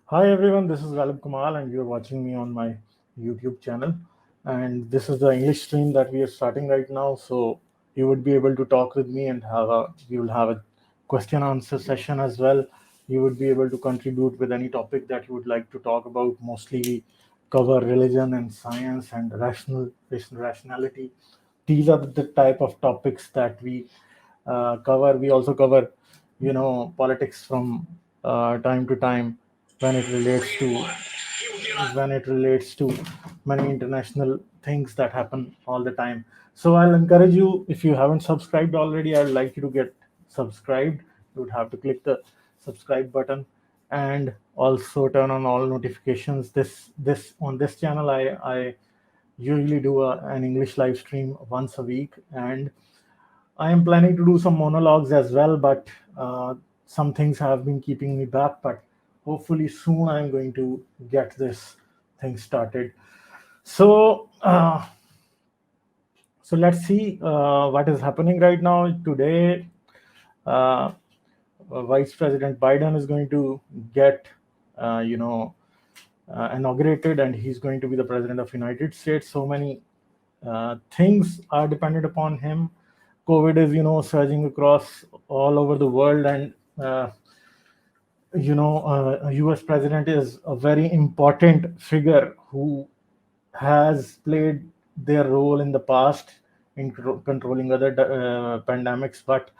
Hi everyone, this is Ghalib Kamal, and you're watching me on my YouTube channel. And this is the English stream that we are starting right now. So you would be able to talk with me and we will have a question answer session as well. You would be able to contribute with any topic that you would like to talk about. Mostly we cover religion and science and rationality. These are the type of topics that we cover. We also cover, politics from time to time when it relates to many international things that happen all the time. So I'll encourage you, if you haven't subscribed already, I'd like you to get subscribed. You would have to click the subscribe button and also turn on all notifications. This on this channel, I usually do an English live stream once a week, and I am planning to do some monologues as well, but some things have been keeping me back. But hopefully soon I'm going to get this thing started. So, so let's see what is happening right now. Today, uh, Vice President Biden is going to get, inaugurated, and he's going to be the president of United States. So many things are dependent upon him. COVID is, surging across all over the world, and a U.S. president is a very important figure who has played their role in the past in controlling other pandemics, but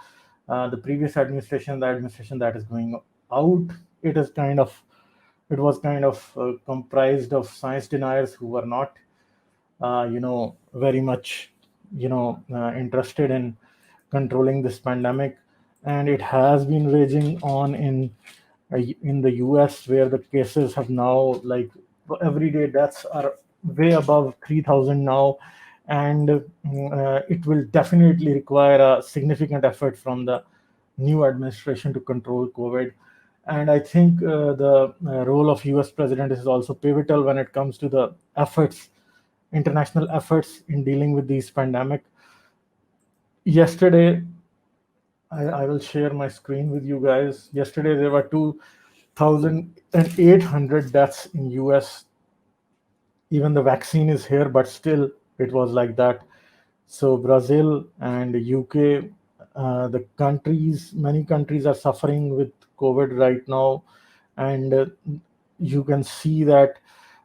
the previous administration, the administration that is going out, it is kind of it was kind of comprised of science deniers who were not very much interested in controlling this pandemic. And it has been raging on in the US, where the cases have now, like, everyday deaths are way above 3,000 now. And it will definitely require a significant effort from the new administration to control COVID. And I think the role of US president is also pivotal when it comes to the efforts, international efforts in dealing with these pandemic. Yesterday, I will share my screen with you guys. Yesterday, there were 2,800 deaths in US. Even the vaccine is here, but still, it was like that. So Brazil and UK, many countries are suffering with COVID right now, and you can see that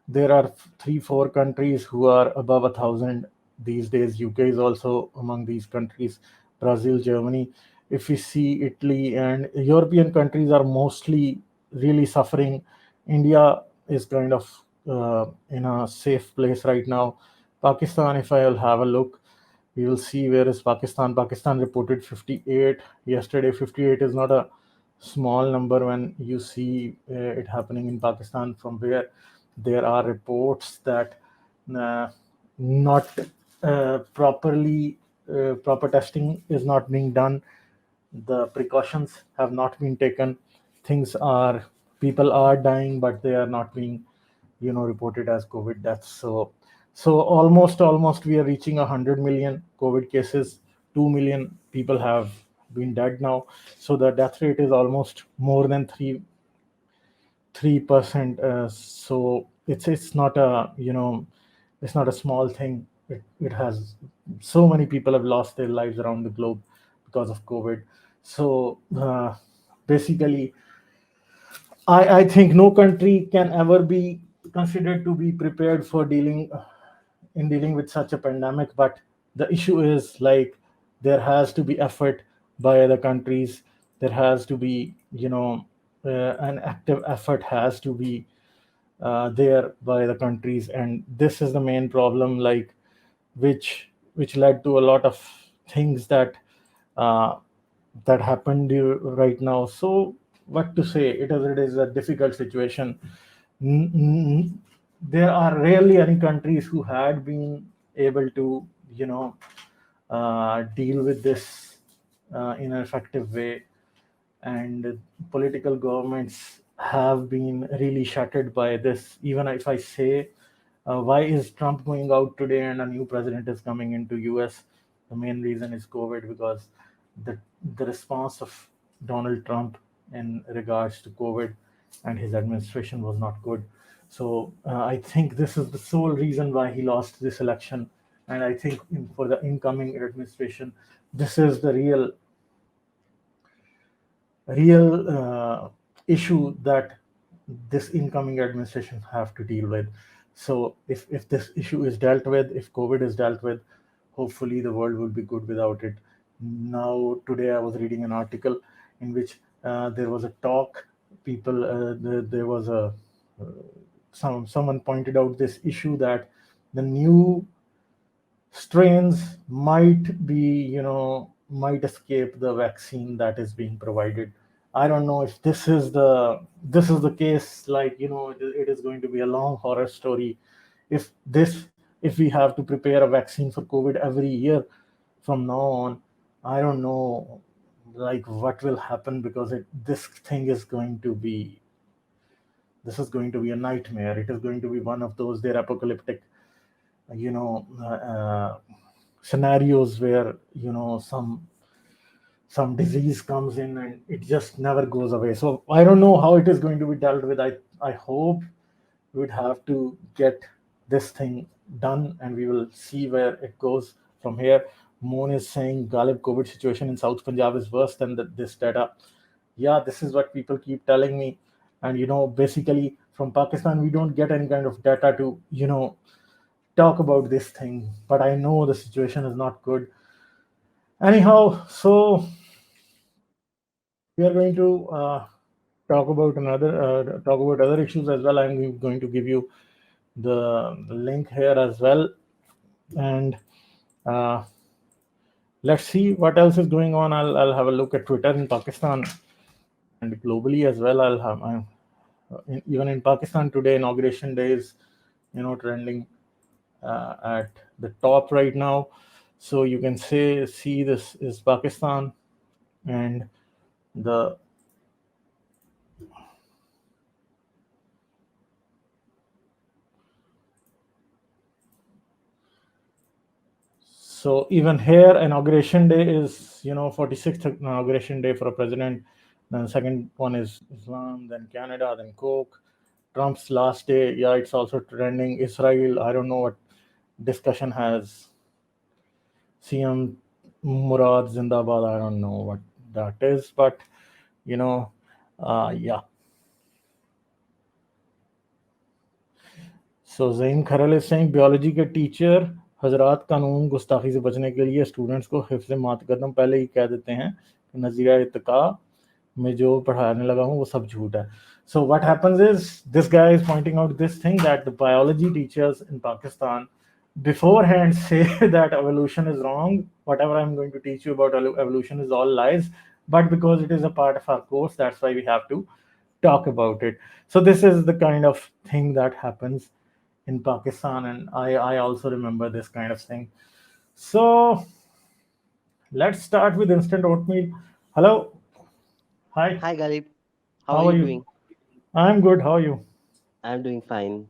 there are 3, 4 countries who are above 1,000 these days. UK is also among these countries. Brazil, Germany. If we see Italy and European countries are mostly really suffering. India is kind of in a safe place right now. Pakistan, if I'll have a look, we will see where is Pakistan. Pakistan reported 58 yesterday. 58 is not a small number when you see it happening in Pakistan, from where there are reports that uh, not proper testing is not being done. The precautions have not been taken. Things are People are dying, but they are not being reported as COVID deaths. So almost we are reaching 100 million COVID cases. 2 million people have been dead now. So the death rate is almost more than 3%. So it's not a it's not a small thing. It has So many people have lost their lives around the globe because of COVID. So basically, I think no country can ever be considered to be prepared for dealing with such a pandemic. But the issue is, like, there has to be effort by other countries. There has to be an active effort has to be there by the countries, and this is the main problem, like, which led to a lot of things uh, that happened right now. So what to say? It is a difficult situation. N- n- there are rarely any countries who had been able to deal with this in an effective way. And political governments have been really shattered by this. Even if I say, why is Trump going out today and a new president is coming into US? The main reason is COVID, because the the response of Donald Trump in regards to COVID, and his administration was not good. So I think this is the sole reason why he lost this election. And I think for the incoming administration, this is the real issue that this incoming administration have to deal with. So if this issue is dealt with, if COVID is dealt with, hopefully the world will be good without it. Now today I was reading an article in which there was a talk. There was a uh, someone pointed out this issue that the new strains might be, might escape the vaccine that is being provided. I don't know if this is the case. Like, it is going to be a long horror story if we have to prepare a vaccine for COVID every year from now on. I don't know, like, what will happen, because this thing is going to be this is going to be a nightmare. It is going to be one of those their apocalyptic, you know scenarios where, some disease comes in and it just never goes away. So I don't know how it is going to be dealt with. I hope we'd have to get this thing done, and we will see where it goes from here. Moon is saying Ghalib COVID situation in South Punjab is worse than this data. Yeah, this is what people keep telling me. And, basically from Pakistan, we don't get any kind of data to, talk about this thing. But I know the situation is not good. Anyhow, so we are going to talk about other issues as well. I'm going to give you the link here as well, and uh, let's see what else is going on. I'll have a look at Twitter in Pakistan and globally as well. Even in Pakistan today, inauguration day is, trending at the top right now. So you can see this is Pakistan, and the so even here, inauguration day is, 46th inauguration day for a president. Then the second one is Islam, then Canada, then Coke. Trump's last day, yeah, it's also trending. Israel, I don't know what discussion has. CM Murad Zindabad, I don't know what that is, but, you know, yeah. So Zaheem Kharal is saying biology के teacher हजरात कानून गुस्ताखी से बचने के लिए students को हिफ्ज़ मातकदम पहले ही कह देते हैं कि नज़ीरा इत्तका में जो पढ़ाने लगा हूँ वो सब झूठ है. So what happens is, this guy is pointing out this thing, that the biology teachers in Pakistan beforehand say that evolution is wrong. Whatever I'm going to teach you about evolution is all lies. But because it is a part of our course, that's why we have to talk about it. So this is the kind of thing that happens in Pakistan, and I also remember this kind of thing. So let's start with instant oatmeal. Hello, hi, Hi Ghalib, how are how you are you? doing? I'm good. How are you? I'm doing fine.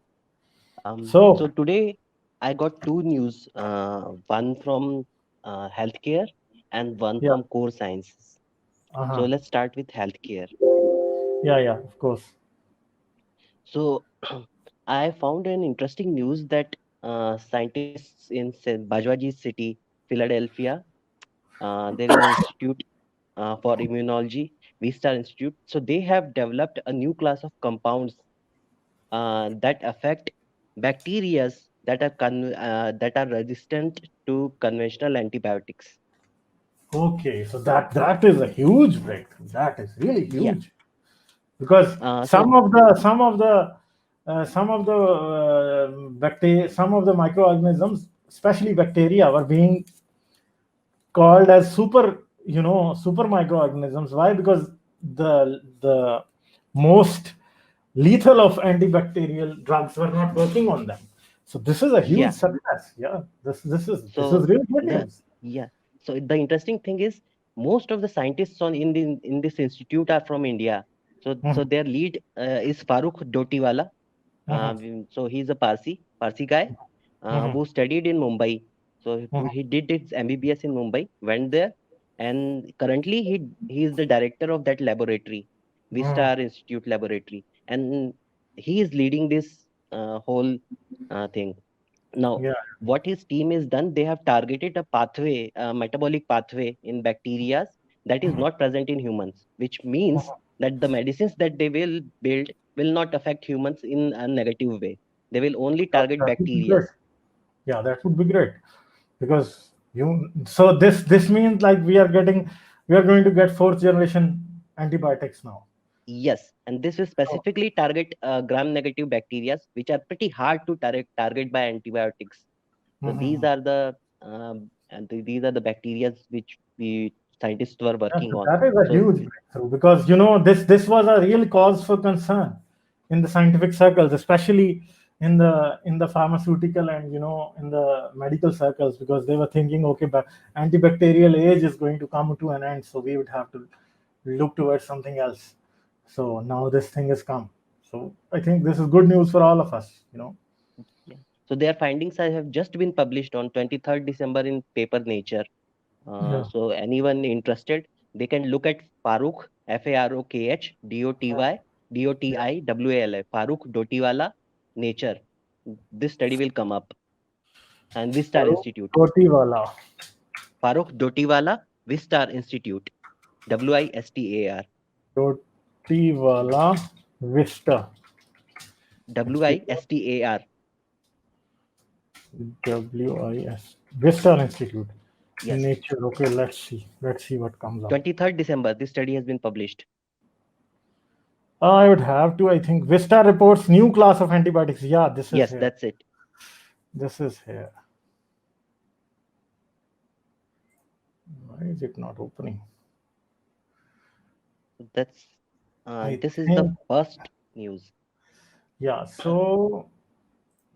So So today I got two news, one from healthcare and one yeah, from core sciences. So uh-huh, let's start with healthcare. yeah, of course. So I found an interesting news that scientists in Bajwaji city, Philadelphia, there is an institute for immunology, Vista Institute. So they have developed a new class of compounds that affect bacteria that are resistant to conventional antibiotics. Okay, so that is a huge breakthrough. That is really Yeah. huge, because So some of the bacteria, some of the microorganisms, especially bacteria, were being called as super microorganisms. Why? Because the most lethal of antibacterial drugs were not working on them. So this is a huge yeah. success. Yeah, this is So really good the news. yeah. So the interesting thing is most of the scientists in this institute are from India. So Mhm, their lead is Farooq Dotiwala. mhm, So he's a Parsi guy mhm, who studied in Mumbai. So mhm. he did his MBBS in Mumbai. Went there. and currently he is the director of that laboratory, Mm. Vistar Institute Laboratory, and he is leading this whole thing. Now, Yeah. what his team has done, they have targeted a pathway, a metabolic pathway in bacteria that is Mhm. not present in humans, which means that the medicines that they will build will not affect humans in a negative way. They will only target That would be bacteria. great. Yeah, that would be great because you. So this means like we are going to get fourth generation antibiotics now. Yes, and this will So, specifically target gram-negative bacteria, which are pretty hard to target by antibiotics. So these mhm. are the these are the bacteria which the scientists were working on. That is a So huge breakthrough because this was a real cause for concern in the scientific circles, especially in the pharmaceutical and in the medical circles, because they were thinking, okay, but antibacterial age is going to come to an end, so we would have to look towards something else. So now this thing has come. So I think this is good news for all of us. yeah. So their findings have just been published on 23rd December in paper Nature. Yeah. So anyone interested, they can look at Farooq, Farokh, Dotiwala, Farooq Dotiwala, Nature. This study will come up, and Vistar Institute. Roti wala. Farooq Dotiwala, Vistar Institute, Wistar, Roti wala Vista. Wistar. WIS. Vista Institute. Yes, Nature. Okay, let's see. Let's see what comes up. 23rd December, this study has been published. I would have to. I think Vista reports new class of antibiotics. Yeah, this is Yes, here. that's it. This is here. Why is it not opening? That's I this is the think. first news. Yeah. So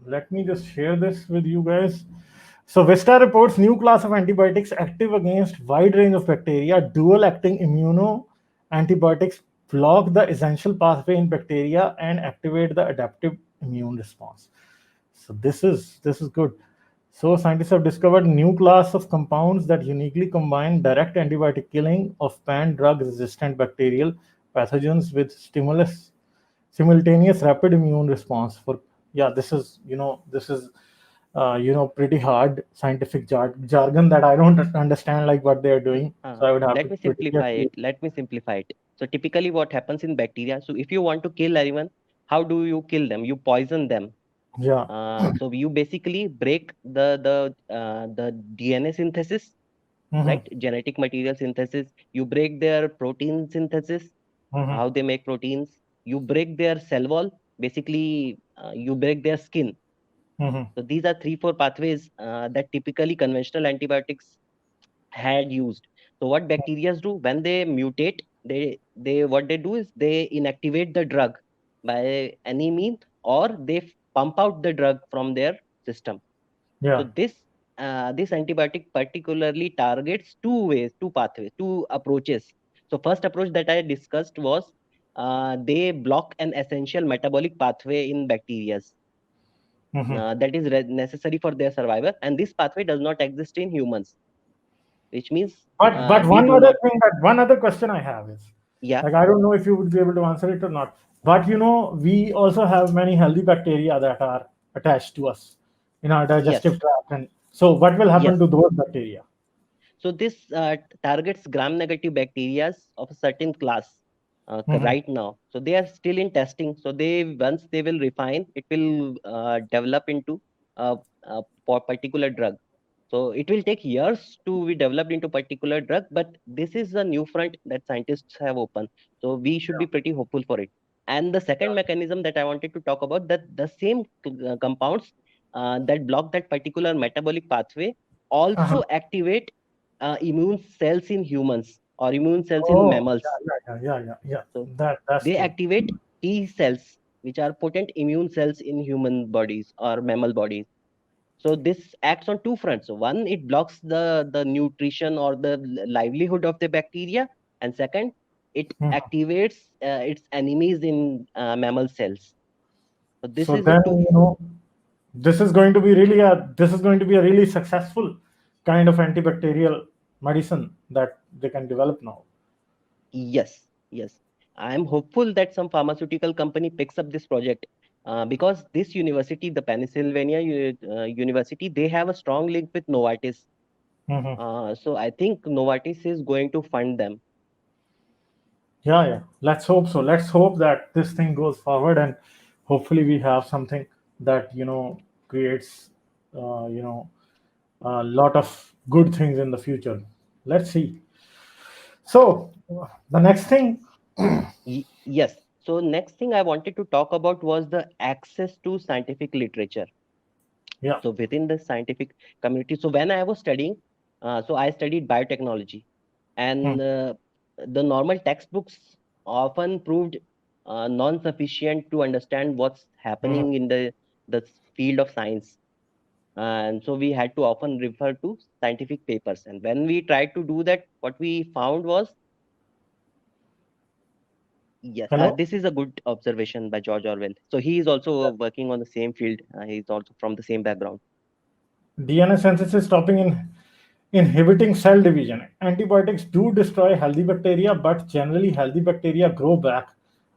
let me just share this with you guys. So Vista reports new class of antibiotics active against wide range of bacteria. Dual acting immuno antibiotics block the essential pathway in bacteria and activate the adaptive immune response. So this is good. So scientists have discovered new class of compounds that uniquely combine direct antibiotic killing of pan-drug resistant bacterial pathogens with stimulus simultaneous rapid immune response for. Yeah, this is pretty hard scientific jargon that I don't understand like what they are doing, so I would have to Let me pretty simplify carefully. it. Let me simplify it. So typically what happens in bacteria, so if you want to kill anyone, how do you kill them? You poison them. Yeah. So you basically break the DNA synthesis, Hmm. right? Genetic material synthesis. You break their protein synthesis, Hmm. how they make proteins. You break their cell wall. Basically, you break their skin. Hmm. So these are three, four pathways that typically conventional antibiotics had used. So what bacteria do when they mutate, they what they do is they inactivate the drug by any means, or they pump out the drug from their system. So Yeah. this antibiotic particularly targets two ways, two pathways, two approaches. So first approach that I discussed was they block an essential metabolic pathway in bacteria Hmm. that is necessary for their survival, and this pathway does not exist in humans, which means But we do not. one other question I have is, Yeah. like, I don't know if you would be able to answer it or not. But we also have many healthy bacteria that are attached to us in our digestive Yes. tract, and so what will happen Yes. to those bacteria? So this targets gram-negative bacteria of a certain class Hmm. right now. So they are still in testing. So they once they will refine, it will develop into for particular drug. So it will take years to be developed into particular drug, but this is a new front that scientists have opened. So we should be pretty hopeful for it. And the second mechanism that I wanted to talk about, that the same compounds that block that particular metabolic pathway Uh-huh. also activate immune cells in humans or immune cells in Oh, mammals. yeah. So That's they good. activate T cells, which are potent immune cells in human bodies or mammal bodies. So this acts on two fronts. So one, it blocks the nutrition or the livelihood of the bacteria, and second, it Mhm. activates its enemies in mammal cells. So this So is a then, two. this is going to be a really successful kind of antibacterial. medicine that they can develop now. Yes, yes. I'm hopeful that some pharmaceutical company picks up this project because this university, the Pennsylvania University, they have a strong link with Novartis. Mhm. So I think Novartis is going to fund them. Yeah, yeah. Let's hope so. Let's hope that this thing goes forward, and hopefully we have something that creates, a lot of good things in the future. Let's see. So the next thing, Yes. So next thing I wanted to talk about was the access to scientific literature. yeah. So within the scientific community, so when I was studying, so I studied biotechnology, Hmm. and the normal textbooks often proved non-sufficient to understand what's Mhm. happening in the field of science. And so we had to often refer to scientific papers. And when we tried to do that, what we found was, yes, Hello. this is a good observation by George Orwell. So he is also working on the same field. He's also from the same background. DNA synthesis stopping in inhibiting cell division. Antibiotics do destroy healthy bacteria, but generally healthy bacteria grow back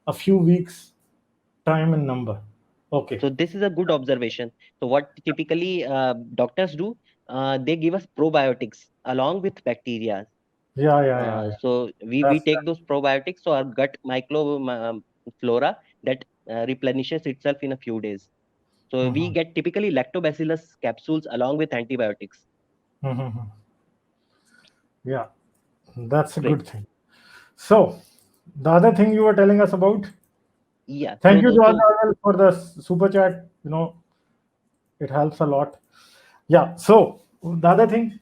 a few weeks time in number. Okay. So this is a good observation. So what typically doctors do, they give us probiotics along with bacteria. Yeah, yeah, yeah, yeah. So we That's take those probiotics, so our gut microflora that replenishes itself in a few days. So we Mhm. get typically lactobacillus capsules along with antibiotics. Mhm. Yeah, that's a Great. good thing. So, the other thing you were telling us about, Yeah. thank So you, George so Orwell, for the super chat. It helps a lot. Yeah. So, the other thing,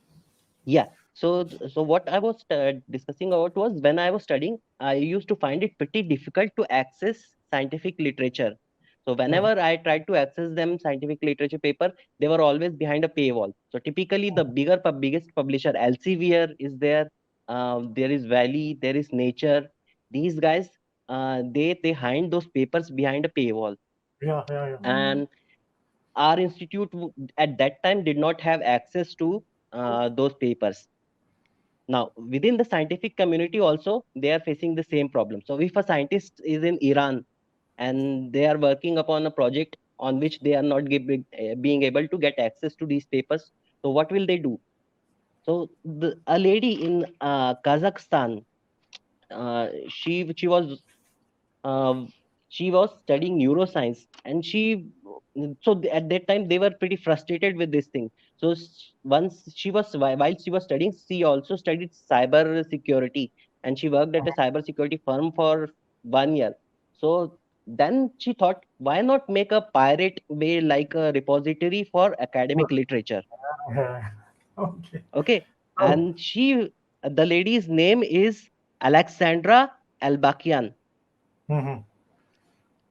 yeah. So what I was discussing about was when I was studying, I used to find it pretty difficult to access scientific literature. So mhm, whenever I tried to access them scientific literature paper, they were always behind a paywall. So typically the biggest publisher, Elsevier is there. There is Valley, there is Nature. These guys, they hide those papers behind a paywall. yeah, yeah, yeah. And our institute at that time did not have access to those papers. Now, within the scientific community also, they are facing the same problem. So if a scientist is in Iran and they are working upon a project on which they are not being able to get access to these papers, so what will they do? So a lady in Kazakhstan, uh, she was studying neuroscience, and at that time they were pretty frustrated with this thing. So once while she was studying, she also studied cyber security, and she worked at a cyber security firm for 1 year. So then she thought, why not make a pirate way, like a repository for Good. academic literature? Yeah. Okay. Okay. So, And the lady's name is Alexandra Albakian. mhm,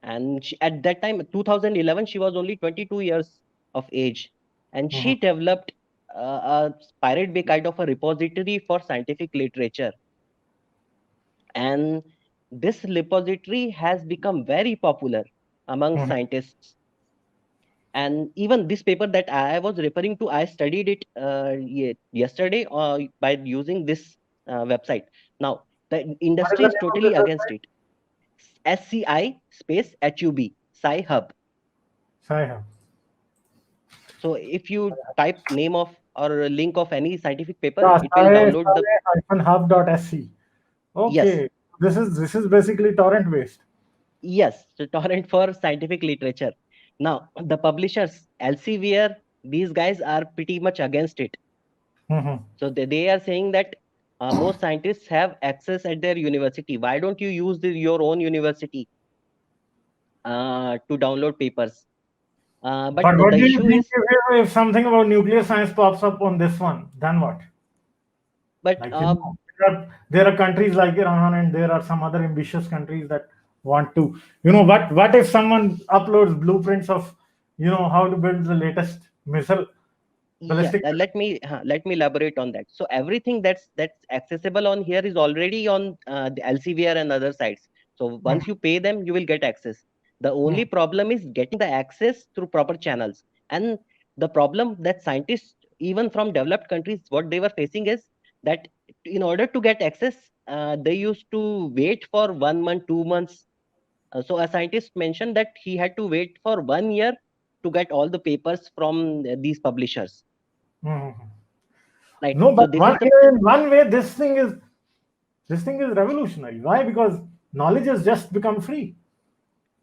And at that time, 2011, she was only 22 years of age, and mhm, she developed a pirate bay kind of a repository for scientific literature. And this repository has become very popular among mhm, scientists. And even this paper that I was referring to, I studied it yesterday by using this website. Now the what is industry the is name of totally this against website? it. SCI space HUB, Sci Hub. Sci-Hub. So if you type name of or link of any scientific paper, Yeah, it will download the, sci-hub.sc. yes, Okay. This is basically torrent based. yes, so torrent for scientific literature. Now the publishers, Elsevier, these guys are pretty much against it. Mhm. So they are saying that most scientists have access at their university. Why don't you use your own university to download papers? But But the what do you issue think is, if something about nuclear science pops up on this one? Then what? but Like, there are countries like Iran, and there are some other ambitious countries that want to. What if someone uploads blueprints of, how to build the latest missile, yeah, ballistic let me elaborate on that. So everything that's accessible on here is already on the Elsevier and other sites. So missile? once you pay them, you will get access. The Mhm. only problem is getting the access through proper channels. And the problem that scientists, even from developed countries, what they were facing is that in order to get access, they used to wait for 1 month, 2 months. So a scientist mentioned that he had to wait for 1 year to get all the papers from these publishers. Mhm. Right. No, So but this is the in one way, this thing is revolutionary. Why? Because knowledge has just become free.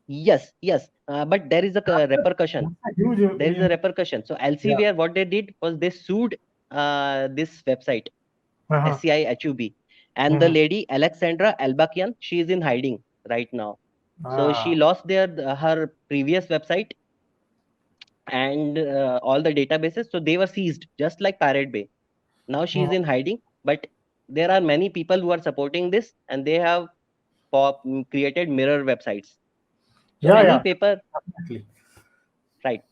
yes, yes. But there is a repercussion. That's a huge, There is a repercussion. So yeah. Elsevier, what they did was they sued this website, Uh-huh. SCIHUB, and the Mhm. lady Alexandra Albakian, she is in hiding right now. So she Ah, lost her previous website and all the databases. So they were seized, just like Pirate Bay. Now she is mhm. in hiding, but there are many people who are supporting this, and they have created mirror websites. So Yeah, any yeah, paper, definitely. right?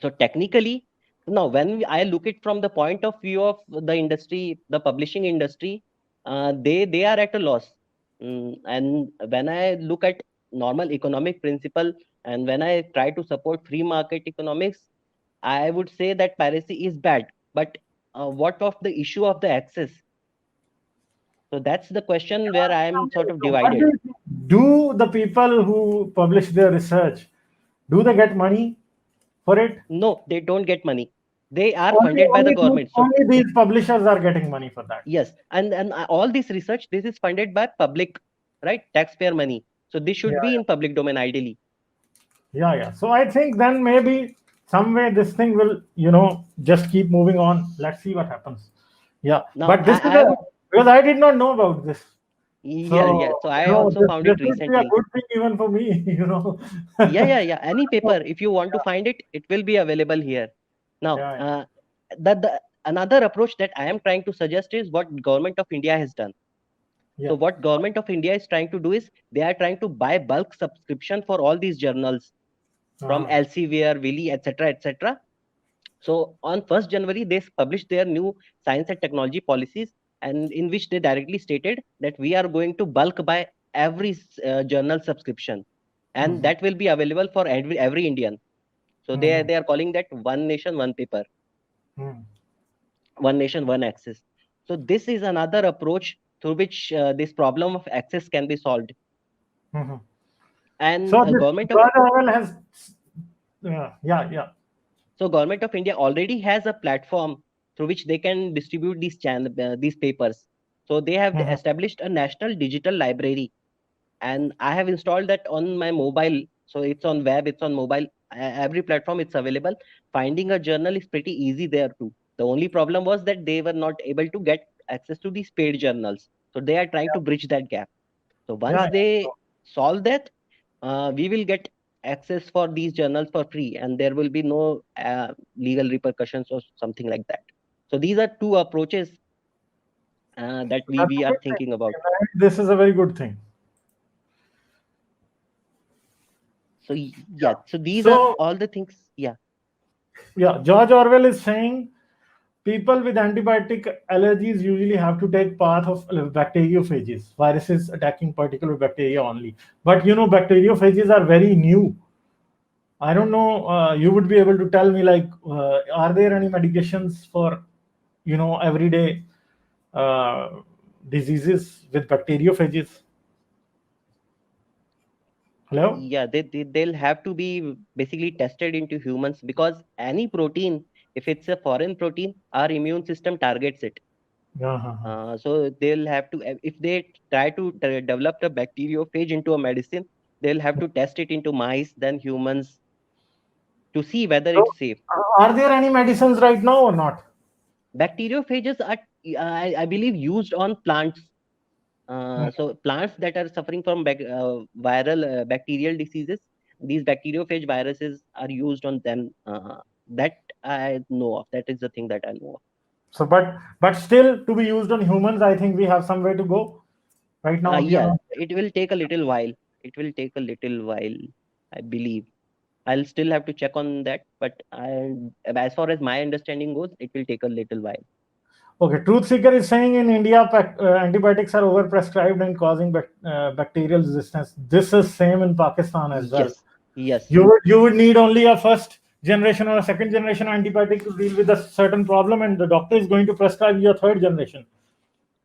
So technically, now when I look it from the point of view of the industry, the publishing industry, they are at a loss. And when I look at normal economic principle, and when I try to support free market economics, I would say that piracy is bad. But what of the issue of the access? So that's the question where I am sort of So what do divided. you think? Do the people who publish their research, do they get money for it? No, they don't get money. They are Only, funded by the government. So only these publishers are getting money for that. yes, and all this research, this is funded by public, right? Taxpayer money. So this Yeah, should be in public domain ideally. yeah, yeah. So I think then maybe some way this thing will, just keep moving on. Let's see what happens. Yeah, Now but this is I would, because I did not know about this. yeah, yeah. So So I also found this it would be a recently. good thing even for me. Yeah, yeah, yeah. Any So, paper, if you want to find it, it will be available here. Now, yeah, the another approach that I am trying to suggest is what government of India has done. yeah, So what government of India is trying to do is they are trying to buy bulk subscription for all these journals from uh, Elsevier, Willy, etc., etc. So on 1st January, they published their new science and technology policies, and in which they directly stated that we are going to bulk buy every journal subscription, and mhm, that will be available for every Indian. So mhm, they are calling that one nation, one paper, mhm, one nation, one access. So this is another approach through which this problem of access can be solved. mhm. And So this government of George Orwell has, yeah, yeah. So government of India already has a platform through which they can distribute these papers. So they have Mhm, established a national digital library, and I have installed that on my mobile. So it's on web, it's on mobile, every platform it's available. Finding a journal is pretty easy there too. The only problem was that they were not able to get access to these paid journals. So they are trying to bridge that gap. So once yeah, they yeah. solve that, we will get access for these journals for free, and there will be no legal repercussions or something like that. So these are two approaches that So that's we a are good thing. thinking about. This is a very good thing. So Yeah. yeah, so these are So all the things. Yeah, yeah, George Orwell is saying people with antibiotic allergies usually have to take path of bacteriophages, viruses attacking particular bacteria only. But bacteriophages are very new. I don't know. You would be able to tell me, like, are there any medications for, everyday uh, diseases with bacteriophages? Hello? yeah, they'll have to be basically tested into humans, because any protein, if it's a foreign protein, our immune system targets it. Uh-huh. So they'll have to, if they try to develop a bacteriophage into a medicine, they'll have to test it into mice, then humans, to see whether So, it's safe. are there any medicines right now or not? Bacteriophages are, I believe, used on plants. Hmm. So plants that are suffering from viral bacterial diseases, these bacteriophage viruses are used on them. That I know of. That is the thing that I know of. So, but still to be used on humans, I think we have some way to go. Right now, we are Yeah, not. it will take a little while. It will take a little while, I believe. I'll still have to check on that, but as far as my understanding goes, it will take a little while. Okay, Truth Seeker is saying in India, antibiotics are overprescribed and causing bacterial resistance. This is same in Pakistan as well. Yes, yes, You would need only a first generation or a second generation antibiotic to deal with a certain problem, and the doctor is going to prescribe you a third generation.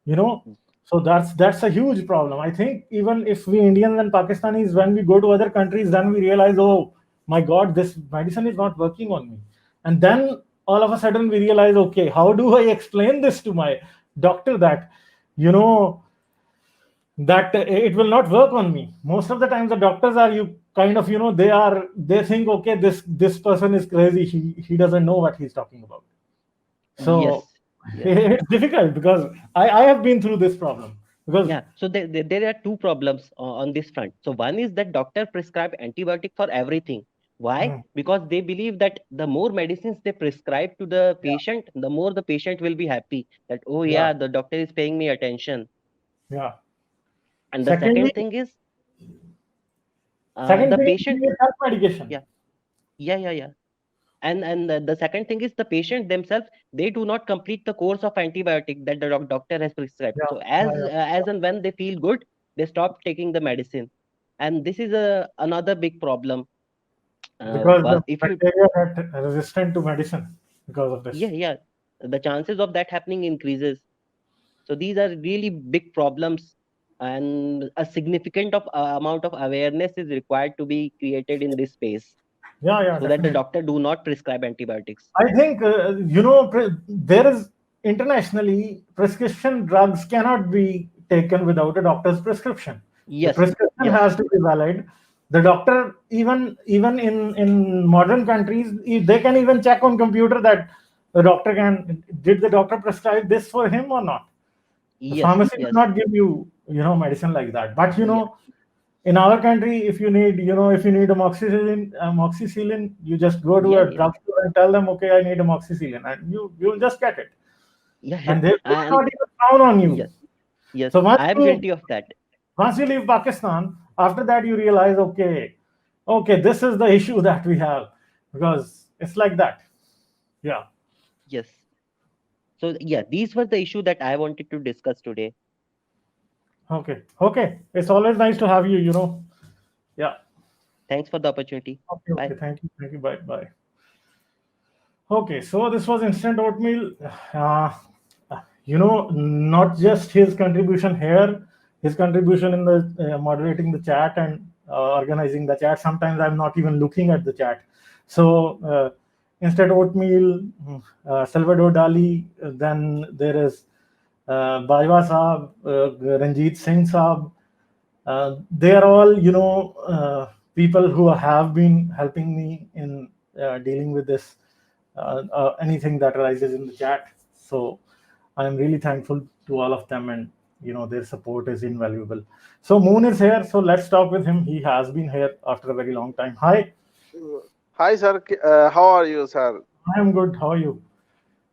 You know, so that's a huge problem. I think even if we Indians and Pakistanis, when we go to other countries, then we realize, oh my God, this medicine is not working on me, and then all of a sudden we realize, okay, how do I explain this to my doctor that, you know, that it will not work on me. Most of the times the doctors are, you kind of, you know, they think, okay, this person is crazy, he doesn't know what he's talking about. So Yes, yes. it's difficult because I have been through this problem because Yeah, so there are two problems on this front. So one is that doctor prescribe antibiotic for everything. Why? mm, Because they believe that the more medicines they prescribe to the yeah, patient, the more the patient will be happy. That, oh yeah, yeah, the doctor is paying me attention. yeah. And the Secondly, second thing is, second the thing patient. is self medication. Yeah, yeah, yeah, yeah. And the second thing is the patient themselves, they do not complete the course of antibiotic that the doctor has prescribed. Yeah, So yeah, yeah. as and when they feel good, they stop taking the medicine, and this is a another big problem. Because the But if you, bacteria get resistant to medicine because of yeah, this. yeah, the chances of that happening increases. So these are really big problems, and a significant of amount of awareness is required to be created in this space, Yeah, yeah, so that the definitely. doctor do not prescribe antibiotics. I think, you know, there is internationally prescription drugs cannot be taken without a doctor's prescription. The Yes, prescription yes, has to be valid. The doctor, even in modern countries, they can even check on computer that the doctor can, did the doctor prescribe this for him or not. The yes, pharmacy will yes, not give you, you know, medicine like that. But you yeah, know, in our country, if you need, you know, if you need amoxicillin, you just go to yeah, a yeah. drugstore and tell them, okay, I need amoxicillin, and you will just get it, Yeah, yeah. and they will And not even frown on you. yes, yes, So I am guilty of that. once you leave Pakistan, after that you realize, okay, okay, this is the issue that we have, because it's like that. Yeah. Yes. So yeah, these were the issue that I wanted to discuss today. Okay. Okay. It's always nice to have you. You know. Yeah. Thanks for the opportunity. Okay. Bye. Okay. Thank you. Thank you. Bye. Bye. Okay, so this was instant oatmeal. Uh, you know, not just his contribution here, his contribution in the moderating the chat and organizing the chat. Sometimes I'm not even looking at the chat. So instant oatmeal, Salvador Dali. Then there is Bajwa Saab, Ranjit Singh Saab. They are all, you know, people who have been helping me in dealing with this, anything that arises in the chat. So I am really thankful to all of them, and you know, their support is invaluable. So Moon is here, so let's talk with him. He has been here after a very long time. Hi. Hi, sir. How are you, sir? I am good. How are you?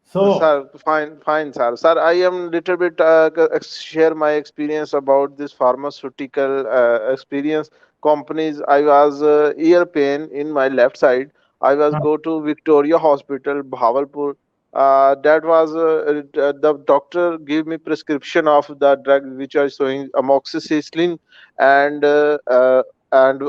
So Sir, fine, fine, sir. Sir, I am little bit share my experience about this pharmaceutical experience companies. I was ear pain in my left side. I was uh, go to Victoria Hospital, Bahawalpur. That was the doctor gave me prescription of the drug which are showing amoxicillin and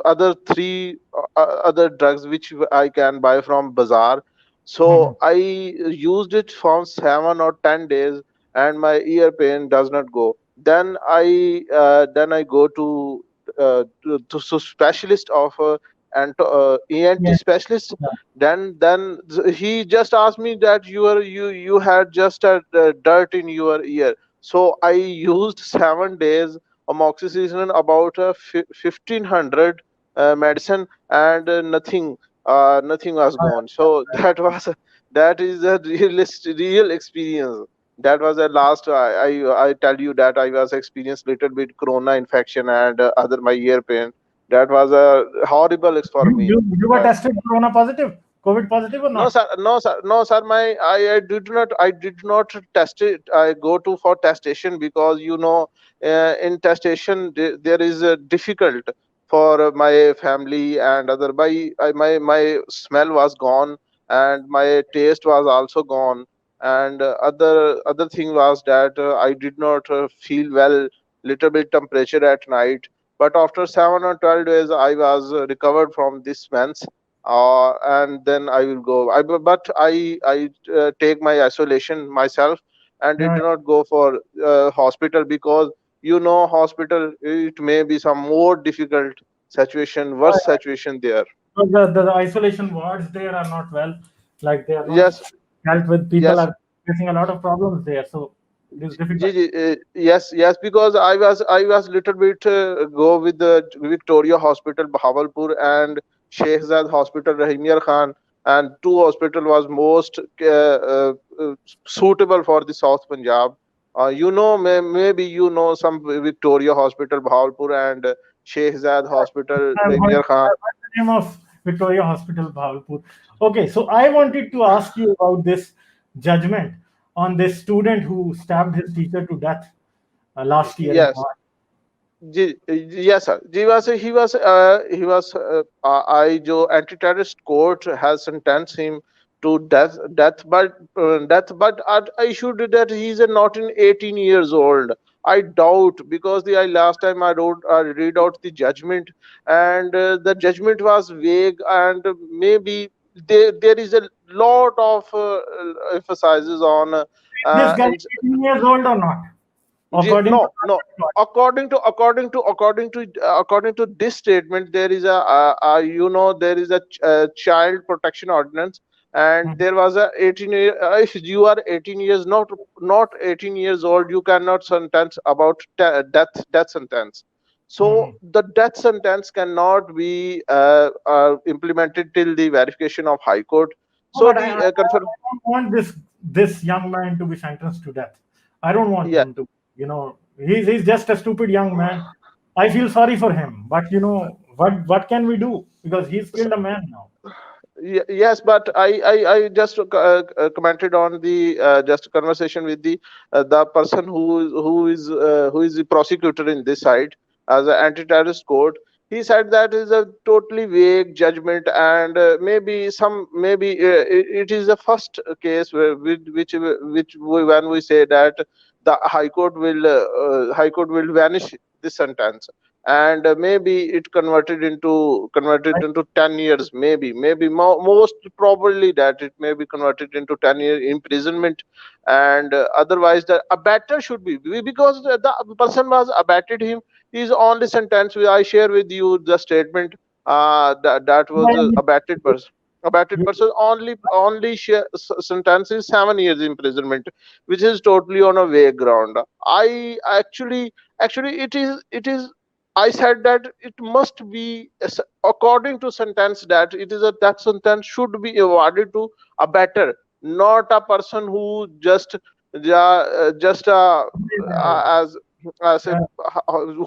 other three other drugs which I can buy from bazaar. mhm. So I used it for 7 or 10 days, and my ear pain does not go. Then I go to specialist of ENT Yeah, specialist. yeah, He just asked me that you had just a dirt in your ear. So I used 7 days amoxicillin, about 1500 medicine, and nothing was gone. So that is a real experience. That was the last I tell you that I was experienced little bit corona infection and other my ear pain. That was a horrible for me. you were Uh, tested corona positive, COVID positive or no, not? sir. No, sir. No, sir. I did not test it. I go to for testation because in testation there is a difficult for my family and other. My smell was gone and my taste was also gone, and other thing was that I did not feel well. Little bit temperature at night, but after 7 or 12 days I was recovered from this mens. and then I will go. But I take my isolation myself, and I Yeah, do not go for hospital, because hospital, it may be some more difficult situation, yeah, worse yeah. situation there. So the isolation wards there are not well, like they are not Yes, dealt with. People yes. are facing a lot of problems there, so it is difficult. Yes, yes, because I was little bit go with the Victoria Hospital, Bahawalpur, and Shehzad Hospital, Rahimiyar Khan, and two hospital was most suitable for the South Punjab. Maybe some Victoria Hospital, Bahawalpur, and Shehzad Hospital, Rahimiyar Khan. I've heard the name of Victoria Hospital, Bahawalpur. Okay, so I wanted to ask you about this judgment on this student who stabbed his teacher to death last year in Yes. March. Yes, sir. I जो anti-terrorist court has sentenced him to death, but I should that he's not in 18 years old. I doubt, because the last time I read out the judgment, and the judgment was vague, and maybe there is a lot of emphasizes on This guy in, is 18 years old or not? According to no, no. According to this statement, there is there is a child protection ordinance, and Mhm, there was a 18 year. If you are 18 years, not 18 years old, you cannot sentence about death sentence. So mhm. the death sentence cannot be implemented till the verification of High Court. No, So but the I don't want this young man to be sentenced to death. I don't want yeah. him to. He's just a stupid young man. I feel sorry for him, but what can we do? Because he's killed a man now. Yes, but I just commented on the just conversation with the person who is the prosecutor in this side as an anti-terrorist court. He said that is a totally vague judgment, and maybe it is the first case when we say that the High Court will vanish this sentence, and maybe it converted Right? into 10 years, maybe most probably that it may be converted into 10-year imprisonment, and otherwise the abatter should be, because the person was abatted him, he is only sentenced with, I share with you the statement, that was Yeah, abatted yeah, person only sentence is 7 years imprisonment, which is totally on a vague ground. I actually it is I said that it must be according to sentence, that it is that sentence should be awarded to a better, not a person who just as a yeah,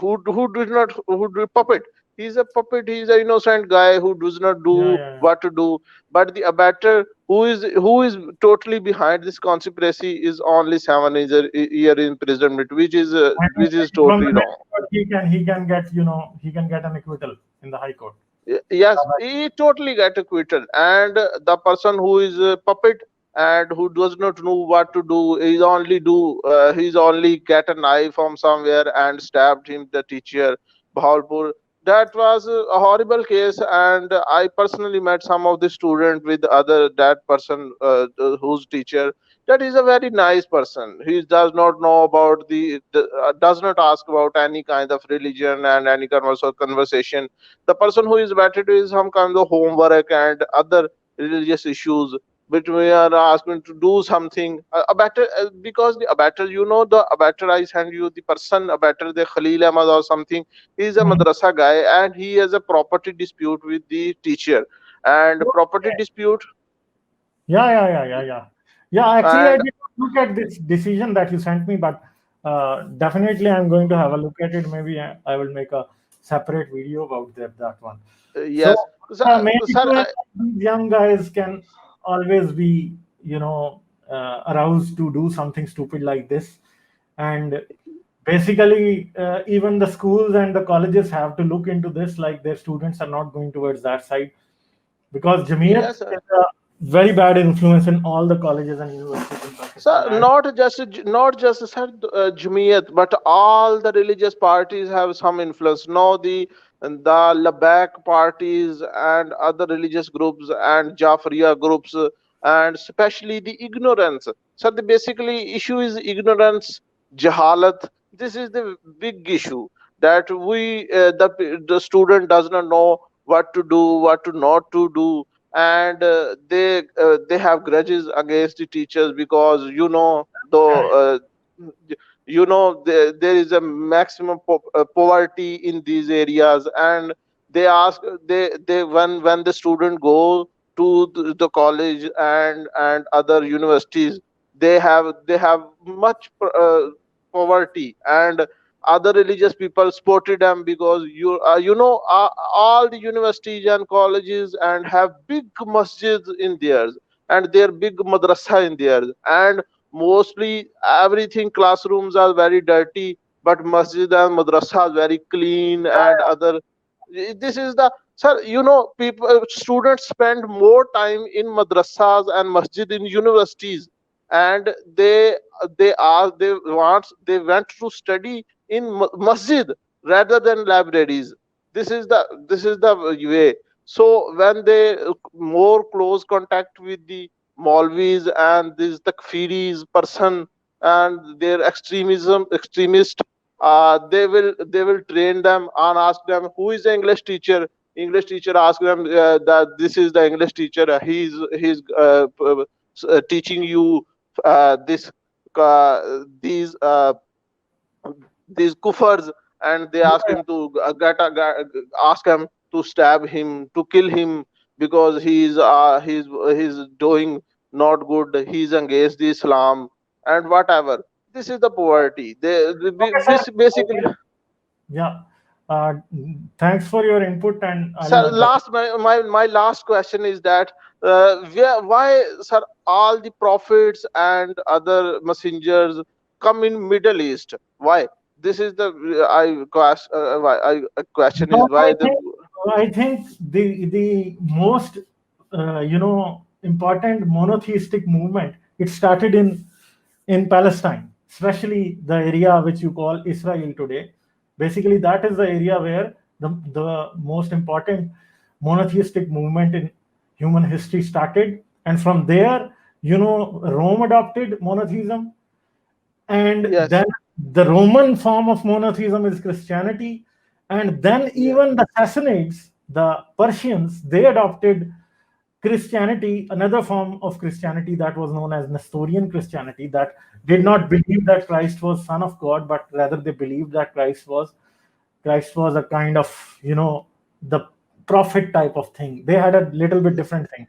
who does not who do puppet. He's a puppet. He's an innocent guy who does not yeah, do yeah. what to do. But the abatter who is totally behind this conspiracy is only 7 year imprisonment, And which is from the totally next wrong. court, he can get an acquittal in the High Court. Yes, he totally get acquitted, and the person who is a puppet and who does not know what to do, he's only get a knife from somewhere and stabbed him, the teacher, Bahawalpur. That was a horrible case, and I personally met some of the student with other that person, whose teacher. That is a very nice person. He does not know about does not ask about any kind of religion and any conversation. The person who is battered is some kind of homework and other religious issues, which we are asking to do something. A better, because the abatter, the abatter, I send you the person abatter, the Khalil Ahmad or something. He is a Mhm. madrasa guy, and he has a property dispute with the teacher, and property Okay. dispute, Yeah, yeah, yeah, yeah, yeah. Yeah, actually, I and did not look at this decision that you sent me, but definitely I'm going to have a look at it. Maybe I will make a separate video about that one. So, yes, sir, main sir, issue is that these young guys can always be, aroused to do something stupid like this. And basically, even the schools and the colleges have to look into this, like their students are not going towards that side, because Jamiat yes, sir. very bad influence in all the colleges and universities in So Pakistan. And not just sir, Jumiyat, but all the religious parties have some influence. Now the Labak parties and other religious groups and Jafriya groups, and especially the ignorance. So the basically issue is ignorance, jahalat. This is the big issue that the student does not know what to do, what to not to do, and they have grudges against the teachers because though there is a maximum poverty in these areas, and they ask they when the student go to the college and other universities, they have much poverty, and other religious people supported them because all the universities and colleges and have big masjids in theirs, and their big madrasa in theirs, and mostly everything classrooms are very dirty, but masjid and madrasa are very clean, and other this is the sir, people students spend more time in madrasas and masjid in universities, and they went to study in masjid rather than libraries. This is the way. So when they more close contact with the Maulvis and this takfiris person and their extremist, they will train them and ask them who is the English teacher ask them that this is the English teacher, he's teaching you this these kuffars, and they ask him to ask him to stab him, to kill him, because he's doing not good, he's against the Islam and whatever. This is the poverty. sir, This basically. yeah, uh, thanks for your input, and I'll Sir, not that. my last question is that why, sir, all the prophets and other messengers come in Middle East? Why? This is the question is Because why the. I think the most important monotheistic movement, it started in Palestine, especially the area which you call Israel today. Basically, that is the area where the most important monotheistic movement in human history started, and from there, Rome adopted monotheism, and Yes, then the Roman form of monotheism is Christianity, and then yes, even the Sassanids, the Persians, they adopted Christianity, another form of Christianity that was known as Nestorian Christianity, that did not believe that Christ was Son of God, but rather they believed that Christ was a kind of the prophet type of thing. They had a little bit different thing.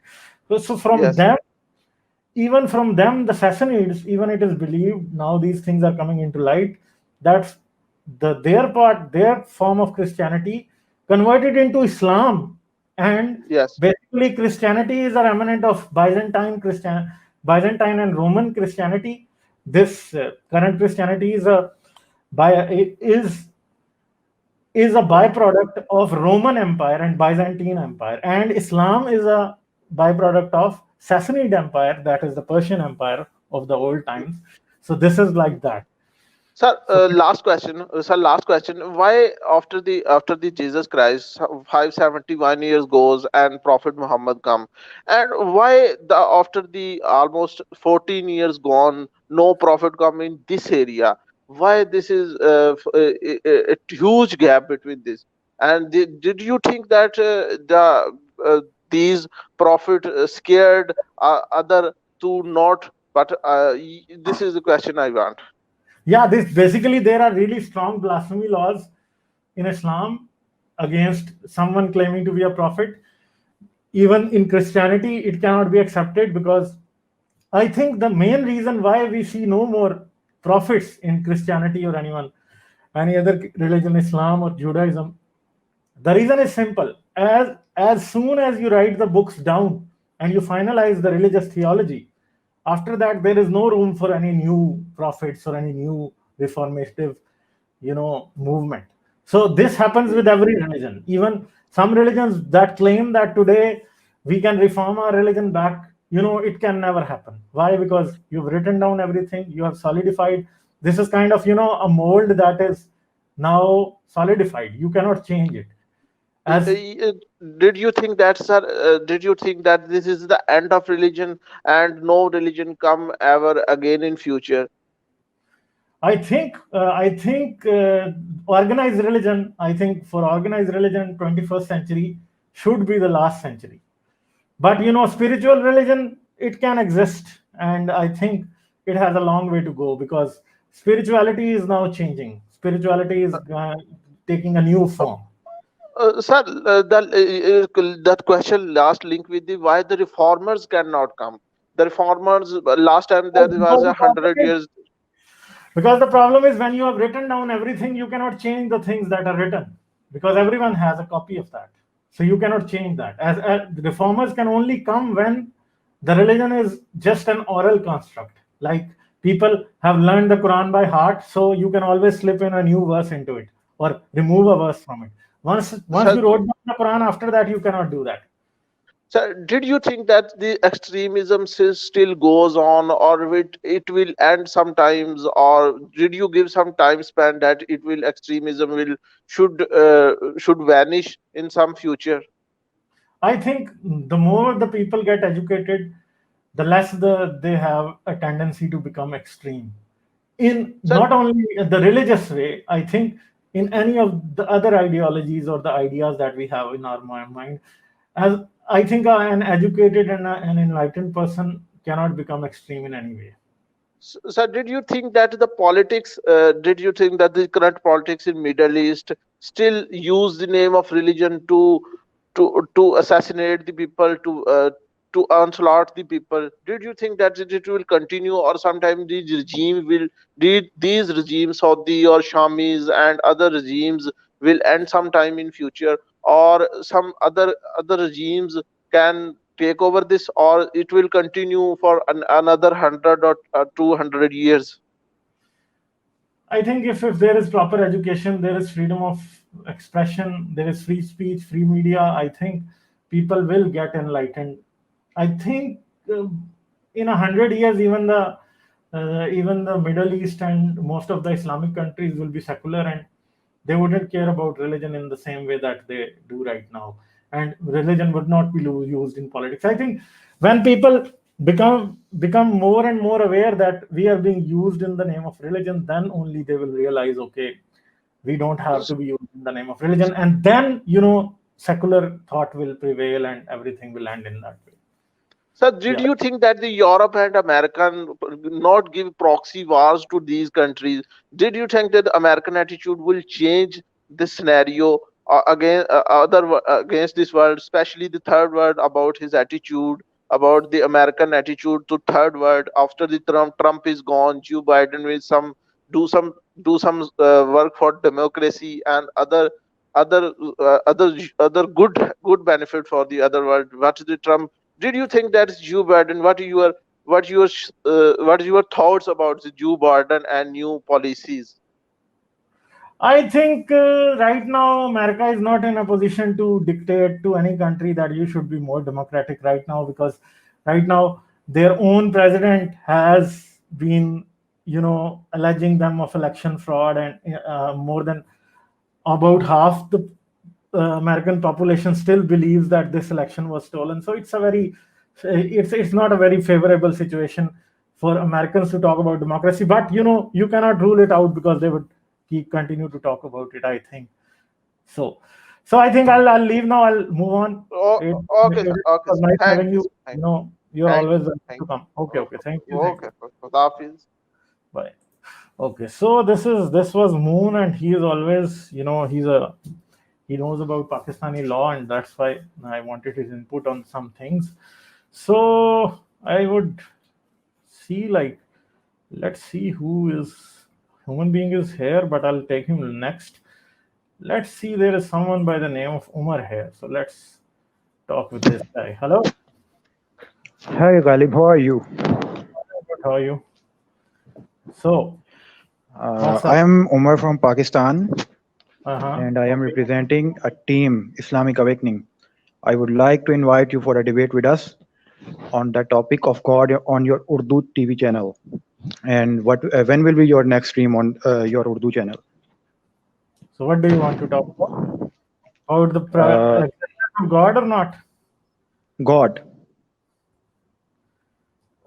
So from yes, them, even from them, the Sassanids, even it is believed now, these things are coming into light, that their form of Christianity converted into Islam, and yes, basically Christianity is a remnant of Byzantine and Roman Christianity. This current Christianity is a byproduct of Roman Empire and Byzantine Empire, and Islam is a byproduct of Sassanid Empire, that is the Persian Empire of the old times. So this is like that. sir. So Last question, sir. Last question. Why after the Jesus Christ 571 years goes and Prophet Muhammad come, and why the after the almost 14 years gone, no Prophet come in this area? Why this is a huge gap between this? And did you think that these prophet scared other to not? But this is the question I want. yeah, this basically, there are really strong blasphemy laws in Islam against someone claiming to be a prophet. Even in Christianity, it cannot be accepted, because I think the main reason why we see no more prophets in Christianity or any other religion, Islam or Judaism, the reason is simple. As soon as you write the books down and you finalize the religious theology, after that there is no room for any new prophets or any new reformative, movement. So this happens with every religion. Even some religions that claim that today we can reform our religion back it can never happen. Why? Because you've written down everything, you have solidified. This is kind of, a mold that is now solidified. You cannot change it. Uh, As uh, Did you think that, sir? Did you think that this is the end of religion and no religion come ever again in future? I think organized religion. I think for organized religion, 21st century should be the last century. But spiritual religion, it can exist, and I think it has a long way to go, because spirituality is now changing. Spirituality is taking a new form. Sir, that question last link with the why the reformers cannot come. The reformers last time there was Because a the problem hundred is years. Because the problem is, when you have written down everything, you cannot change the things that are written, because everyone has a copy of that. So you cannot change that. As reformers can only come when the religion is just an oral construct. Like, people have learned the Quran by heart, so you can always slip in a new verse into it or remove a verse from it. Once Sir, you wrote down the Quran, after that you cannot do that. sir, did you think that the extremism still goes on, or it will end sometimes, or did you give some time span that it will extremism will should vanish in some future? I think the more the people get educated, the less they have a tendency to become extreme. In Sir, not only the religious way, I think in any of the other ideologies or the ideas that we have in our mind, as I think an educated and an enlightened person cannot become extreme in any way. Sir, did you think that the politics, did you think that the current politics in Middle East still use the name of religion to assassinate the people, to onslaught the people? Did you think that it will continue, or sometime these regime will, these regimes, Saudi or Shamis and other regimes, will end sometime in future, or some other regimes can take over this, or it will continue for another 100 or 200 years? I think if there is proper education, there is freedom of expression, there is free speech, free media. I think people will get enlightened. I think in 100 years, even the Middle East and most of the Islamic countries will be secular, and they wouldn't care about religion in the same way that they do right now. And religion would not be used in politics. I think when people become more and more aware that we are being used in the name of religion, then only they will realize, okay, we don't have to be used in the name of religion, and then secular thought will prevail and everything will end in that way. So, did Yeah. you think that the Europe and American not give proxy wars to these countries? Did you think that the American attitude will change this scenario against this world, especially the third world, about his attitude, about the American attitude to third world after the Trump is gone, Joe Biden will do some work for democracy and other good benefit for the other world. What is the Trump? Did you think that Joe Biden? What are your thoughts about the Joe Biden and new policies? I think right now America is not in a position to dictate to any country that you should be more democratic right now, because right now their own president has been, alleging them of election fraud, and more than about half the American population still believes that this election was stolen. So it's not a very favorable situation for Americans to talk about democracy. But you cannot rule it out, because they would continue to talk about it, I think. So I think I'll leave now. I'll move on. Oh, It, okay, sir. it Okay, was sir. nice Thank having you, you. sir. Thank you. You're Thank always you, sir. welcome Thank to come. Okay, you. okay. Thank you. Thank Okay, you. Hafiz. Bye. Okay, so this was Moon, and he is always, he knows about Pakistani law, and that's why I wanted his input on some things. So I would see, like, let's see who is human being is here, but I'll take him next. Let's see, there is someone by the name of Umar here. So let's talk with this guy. Hello, Hi Ghalib, how are you? how are you? So what's I up? am Umar from Pakistan Uh-huh. and I am Okay. representing a team, Islamic Awakening. I would like to invite you for a debate with us. on the topic of God on your Urdu TV channel. And when will be your next stream on your Urdu channel? So what do you want to talk about? About the Uh, existence of God or not? God.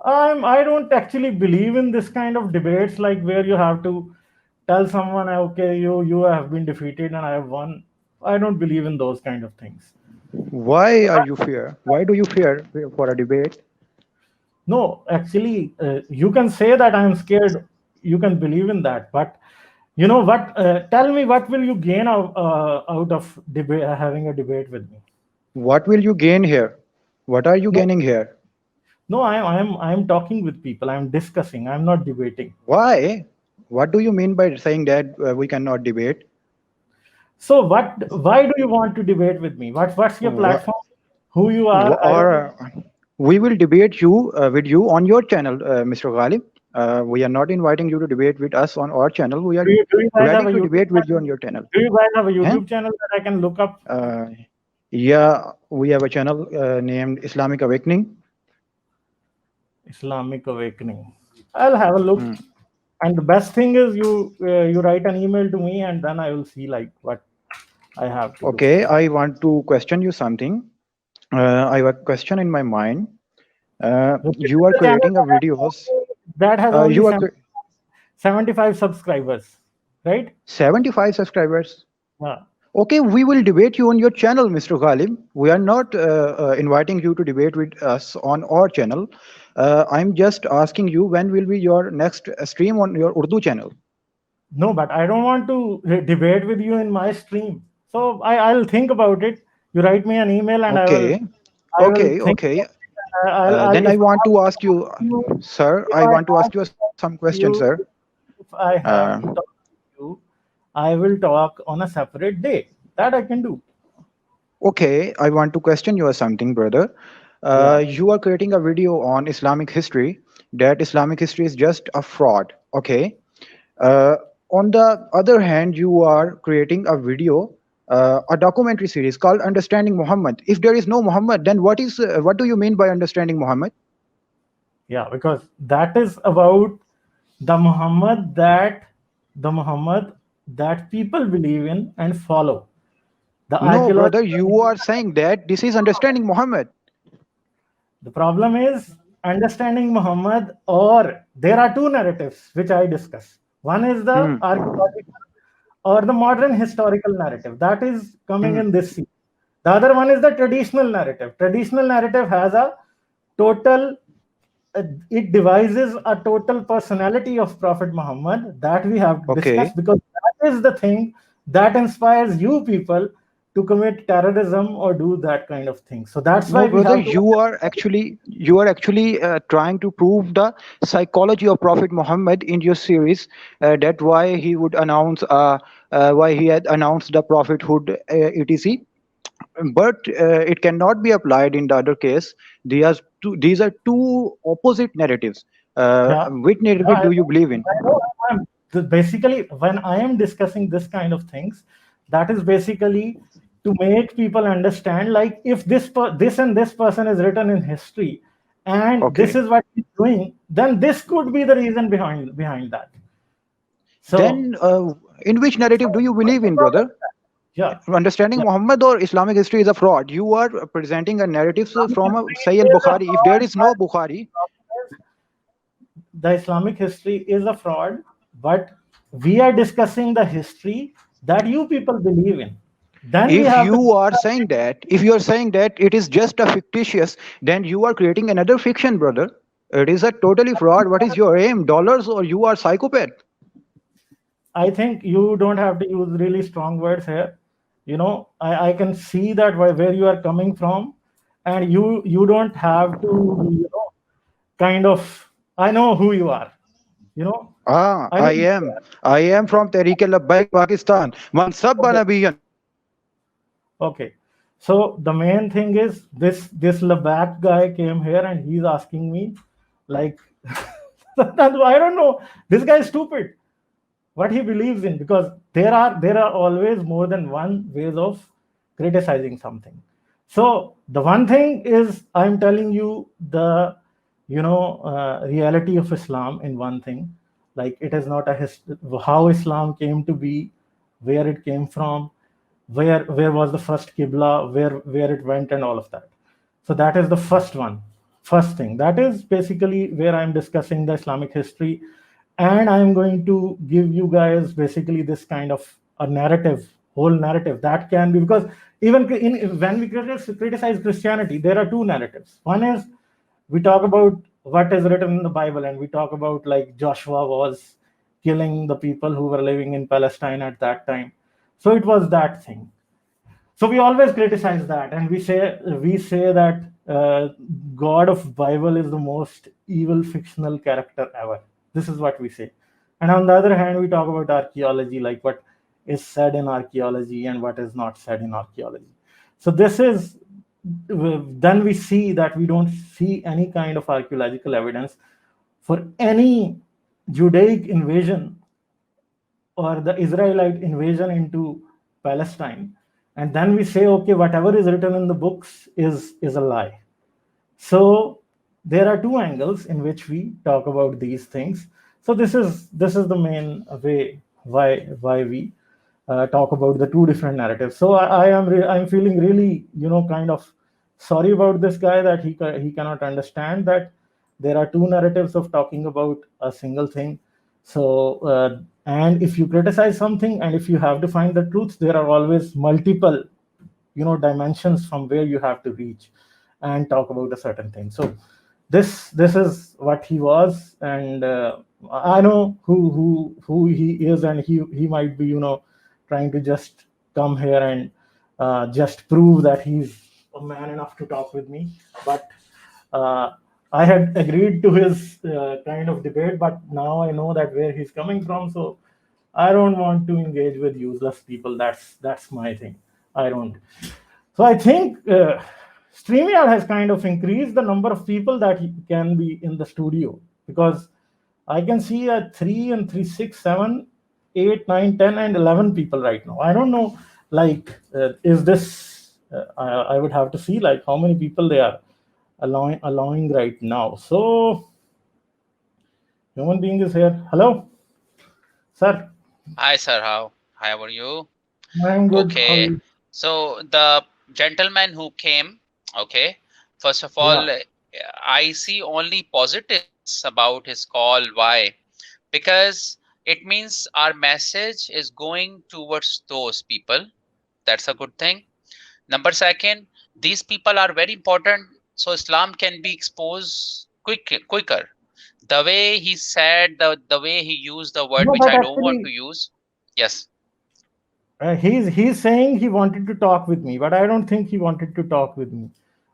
I don't actually believe in this kind of debates, like where you have to tell someone, okay, you have been defeated and I have won. I don't believe in those kind of things. Why are you fear? Why do you fear for a debate? No, actually, you can say that I am scared. You can believe in that, but you know what? Tell me, what will you gain out of debate, having a debate with me? What will you gain here? What are you No, gaining here? no, I am talking with people. I am discussing. I am not debating. Why? What do you mean by saying that we cannot debate? So what? Why do you want to debate with me? What's your Wha- platform? Who you are? I don't know. we will debate you with you on your channel, Mr. Ghalib. We are not inviting you to debate with us on our channel. We are Do you guys have ready a to YouTube debate with you channel? on your channel. Do you guys have a Huh? YouTube channel that I can look up? Yeah, we have a channel named Islamic Awakening. Islamic Awakening. I'll have a look. Hmm. And the best thing is you write an email to me, and then I will see like what I have to do. Okay, I want to question you something. I have a question in my mind. This You is are the channel creating a videos. that has only You are 75 subscribers, right? 75 subscribers. Yeah. Okay, we will debate you on your channel, Mr. Ghalib. We are not inviting you to debate with us on our channel. I'm just asking you when will be your next stream on your Urdu channel. No, but I don't want to debate with you in my stream. So I'll think about it. You write me an email, and Okay, I will okay, think okay. about it. I'll Then I if want to ask you, I have to, sir. if I I want to have ask you to talk some to questions, sir. you, if I have Uh, to talk to you, I will talk on a separate day. That I can do. okay, I want to question you or something, brother. Yeah. You are creating a video on Islamic history. That Islamic history is just a fraud. Okay. Uh, on the other hand, you are creating a video, a documentary series called Understanding Muhammad. If there is no Muhammad, then what do you mean by understanding Muhammad? Yeah, because that is about the Muhammad that people believe in and follow. The No, brother, archaeological. you are saying that this is understanding Muhammad. The problem is understanding Muhammad, or there are two narratives which I discuss. One is the Hmm. archaeological or the modern historical narrative that is coming Hmm. in this scene. The other one is the traditional narrative. Traditional narrative has a total, it devises a total personality of Prophet Muhammad that we have to discuss, Okay. because that is the thing that inspires you people to commit terrorism or do that kind of thing. So that's No, why we brother, have to. you are actually trying to prove the psychology of Prophet Muhammad in your series. That why he would announce why he had announced the prophethood, etc. But it cannot be applied in the other case. These are two opposite narratives. Yeah, Which yeah, narrative do you believe in? I know. Basically, when I am discussing this kind of things, that is basically to make people understand, like, if this and this person is written in history, and this Okay. is what he's doing, then this could be the reason behind that. So, Then, in which narrative do you what's believe the in, problem brother? with that? Yeah, Understanding yeah. Muhammad or Islamic history is a fraud. You are presenting a narrative Islamic from history Sahih is a Bukhari. If there fraud, is no but Bukhari, the problem is the Islamic history is a fraud, but we are discussing the history that you people believe in. Then we if have the. you are saying that, if you are saying that it is just a fictitious, then you are creating another fiction, brother. It is a totally fraud. What is your aim? Dollars or you are psychopath? I think you don't have to use really strong words here. I can see that where you are coming from, and you don't have to, kind of. I know who you are. You know, Ah, I know I who you am. I am from Tehreek-e-Labbaik, Pakistan. Man sabba are. nabiyan. Okay. So the main thing is this Labak guy came here and he's asking me, like, I don't know. This guy is stupid. What he believes in, because there are always more than one ways of criticizing something. So the one thing is, I'm telling you the reality of Islam in one thing. Like, it is not a how Islam came to be, where it came from, where was the first Qibla, where it went, and all of that. So that is the first thing. That is basically where I'm discussing the Islamic history, and I'm going to give you guys basically this kind of a narrative, whole narrative that can be, because even when we criticize Christianity, there are two narratives. One is, we talk about what is written in the Bible, and we talk about like Joshua was killing the people who were living in Palestine at that time. So it was that thing. So we always criticize that, and we say that God of Bible is the most evil fictional character ever. This is what we say. And on the other hand, we talk about archaeology, like what is said in archaeology and what is not said in archaeology. So this is, then we see that we don't see any kind of archaeological evidence for any Judaic invasion or the Israelite invasion into Palestine. And then we say, okay, whatever is written in the books is a lie. So there are two angles in which we talk about these things. So this is the main way why we talk about the two different narratives. So I'm feeling really, kind of sorry about this guy, that he cannot understand that there are two narratives of talking about a single thing. So and if you criticize something, and if you have to find the truth, there are always multiple dimensions from where you have to reach and talk about a certain thing. So this is what he was, and I know who he is, and he might be trying to just come here and just prove that he's a man enough to talk with me. But uh, I had agreed to his kind of debate, but now I know that where he's coming from, so I don't want to engage with useless people. That's my thing. I don't. So I think StreamYard has kind of increased the number of people that can be in the studio, because I can see a 3 and 3, 6, 7, 8, 9, 10, and 11 people right now. I don't know, like, is this? I would have to see like how many people they are allowing right now. So human being is here. Hello, sir. Hi, sir. How are you? I'm good. How are Okay. you? So the gentleman who came, okay, first of all, Yeah. I see only positives about his call. Why? Because it means our message is going towards those people. That's a good thing. Number second, these people are very important, so Islam can be exposed quicker. The way he said, the way he used the word, No, which but I don't want to actually, use. Yes. he's saying he wanted to talk with me, but I don't think he wanted to talk with me.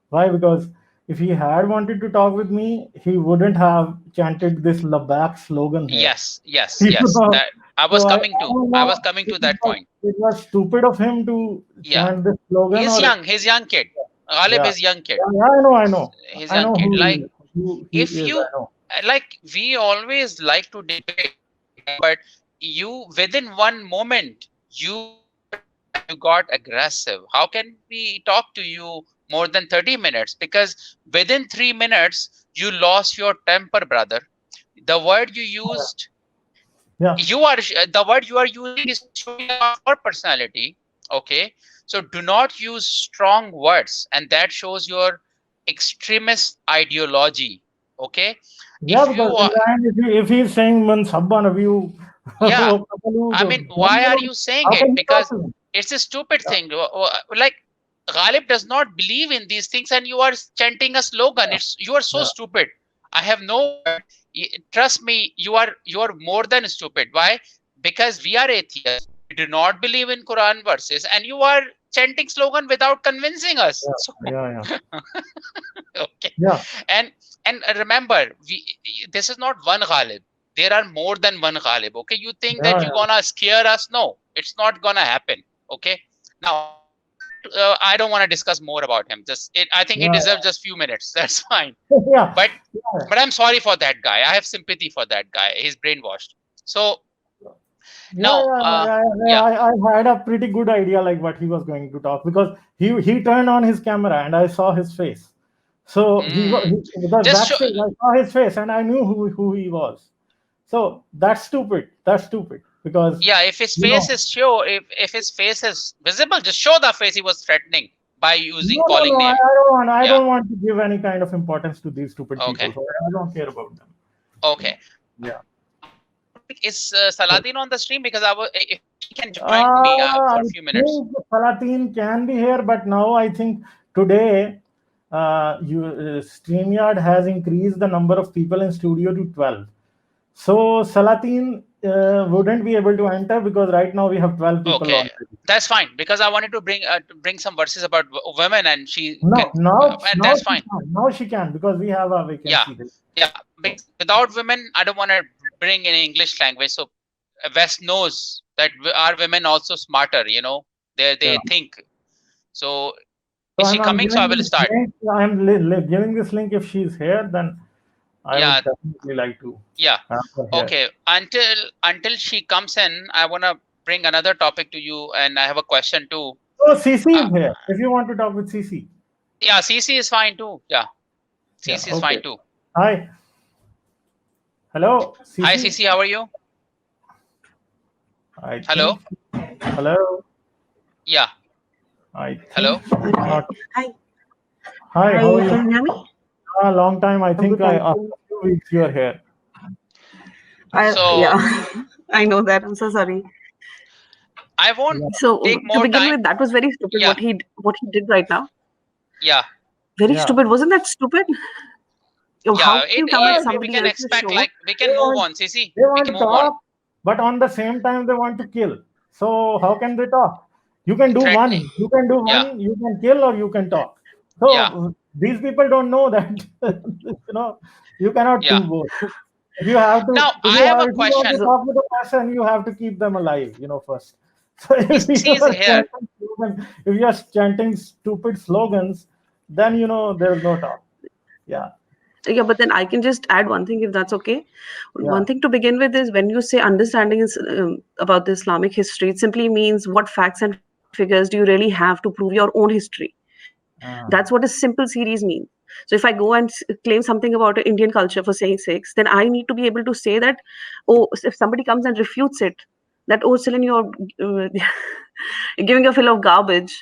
Why? Because if he had wanted to talk with me, he wouldn't have chanted this Labak slogan here. Yes, yes, You yes. know? That I was So coming to. don't I know. was coming to that point. It was stupid of him to Yeah. chant this slogan, He's or young. He's young kid. Ghalib yeah, is young kid. yeah, yeah. I know, I know, He's I young know kid. Like who he if is. you I know. like, we always like to debate, but you within one moment you got mad, you got aggressive. How can we talk to you more than 30 minutes? Because within 3 minutes you lost your temper, brother. The word you used, Yeah, the word you are using is showing about your personality. Okay, so do not use strong words, and that shows your extremist ideology. Okay, yeah. if you Because in are, the end, if he's saying "Man sabban of you," yeah, I so mean, why are you saying how it? can he talk Because to me? it's a stupid thing. Like, Ghalib does not believe in these things, and you are chanting a slogan. It's, you are so Yeah, stupid. I have no word. Trust me, you are more than stupid. Why? Because we are atheists. We do not believe in Quran verses, and you are chanting slogan without convincing us. yeah, So yeah, yeah, okay, yeah, and remember, this is not one Ghalib. There are more than one Ghalib. Okay, you think that yeah, you're gonna scare us? No, it's not gonna happen. Okay, now I don't want to discuss more about him. I think he yeah, deserves just few minutes. That's fine. yeah, But yeah, I'm sorry for that guy. I have sympathy for that guy. He's brainwashed. So Yeah, Now, yeah. I had a pretty good idea like what he was going to talk, because he turned on his camera and I saw his face. So Mm. because Just show, backstage I saw his face and I knew who he was. So that's stupid. That's stupid because yeah, if his you face know is show, if his face is visible, just show the face he was threatening by using calling no name. I Yeah. don't want to give any kind of importance to these stupid Okay. people. So I don't care about them. Okay. Yeah. Is Salatin on the stream? Because if she can join me for a I few minutes. think Salatin can be here, but now I think today StreamYard has increased the number of people in studio to 12. So Salatin wouldn't be able to enter because right now we have 12 people Okay, on. that's fine, because I wanted to bring some verses about women, and she No, can, and that's fine. now she can because we have a Yeah, vacancy there. yeah. Because without women, I don't want to bring in English language. So West knows that our women also smarter. They Yeah. think. So So is she I'm coming? So I giving will this start. link. Giving this link. If she's here, then I Yeah, would definitely like to yeah. have her here. Okay. Until she comes in, I wanna bring another topic to you, and I have a question too. Oh, CC Uh, is here. If you want to talk with CC. yeah, CC is fine too. Yeah, Yeah. CC is Okay. fine too. Hi. Hello, Hi, CC. CC. How are you? I Hello. think. Hello. Yeah. I Hello. think. Not. Hi. Hi. Hi, How are you? can you hear me? A long time. I I'm think good, thank after you. a few weeks you are here. So Yeah, I know that. I'm so sorry. I won't Yeah. So take to more begin time. with, that was very stupid. Yeah. What he did right now. Yeah. Very Yeah. stupid. Wasn't that stupid? Oh, how Yeah. can you come at We somebody can else's expect, show? like, we They can move want on, CC. they We want can to move on. talk, but on the same time they want to kill. So how can they talk? You can do one. Threatening. You can do Yeah. one. You can kill or you can talk. So Yeah. these people don't know that you cannot do Yeah. both. If you have to, Now I have a if you want to question. So, talk with a person, you have to keep them alive, first. So CC is here. if you are chanting stupid slogans, then there is no talk. Yeah, yeah, but then I can just add one thing if that's okay. yeah. One thing to begin with is when you say understanding is about the Islamic history, it simply means what facts and figures do you really have to prove your own history. That's what a simple series means. So if I go and claim something about Indian culture for saying sakes, then I need to be able to say that, oh, if somebody comes and refutes it, that, oh, Celine, you're giving a fill of garbage,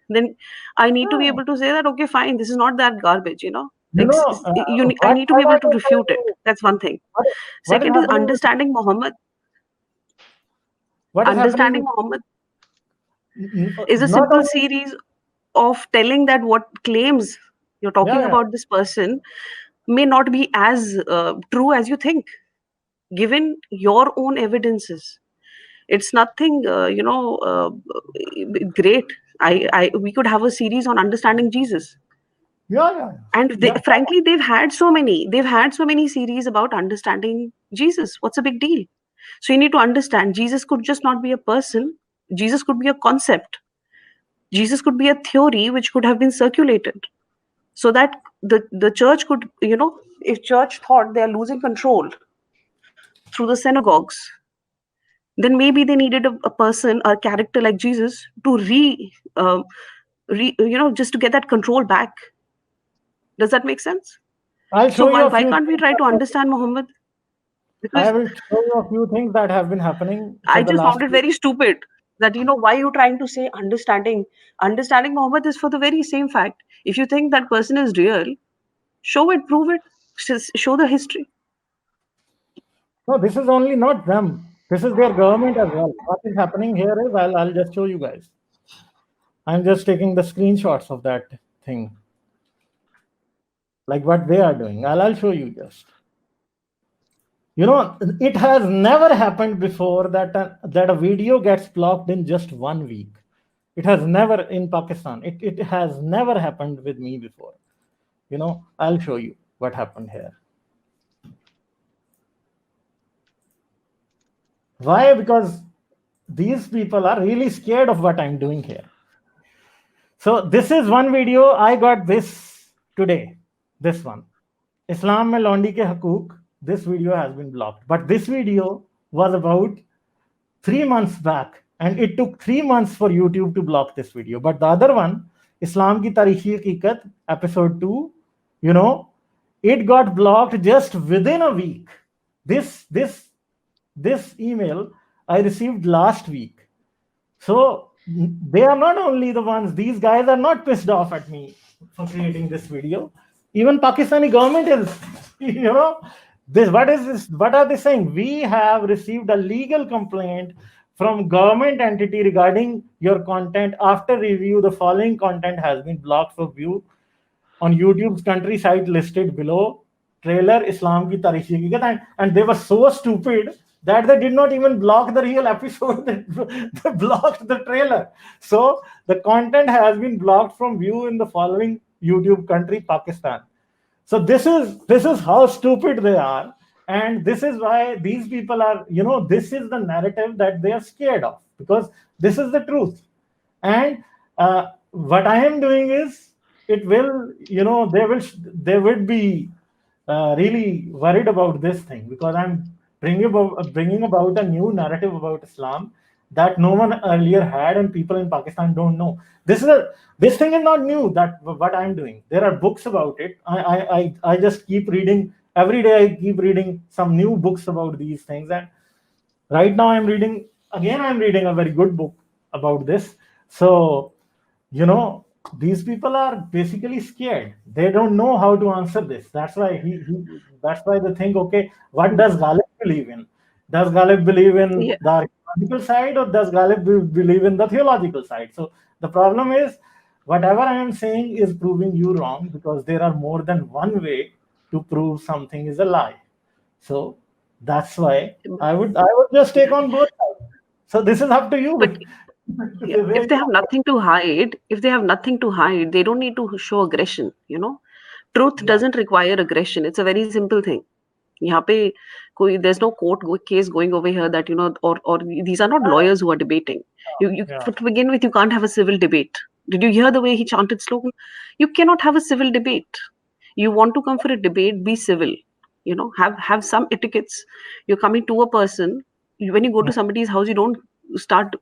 then I need to be Yeah. able to say that, okay, fine, this is not that garbage. You know, I what need to be I able want to to tell refute it. you, That's one thing. what, what is Second is happening with what is happening understanding with Muhammad is a not simple only series of telling that what claims you're talking yeah, about this person may not be as true as you think, given your own evidences. It's nothing, great. We could have a series on understanding Jesus, yeah, and yeah. frankly, they've had so many series about understanding Jesus. What's a big deal? So you need to understand Jesus could just not be a person. Jesus could be a concept. Jesus could be a theory which could have been circulated, so that the church could, if church thought they are losing control through the synagogues, then maybe they needed a person, a character like Jesus to just to get that control back. Does that make sense? I'll So show you a why few can't we things try to understand Muhammad? I Because will show you a few things that have been happening for I the just last found it week. very stupid that, why are you trying to say understanding Muhammad is for the very same fact. If you think that person is real, show it, prove it, show the history. No, this is only not them. This is their government as well. What is happening here is I'll just show you guys. I'm just taking the screenshots of that thing, like what they are doing. I'll show you just. It has never happened before that a video gets blocked in just 1 week. It has never in Pakistan. It has never happened with me before. I'll show you what happened here. Why? Because these people are really scared of what I'm doing here. So this is one video. I got this today. This one. Islam mein Londi ke Hakook. This video has been blocked. But this video was about 3 months back, and it took 3 months for YouTube to block this video. But the other one, Islam Ki Tarikhi Hakikat, episode 2, you know, it got blocked just within a week. This email I received last week. So they are not only the ones, these guys are not pissed off at me for creating this video. Even Pakistani government is, you know, this, what is this? What are they saying? We have received a legal complaint from government entity regarding your content. After review, the following content has been blocked for view on YouTube's country site listed below. Trailer Islam Ki Tarikhi, and they were so stupid that they did not even block the real episode. They blocked the trailer. So the content has been blocked from view in the following YouTube country, Pakistan. So this is how stupid they are, and this is why these people are, you know, this is the narrative that they are scared of, because this is the truth. And what I am doing is, it will, you know, they would be really worried about this thing, because I'm bringing about a new narrative about Islam that no one earlier had, and people in Pakistan don't know. This thing is not new, that what I'm doing. There are books about it. I just keep reading every day. I keep reading some new books about these things, and right now I'm reading a very good book about this. So, you know, these people are basically scared. They don't know how to answer this. That's why that's why they think, okay, what does Ghalib believe in? Does Ghalib believe in Yeah. the archaeological side, or does Ghalib believe in the theological side? So the problem is, whatever I am saying is proving you wrong, because there are more than one way to prove something is a lie. So that's why I would just take on both sides. So this is up to you. But yeah, if they have nothing to hide, they don't need to show aggression, you know. Truth doesn't require aggression. It's a very simple thing. यहाँ पे there's no case going over here that, you know, or these are not lawyers who are debating. To begin with, you can't have a civil debate. Did you hear the way he chanted slogan? You cannot have a civil debate. You want to come for a debate, be civil. You know, have some etiquettes. You're coming to a person. When you go to somebody's house, you don't start.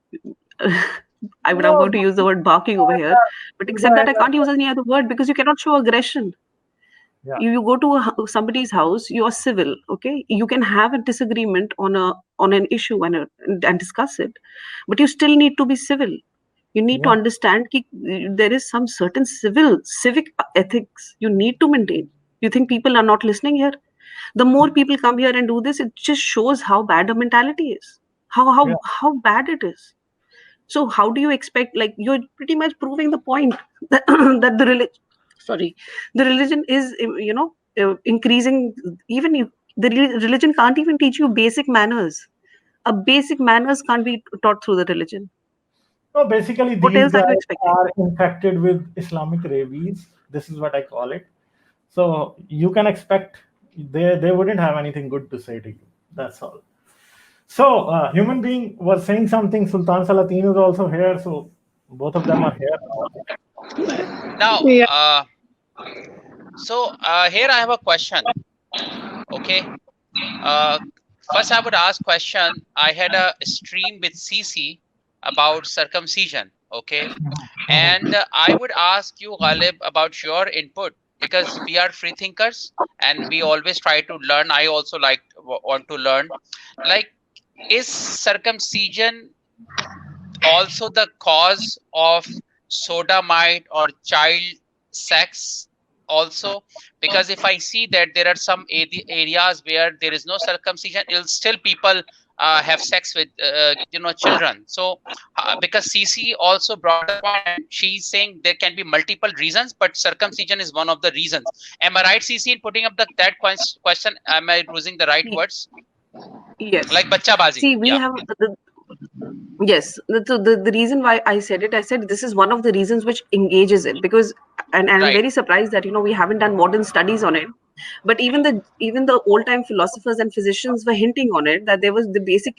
I'm going to use the word barking over here, but except that I can't use any other word, because you cannot show aggression. Yeah. You go to somebody's house, you are civil, okay? You can have a disagreement on an issue and discuss it, but you still need to be civil. You need to understand that there is some certain civic ethics you need to maintain. You think people are not listening here? The more people come here and do this, it just shows how bad the mentality is, how bad it is. So how do you expect, like, you're pretty much proving the point that, that the religion is, you know, increasing. Even the religion can't even teach you basic manners. A basic manners can't be taught through the religion. No, basically What these else are you guys expecting? are infected with Islamic rabies. This is what I call it. So you can expect they wouldn't have anything good to say to you. That's all. So human being was saying something. Sultan Salateen is also here. So both of them are here. Now, Yeah. Here I have a question. Okay. First, I would ask question. I had a stream with CC about circumcision. Okay, and I would ask you, Ghalib, about your input, because we are free thinkers and we always try to learn. I also want to learn. Like, is circumcision also the cause of sodomite or child sex also? Because if I see that there are some areas where there is no circumcision, still people have sex with children. So because CC also brought a point, and she's saying there can be multiple reasons, but circumcision is one of the reasons. Am I right, CC, in putting up that question? Am I using the right words? Yes. Like bachabazi. See, we have yes. The reason why I said this is one of the reasons which engages it, because and I'm Right. very surprised that, you know, we haven't done modern studies on it. But even the old time philosophers and physicians were hinting on it, that there was the basic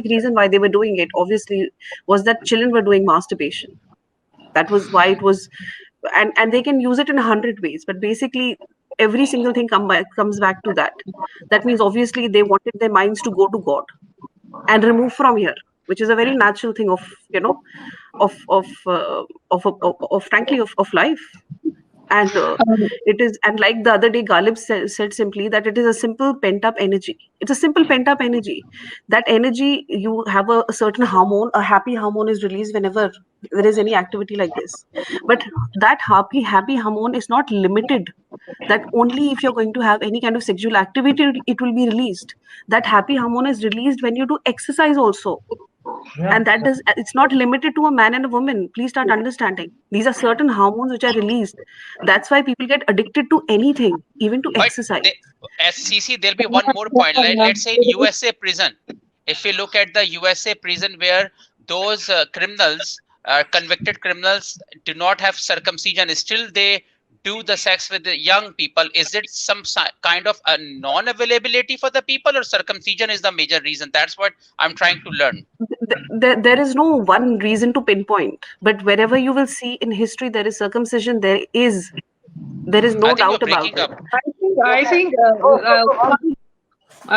reason why they were doing it, obviously, was that children were doing masturbation. That was why it was, and they can use it in 100 ways, but basically every single thing comes back to that. That means obviously they wanted their minds to go to God. and remove from here, which is a very natural thing of, of of uh, of frankly of life. And Um, it is, and like the other day Ghalib said simply that it is a simple pent up energy. It's a simple pent up energy. That energy, you have a certain hormone, a happy hormone is released whenever there is any activity like this. But that happy hormone is not limited, that only if you're going to have any kind of sexual activity it will be released. That happy hormone is released when you do exercise also. Yeah. And that does, it's not limited to a man and a woman. Please start understanding, these are certain hormones which are released. That's why people get addicted to anything, even to But exercise. as CC, there'll be one more point. Let's say in USA prison, if we look at the USA prison where those criminals, convicted criminals, do not have circumcision, still they do the sex with the young people. Is it some kind of a non-availability for the people, or circumcision is the major reason? That's what I'm trying to learn. There is no one reason to pinpoint, but wherever you will see in history there is circumcision, there is I no think you're doubt about breaking it. up. I think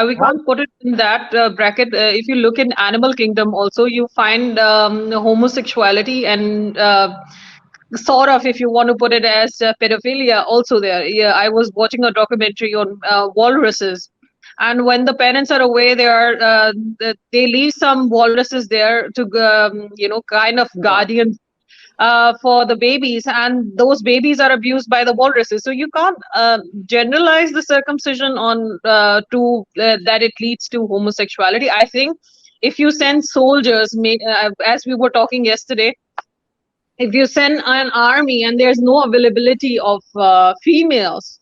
we can't put it in that bracket. If you look in animal kingdom, also you find homosexuality and sort of, if you want to put it as pedophilia, also there. Yeah, I was watching a documentary on walruses, and when the parents are away, they leave some walruses there to kind of guardian for the babies, and those babies are abused by the walruses. So you can't generalize the circumcision on that it leads to homosexuality. I think if you send soldiers, as we were talking yesterday, if you send an army and there's no availability of females,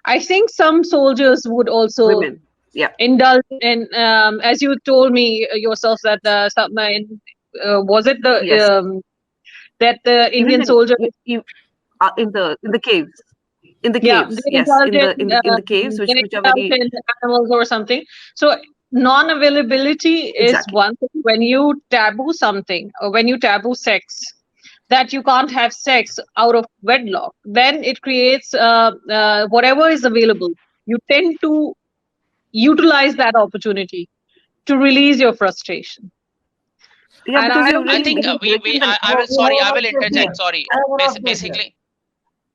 I think some soldiers would also Women, yeah, indulge in, as you told me yourself, that was it the yes. that the Even Indian soldier, in the caves, in the yeah, caves, they yes, indulge in the caves, which they are indulge very, in animals or something. So non-availability is exactly. one thing. When you taboo something, or when you taboo sex, that you can't have sex out of wedlock, then it creates whatever is available. You tend to utilize that opportunity to release your frustration. Yeah, And because I you're don't I really think think breaking the. I will, We sorry, I have an will update interject. here. Sorry. I have an update here. Basically,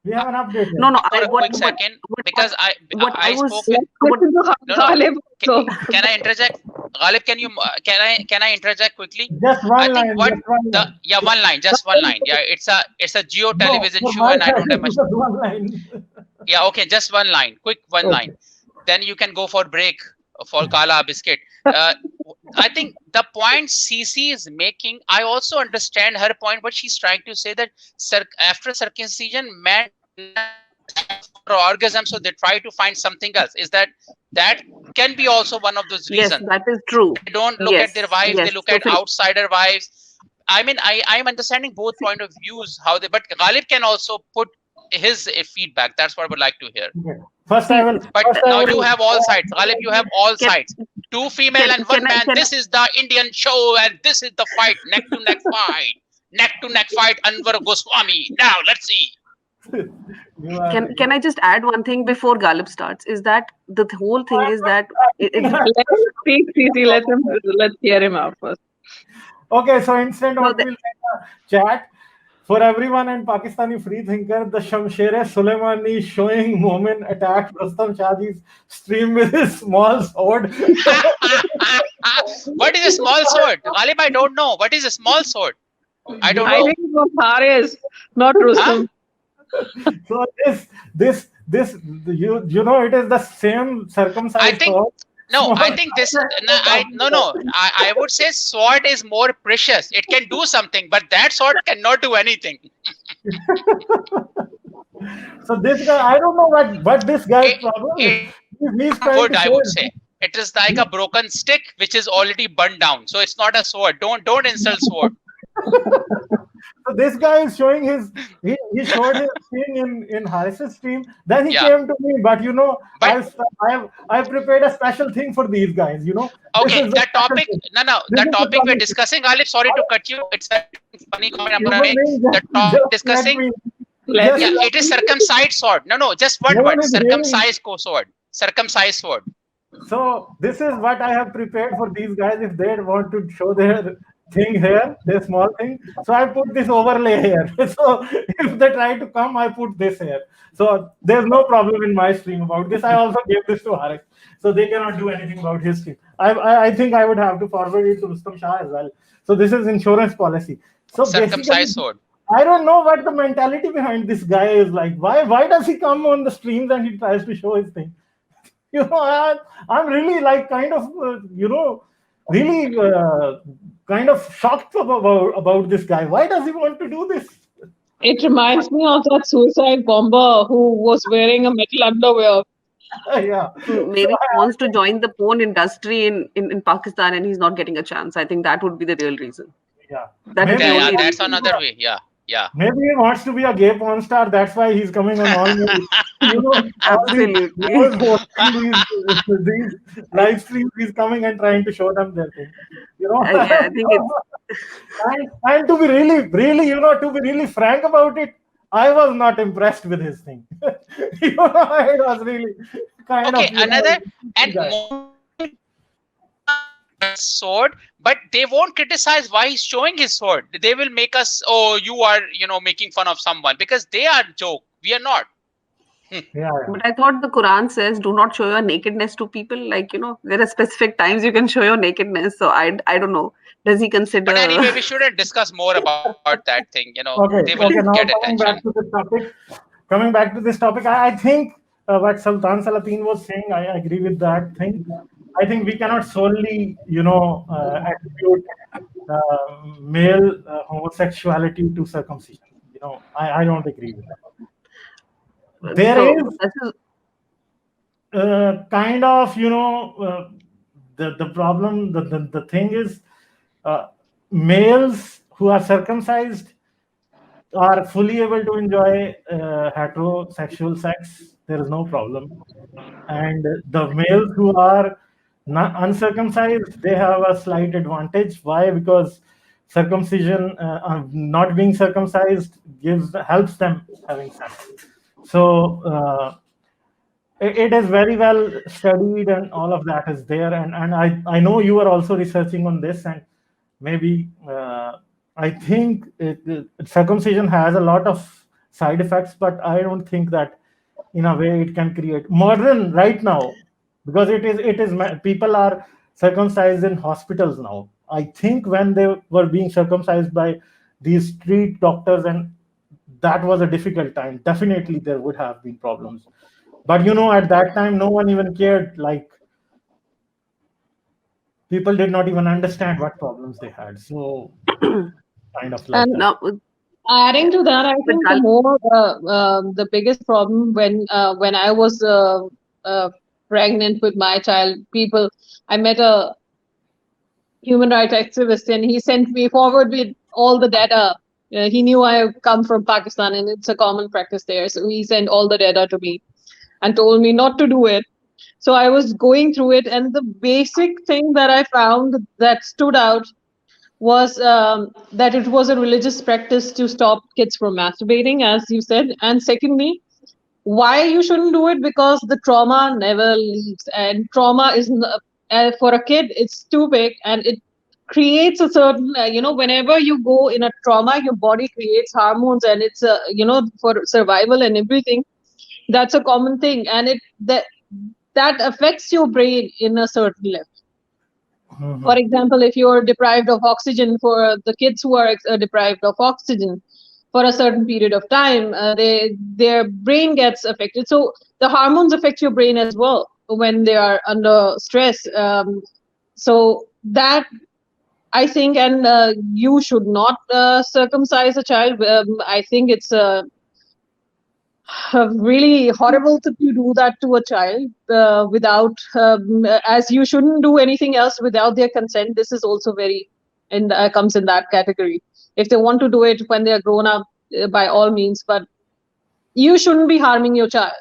We have an update here. No, for a what quick second, what because what I I was spoke with, let's listen to no, Ghalib. So can I interject? Ghalib, can I interject quickly? Just I one think line. what Just one line. yeah, one line, just one line. Yeah, it's a geo No, television from show, my and I side, don't have it much. was one line. Yeah, okay, just one line, quick one Okay. line. Then you can go for break for Kala Biscuit. I think the point CC is making, I also understand her point, but she's trying to say that after circumcision, men for orgasm, so they try to find something else. Is that can be also one of those yes, reasons? that is true. They don't look Yes, at their wives; they yes, look at totally. outsider wives. I mean, I'm understanding both point of views how they, but Ghalib can also put his feedback. That's what I would like to hear. Okay. First, I will. But First, I now will. you have all sides. Ghalib, you have all Can sides. Two female and one man. can This is the Indian show, and this is the fight, neck to neck fight. Neck to neck fight, Anwar Goswami. Now let's see. You are. can I just add one thing before Ghalib starts? Is that the whole thing is that it's let him speak, CC. Let's hear him out first. Okay, so instant no, Oatmeal chat. For everyone and Pakistani free thinker, the Shamsher Soleimani is showing Momin attacked Rustam Shadi's stream with his small sword. What is a small sword? Ghalib, I don't know. What is a small sword? I don't I know. think it was Haris, not Rustam. So this you know it is the same circumcised I think sword. no. I think this. No. I would say sword is more precious. It can do something, but that sword cannot do anything. So this guy, I don't know what this guy's problem is. It He's trying wood, to I say. would say. It is like a broken stick which is already burned down. So it's not a sword. Don't insult sword. So this guy is showing he showed his thing in Harris's stream. Then he Yeah. came to me, but you know, But I've prepared a special thing for these guys. You know, okay, the the topic. special thing. No. This The is the topic we're topic. discussing, Ghalib, sorry to cut you. It's a funny comment I'm gonna make. Human The being, topic just let discussing. me. Let Just Yeah, let it is me. circumcised sword. No, just one No one word. is hearing. Circumcised sword. Circumcised sword. So this is what I have prepared for these guys if they want to show their thing here, their small thing. So I put this overlay here. So if they try to come, I put this here. So there's no problem in my stream about this. I also gave this to Harik. So they cannot do anything about his stream. I think I would have to forward it to Rustam Shah as well. So this is insurance policy. So basically, Circumcised sword. I don't know what the mentality behind this guy is like. Why does he come on the streams and he tries to show his thing? I'm really like kind of really kind of shocked about this guy. Why does he want to do this? It reminds me of that suicide bomber who was wearing a metal underwear. Yeah. Maybe he wants to join the porn industry in Pakistan and he's not getting a chance. I think that would be the real reason. Yeah. That would be Yeah, the yeah, only that's reason. another way. Yeah, yeah. Maybe he wants to be a gay porn star. That's why he's coming on all these, Absolutely. these live streams. He's coming and trying to show them their thing. Yeah, I think it's and to be to be really frank about it, I was not impressed with his thing. It was really kind Okay, of another and guy. sword, but they won't criticize why he's showing his sword. They will make us, oh, you are, making fun of someone because they are joke. We are not. Yeah. But I thought the Quran says do not show your nakedness to people. Like, there are specific times you can show your nakedness. So I don't know. Does he consider? But anyway, we shouldn't discuss more about that thing. Okay. They will Now get coming back attention. to this topic. Coming back to this topic, I think what Sultan Salateen was saying, I agree with that thing. I think we cannot solely, attribute male homosexuality to circumcision. I don't agree with that. There So is this is kind of, the problem. The thing is, males who are circumcised are fully able to enjoy heterosexual sex. There is no problem. And the males who are not uncircumcised, they have a slight advantage. Why? Because circumcision, not being circumcised, helps them having sex. So it is very well studied, and all of that is there. And I know you are also researching on this, and maybe I think circumcision has a lot of side effects, but I don't think that in a way it can create modern right now, because it is people are circumcised in hospitals now. I think when they were being circumcised by these street doctors, and that was a difficult time, definitely there would have been problems. But at that time no one even cared. Like, people did not even understand what problems they had. So kind of like And that. now adding to that, I but think the biggest problem when I was pregnant with my child, I met a human rights activist, and he sent me forward with all the data. He knew I come from Pakistan, and it's a common practice there. So he sent all the data to me and told me not to do it. So I was going through it, and the basic thing that I found that stood out was that it was a religious practice to stop kids from masturbating, as you said. And secondly, why you shouldn't do it? Because the trauma never leaves, and trauma is for a kid, it's too big, and it creates a certain whenever you go in a trauma, your body creates hormones, and it's for survival and everything. That's a common thing, and that affects your brain in a certain level. For example, if you're deprived of oxygen, for the kids who are deprived of oxygen for a certain period of time, their brain gets affected. So the hormones affect your brain as well when they are under stress. So that, I think, and you should not circumcise a child. I think it's really horrible to do that to a child without, as you shouldn't do anything else without their consent. This is also comes in that category. If they want to do it when they are grown up, by all means, but you shouldn't be harming your child.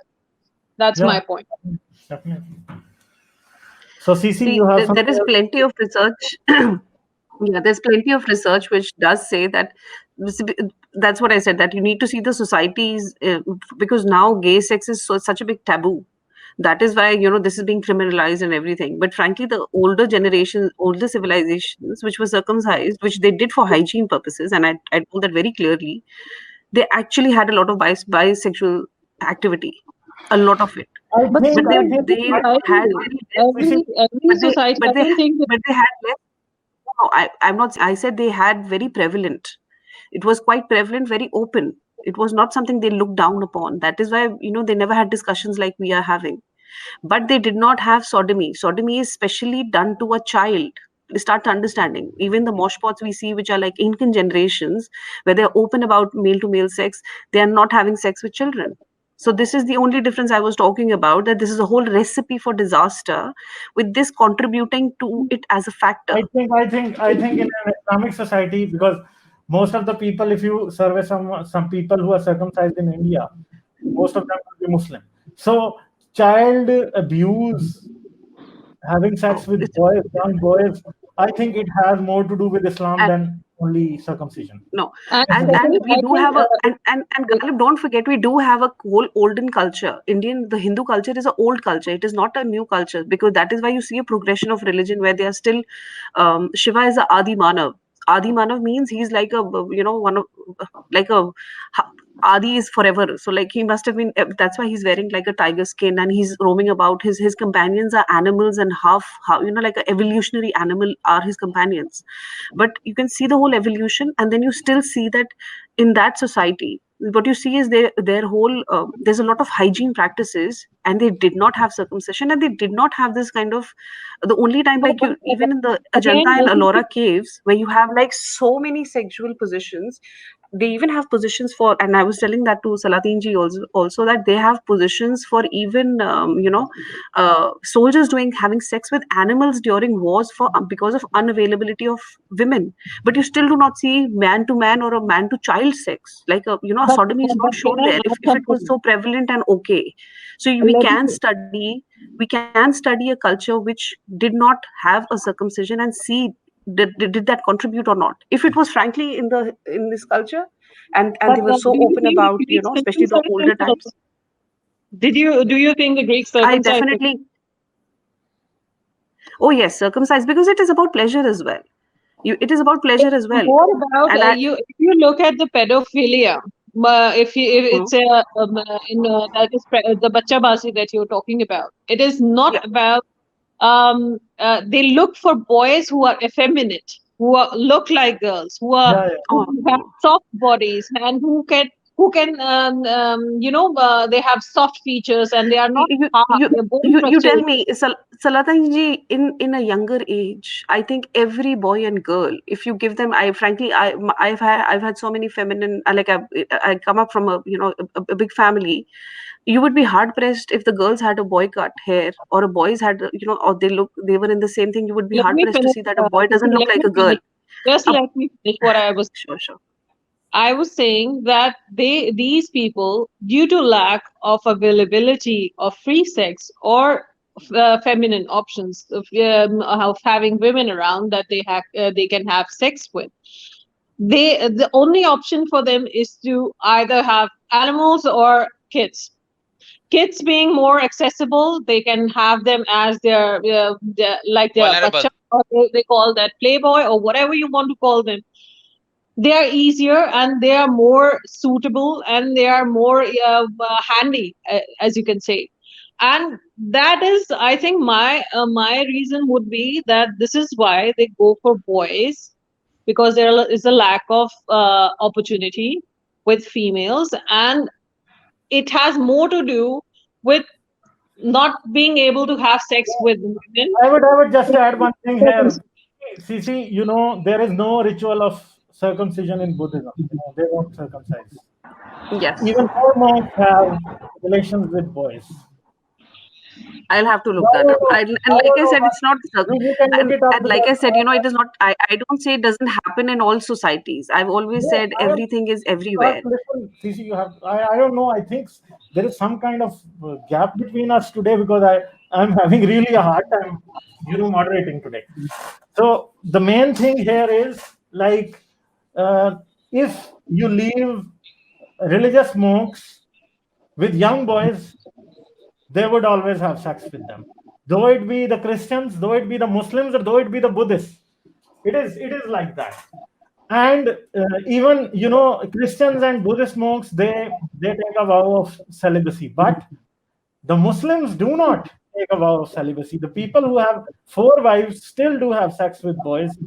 That's my point. Definitely. So CC, see, you have there is plenty of research. Yeah, there's plenty of research which does say that. That's what I said, that you need to see the societies, because now gay sex is such a big taboo That is why, this is being criminalized and everything. But frankly, the older generations, older civilizations, which were circumcised, which they did for hygiene purposes, and I told that very clearly, they actually had a lot of bisexual activity, a lot of it. I But think, But I every think, they society, had very less, every but they, society, I but they, don't think but they had less. No, I'm not. I said they had very prevalent. It was quite prevalent, very open. It was not something they looked down upon. That is why, they never had discussions like we are having. But they did not have sodomy. Sodomy is specially done to a child. They start understanding. Even the mosh pots we see, which are like Incan generations, where they're open about male to male sex, they are not having sex with children. So this is the only difference I was talking about, that this is a whole recipe for disaster, with this contributing to it as a factor. I think in an Islamic society, because most of the people, if you survey some people who are circumcised in India, most of them will be Muslim. So child abuse, having sex with boys, young boys, I think it has more to do with Islam And than only circumcision. no, and and second, we I do think have a and Ghalib, don't forget, we do have a whole olden culture. The Hindu culture is an old culture. It is not a new culture, because that is why you see a progression of religion where they are still. Shiva is a Adi Manav. Adi Manav means he's like a one of like a Adi is forever. So like he must have been. That's why he's wearing like a tiger skin and he's roaming about. His companions are animals, and half like an evolutionary animal are his companions. But you can see the whole evolution, and then you still see that in that society, what you see is their whole there's a lot of hygiene practices, and they did not have circumcision, and they did not have this kind of. The only time, no, like, but you even in the again, Ajanta and Ellora caves, where you have like so many sexual positions, they even have positions for, and I was telling that to Salateen ji also, that they have positions for even soldiers having sex with animals during wars for because of unavailability of women. But you still do not see man to man or a man to child sex, like sodomy is not but can shown I there, add if it was something? so prevalent and okay. So Let me, we can study a culture which did not have a circumcision and see did that contribute or not. If it was frankly in this culture, and but they were so do you open think the about, Greeks especially the circumcised older themselves? times. Do you think the Greeks I circumcised themselves? definitely. Oh yes, circumcised, because it is about pleasure as well. It is about pleasure as well. What about And I. you? If you look at the pedophilia, if Hmm. it's that is the bacha basi that you're talking about, it is not Yeah. about they look for boys who are effeminate, look like girls, Yeah, yeah. who Oh. have soft bodies and who can they have soft features and they are not you hard, you they're bone you tell structures. me, Salatan ji, in a younger age, I think every boy and girl, if you give them, I frankly, I've had so many feminine, like I come up from a big family. You would be hard pressed if the girls had a boy cut hair, or a boys had, or they were in the same thing. You would be Let hard me pressed to finish, see that a boy doesn't look let like me a girl. finish. Just A, let me finish what I was. sure, sure. I was saying that these people, due to lack of availability of free sex or feminine options of having women around that they can have sex with, the only option for them is to either have animals or kids. Kids being more accessible, they can have them as their Vulnerable. bacha, or they call that playboy or whatever you want to call them. They are easier and they are more suitable and they are more handy, as you can say. And that is, I think, my reason would be that this is why they go for boys, because there is a lack of opportunity with females, and it has more to do with not being able to have sex with women. I would just add one thing here. See, there is no ritual of circumcision in Buddhism. They won't circumcise. Yes, Even more monks have relations with boys. I'll have to I look that up. don't know. And I like don't I know, said, but it's not you can look it up and like because I said, it is not. I don't say it doesn't happen in all societies. I've always no, said I am. everything is You have everywhere. to listen. CC, you have. I don't know. I think there is some kind of gap between us today because I'm having really a hard time, moderating today. So the main thing here is like if you leave religious monks with young boys, they would always have sex with them. Though it be the Christians, though it be the Muslims, or though it be the Buddhists. It is like that. And even, Christians and Buddhist monks, they take a vow of celibacy, but the Muslims do not take a vow of celibacy. The people who have 4 wives still do have sex with boys.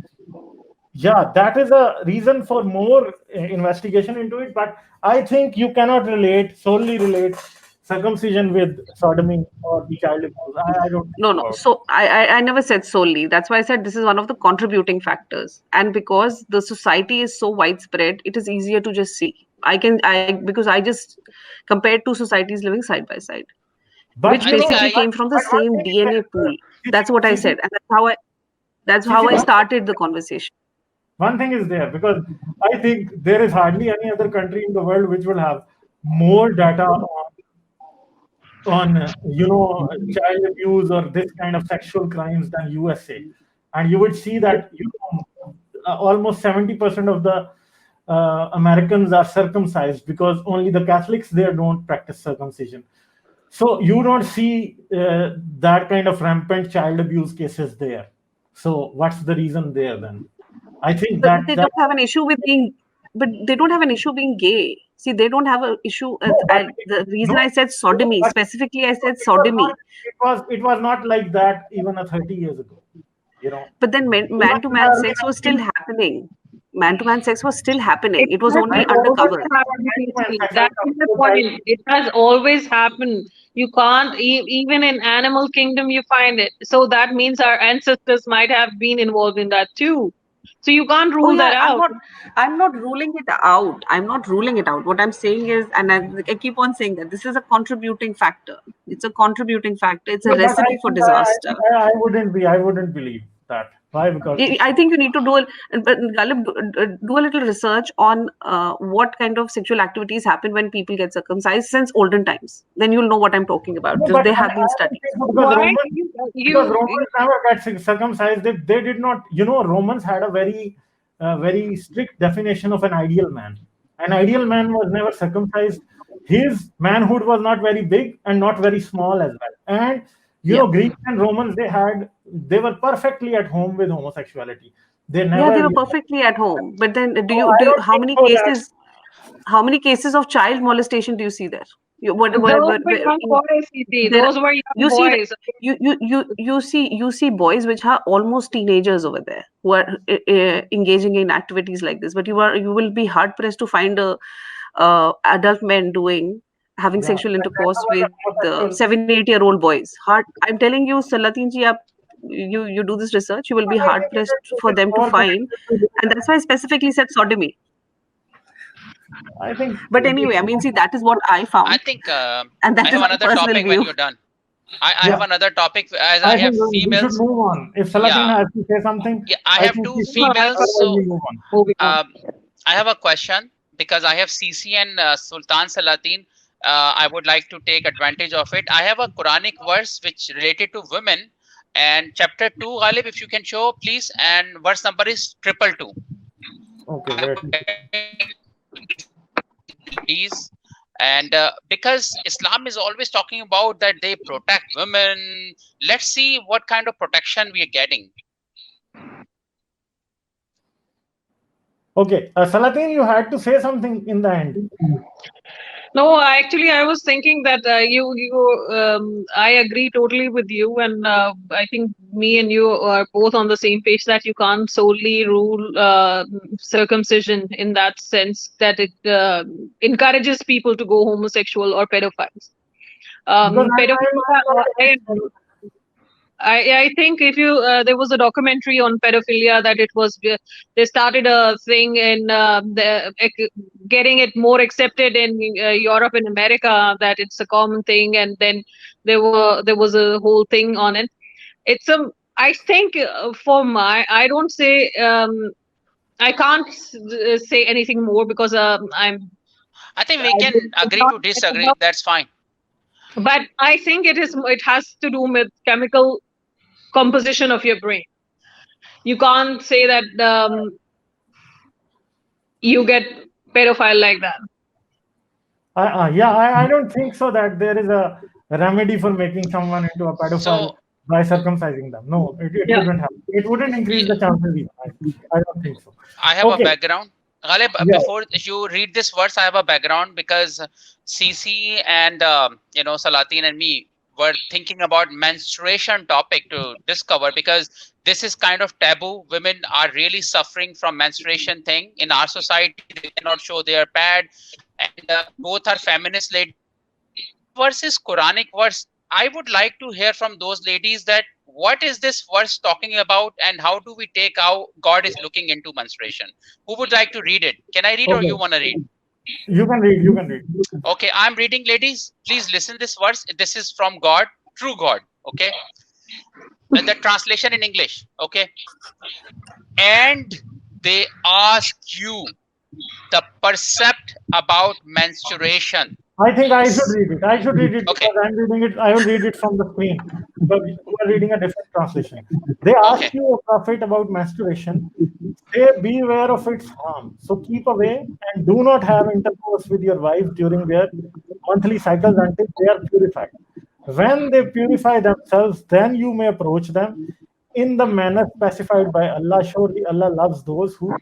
Yeah, that is a reason for more investigation into it. But I think you cannot solely relate circumcision with sodomy or the child abuse. I don't think No, no. about it. So I never said solely. That's why I said this is one of the contributing factors. And because the society is so widespread, it is easier to just see. Because I just compared two societies living side by side, But which I think basically I came from the but one same thing is DNA there, pool. see, That's what I see, see, said, and that's see, how I see, started the conversation. one thing is there, because I think there is hardly any other country in the world which will have more data on child abuse or this kind of sexual crimes than USA. And you would see that almost 70% of the Americans are circumcised, because only the Catholics there don't practice circumcision. So you don't see that kind of rampant child abuse cases there. So what's the reason there then? I think But that they that don't have an issue with being, but they don't have an issue being gay. See, they don't have an issue. no, but The reason no, I said no, sodomy, but specifically, I said it was not. sodomy. It was not like that even 30 years ago. You know, But then Women man to in the man early sex was still 19th, happening. Man to man sex was still happening. It It was has only always undercover. happened, man Casey. sex, I'm That is talking the about child. point. It has always happened. You can't, even in animal kingdom, you find it. So that means our ancestors might have been involved in that too. So you can't Oh rule that yeah, out. I'm not ruling it out. I'm not ruling it out. What I'm saying is, and I keep on saying that this is a contributing factor. It's a contributing factor. It's a No, but I recipe for think I disaster. think I wouldn't believe that. Why? Because I think you need to but Ghalib, do a little research on what kind of sexual activities happen when people get circumcised since olden times. Then you'll know what I'm talking about. no, but There have been I don't studies. think so, Why Because you Romans never got circumcised. They did not. Romans had a very strict definition of an ideal man. An ideal man was never circumcised. His manhood was not very big and not very small as well. And Yeah. Greeks and Romans, they were perfectly at home with homosexuality. They Yeah, they never. were perfectly at home. But then So I don't think so that. how many cases of child molestation do you see there? those were young boys, CT. There, Those were young you see boys. you see boys which are almost teenagers over there who are engaging in activities like this. But you will be hard pressed to find a adult men having Yeah, sexual that intercourse was a with homosexual. 7-8-year-old boys. Hard. I'm telling you, Salateen ji, you do this research, you will be I hard think pressed it for is them to more find, connected to and that's why I specifically said sodomy. I think But anyway, I mean, see, that is what I I found, think and I that is have my another personal topic when view. you're done. I have yeah. another topic as I I have think we should females. move on. If Salatin Yeah, has to say something, yeah. I I have think two we should. females, Otherwise, so we move on. Moving on. I have a question because I have CC and Sultan Salateen. I would like to take advantage of it. I have a Quranic verse which related to women, and chapter 2, Ghalib, if you can show, please, and verse number is 222. Okay, wait. Please. And because Islam is always talking about that they protect women, let's see what kind of protection we are getting. Okay, Salatin, you had to say something in the end. No, actually, I was thinking that I agree totally with you, and I think me and you are both on the same page that you can't solely rule circumcision in that sense that it encourages people to go homosexual or pedophiles. Because Pedophilia, I think if you there was a documentary on pedophilia that it was they started a thing in getting it more accepted in Europe and America, that it's a common thing, and then there was a whole thing on it. It's a I think I don't say I can't say anything more because I think we can agree to disagree. That's fine. but I think it has to do with chemical composition of your brain. You can't say that you get pedophile like that. I don't think so that there is a remedy for making someone into a pedophile So by circumcising them. No, it Yeah. wouldn't happen. It wouldn't increase the chances even. I don't think so. I have a Okay. background. Ghalib, Yeah. before you read this verse, I have a background because CC and Salateen and me were thinking about menstruation topic to discover, because this is kind of taboo. Women are really suffering from menstruation thing in our society. They cannot show their pad, and both are feminist ladies. This verse is Quranic verse. I would like to hear from those ladies that what is this verse talking about, and how do we take how God is looking into menstruation? Who would like to read it? Can I read, or you Okay. want to read? You can read. You can read. Okay, I'm reading, ladies. Please listen this verse. This is from God, true God. Okay, and the translation in English. Okay, and they ask you the percept about menstruation. I think I should read it. I should read it Okay. because I'm reading it. I will read it from the screen because you are reading a different translation. They Okay. ask you, a prophet, about masturbation. Say, beware of its harm. So keep away and do not have intercourse with your wife during their monthly cycles until they are purified. When they purify themselves, then you may approach them in the manner specified by Allah. Surely Allah loves those who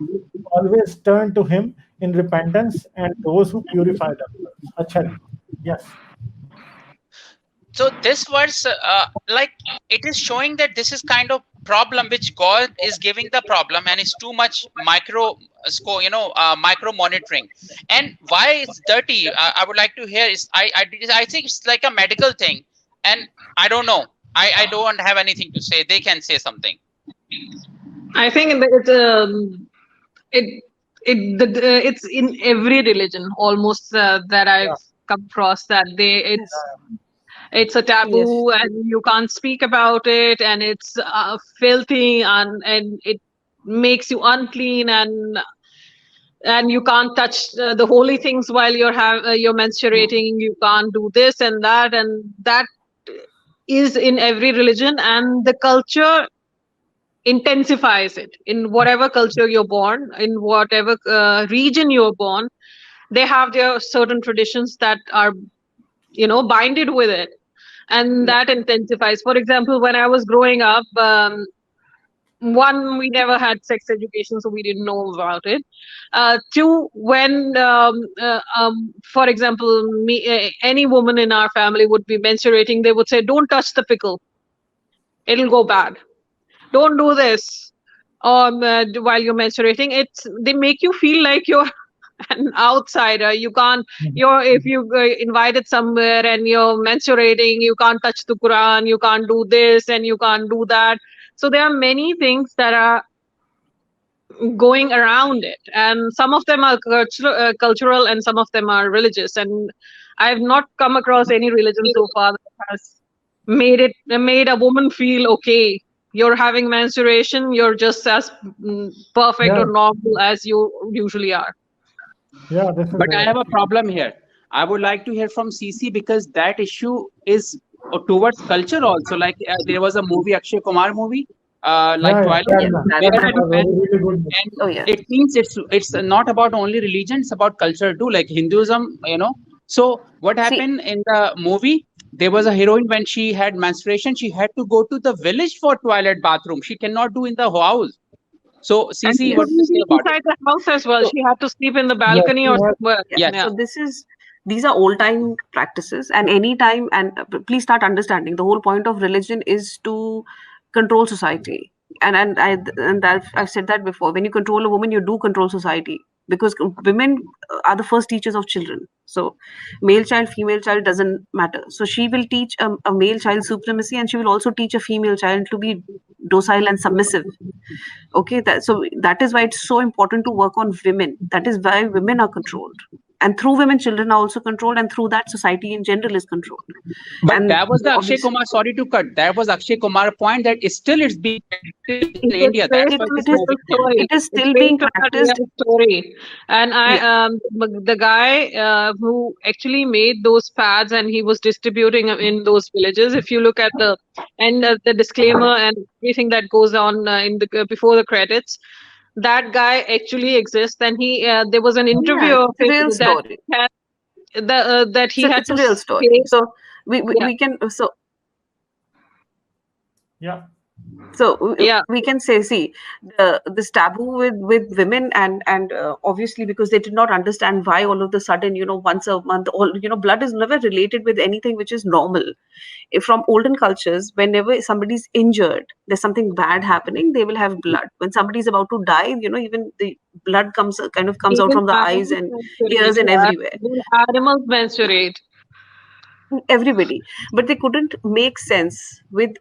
always turn to Him in repentance and those who purify themselves. Acha ji. Yes. So this verse, like, it is showing that this is kind of problem which God is giving the problem, and it's too much micro micro monitoring. And why it's dirty? I would like to hear. I think it's like a medical thing, and I don't know. I don't have anything to say. They can say something. I think it's in every religion almost that I've come across, that it's a taboo and you can't speak about it, and it's filthy, and it makes you unclean, and you can't touch the holy things while you're menstruating. You can't do this and that is in every religion, and the culture intensifies it. In whatever culture you're born, in whatever region you're born, they have their certain traditions that are binded with it, and that intensifies. For example, when I was growing up, one, we never had sex education, so we didn't know about it. Two, when for example, any woman in our family would be menstruating, they would say, don't touch the pickle, it'll go bad. Don't do this while you're menstruating. They make you feel like you're an outsider. You can't, if you invited somewhere and you're menstruating, you can't touch the Quran, you can't do this and you can't do that. So there are many things that are going around it, and some of them are cultural and some of them are religious, and I've not come across any religion so far that has made a woman feel okay. You're having menstruation, you're just as perfect or normal as you usually are. Yeah, this is But I have a problem here. I would like to hear from CC, because that issue is towards culture also. Like there was a movie, Akshay Kumar movie, like Twilight, and it means it's not about only religion; it's about culture too, like Hinduism. So what happened in the movie? There was a heroine, when she had menstruation, she had to go to the village for toilet bathroom. She cannot do in the house. So CC, what do you say about inside the house as well? She had to sleep in the balcony or somewhere. Yes. So these are old time practices, and anytime, and please start understanding, the whole point of religion is to control society. And I've said that before. When you control a woman, you do control society, because women are the first teachers of children. So male child, female child doesn't matter. So she will teach a male child supremacy, and she will also teach a female child to be docile and submissive. Okay, so that is why it's so important to work on women. That is why women are controlled, and through women, children are also controlled, and through that, society in general is controlled. But and that was the Akshay Kumar. Sorry to cut. That was Akshay Kumar point, that still it's being practiced in India. That's why it is still being practiced. Story. And the guy who actually made those pads and he was distributing in those villages. If you look at the disclaimer and everything that goes on in the before the credits, that guy actually exists, and he there was an interview of him that he had It's a real story. So Yeah. we can Yeah. Yeah. we can say, see, this taboo with women, and obviously because they did not understand why all of a sudden, once a month, all, blood is never related with anything which is normal. From olden cultures, whenever somebody's injured, there's something bad happening, they will have blood. When somebody's about to die, even the blood comes out Even from the eyes animals and menstruate. ears and Yeah. everywhere. Even animals menstruate. Everybody, but they couldn't make sense with,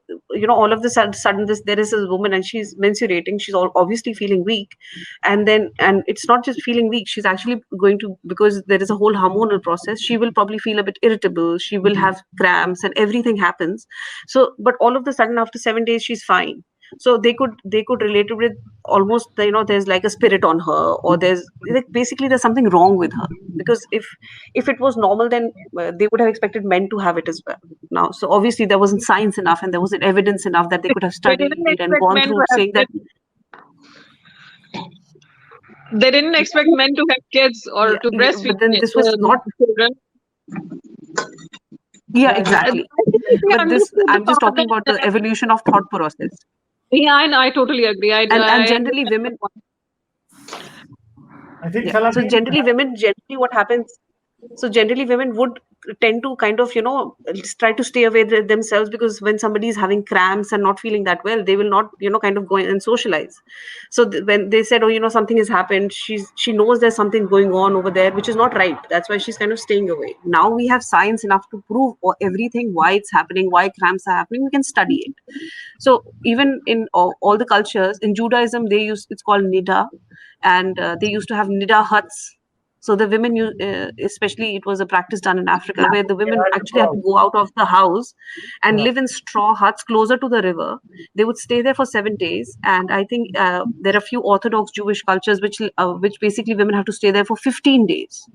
all of the sudden this, there is a woman and she's menstruating, she's obviously feeling weak, and it's not just feeling weak, she's actually going to, because there is a whole hormonal process, she will probably feel a bit irritable, she will have cramps and everything happens. So but all of the sudden after 7 days she's fine. So they could relate it with almost, there's like a spirit on her, or there's like basically there's something wrong with her, because if it was normal, then they would have expected men to have it as well. Now, so obviously there wasn't science enough and there wasn't evidence enough that they could have They didn't studied and expect gone men to through have saying that. kids. They didn't expect men to have kids or to breastfeed but then this was not. children. Yeah, Yeah, exactly. I think if they But this, understood the I'm just thought talking about the evolution of thought process. yeah, I totally agree. I And generally understand women, the point. I think yeah, so Salatin. generally what happens, so generally women would tend to kind of, try to stay away themselves, because when somebody is having cramps and not feeling that well, they will not, kind of go and socialize. So when they said, oh, something has happened, she knows there's something going on over there which is not right, that's why she's kind of staying away. Now we have science enough to prove everything, why it's happening, why cramps are happening, we can study it. So even in all the cultures, in Judaism, it's called nida, and they used to have nida huts. So the women, especially, it was a practice done in Africa, where the Yeah, women I actually had recall. to go out of the house and Yeah. live in straw huts closer to the river. They would stay there for 7 days, and I think there are a few Orthodox Jewish cultures which basically women have to stay there for 15 days.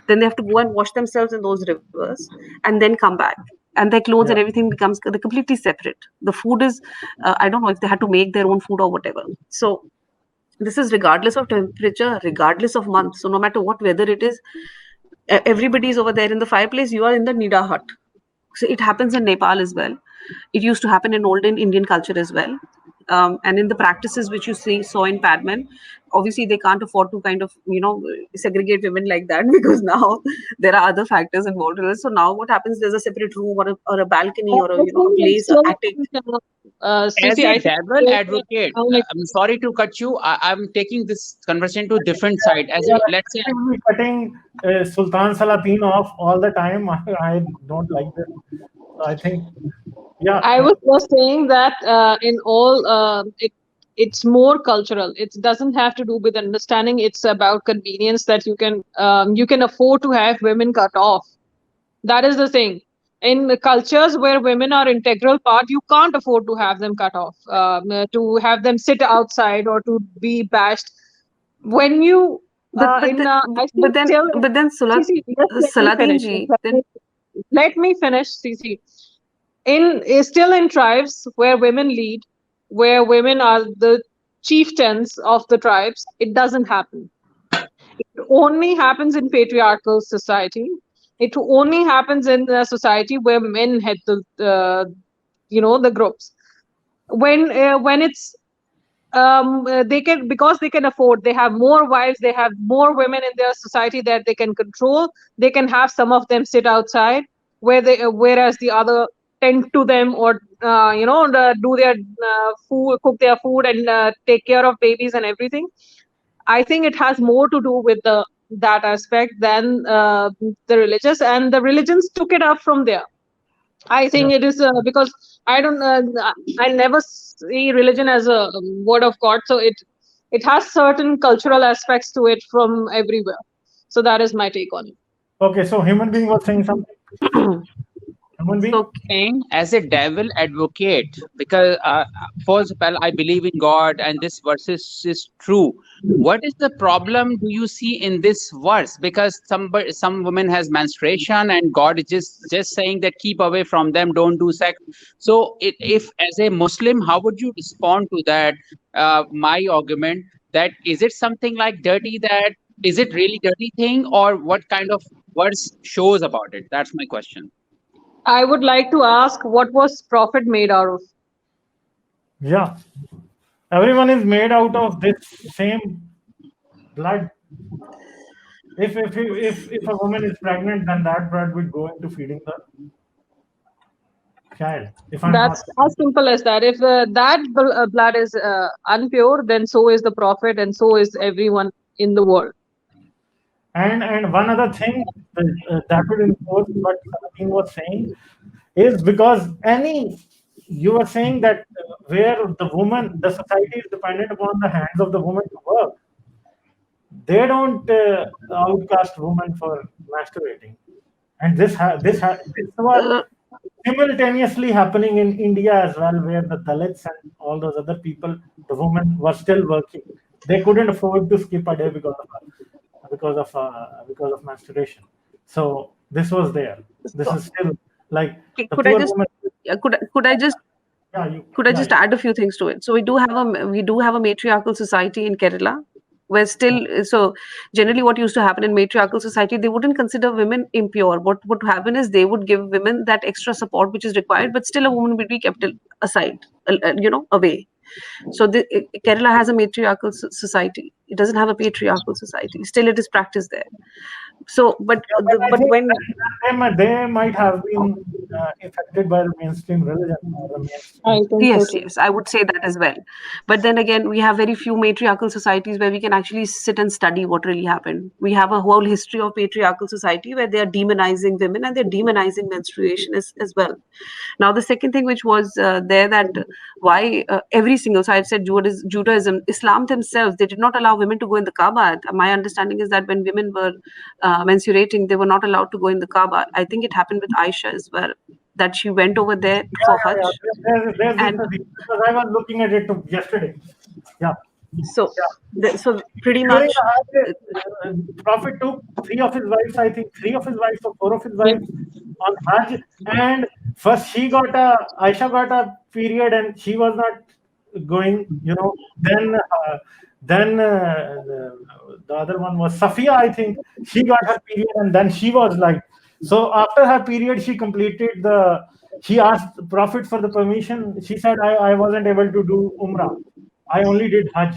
Then they have to go and wash themselves in those rivers and then come back, and their clothes and Yeah. everything becomes they're completely separate. The food is, I don't know if they had to make their own food or whatever. So this is regardless of temperature, regardless of month. So no matter what weather it is, everybody is over there in the fireplace, you are in the nida hut. So it happens in Nepal as well. It used to happen in olden Indian culture as well. And in the practices which you saw in Padman, obviously they can't afford to kind of, segregate women like that because now there are other factors involved in it. So now what happens, there's a separate room, or a balcony, or I a think it's place, an still, attic. As Sisi, a I think devil it's advocate, still like, I'm sorry to cut you. I'm taking this conversation to a different side. As We a, are let's say, actively cutting Sultan Salateen off all the time. I don't like this. I think, yeah, I was just saying that in all it's more cultural. It doesn't have to do with understanding. It's about convenience that you can afford to have women cut off. That is the thing. In the cultures where women are integral part, you can't afford to have them cut off, to have them sit outside or to be bashed. When you But but in the, I think still, but then CC, just let me Salatin finish. ji, then Let me finish, CC. Still in tribes where women lead, where women are the chieftains of the tribes, it doesn't happen. It only happens in patriarchal society. It only happens in a society where men head the groups. When it's they can, because they can afford, they have more wives, they have more women in their society that they can control, they can have some of them sit outside, whereas the other tend to them, or do their food, cook their food, and take care of babies and everything. I think it has more to do with that aspect than the religious, and the religions took it up from there. I yeah. think it is because I never see religion as a word of God, so it has certain cultural aspects to it from everywhere. So that is my take on it. Okay, so human being was saying something. Human being. so saying as a devil advocate, because first of all, I believe in God, and this verse is true. What is the problem do you see in this verse? Because some woman has menstruation, and God is just saying that keep away from them, don't do sex. So, if as a Muslim, how would you respond to that? My argument that is it something like dirty? That is it really dirty thing, or what kind of verse shows about it? That's my question. I would like to ask, what was Prophet made out of? Yeah, everyone is made out of this same blood. If a woman is pregnant, then that blood would go into feeding the child. If I'm not That's as simple as that. If blood is unpure, then so is the Prophet, and so is everyone in the world. and one other thing that would enforce what Salateen was saying is because you were saying that where the society is dependent upon the hands of the woman to work, they don't outcast women for masturbating, and this was Uh, simultaneously happening in India as well, where the Dalits and all those other people, the women were still working. They couldn't afford to skip a day because of masturbation. So this was there. This so, is still like okay, the could I poor just woman. could I just Yeah, add a few things to it? So we do have a matriarchal society in Kerala, where still, so generally what used to happen in matriarchal society, they wouldn't consider women impure. What would happen is they would give women that extra support which is required, but still a woman would be kept aside, away. So Kerala has a matriarchal society. It doesn't have a patriarchal society. Still, it is practiced there. So, but but I think when they might have been affected by the mainstream religion or the I mainstream. think so yes, too. yes, I would say that as well. But then again, we have very few matriarchal societies where we can actually sit and study what really happened. We have a whole history of patriarchal society where they are demonizing women and they're demonizing menstruation as well. Now, the second thing which was there, that why every single, so I said Judaism, Islam themselves, they did not allow women to go in the Kaaba. My understanding is that when women were menstruating, they were not allowed to go in the Kaaba. I think it happened with Aisha as well, that she went over there for Hajj. There's this And because I was looking at it yesterday. Yeah. so, so pretty During much, the Hajj, Prophet took three of his wives, I think three of his wives or four of his Yeah. wives on Hajj, and first Aisha got a period, and she was not going. The other one was Safiya, I think. She got her period, and then she was like, so after her period, she asked Prophet for the permission. She said, I wasn't able to do Umrah. I only did Hajj.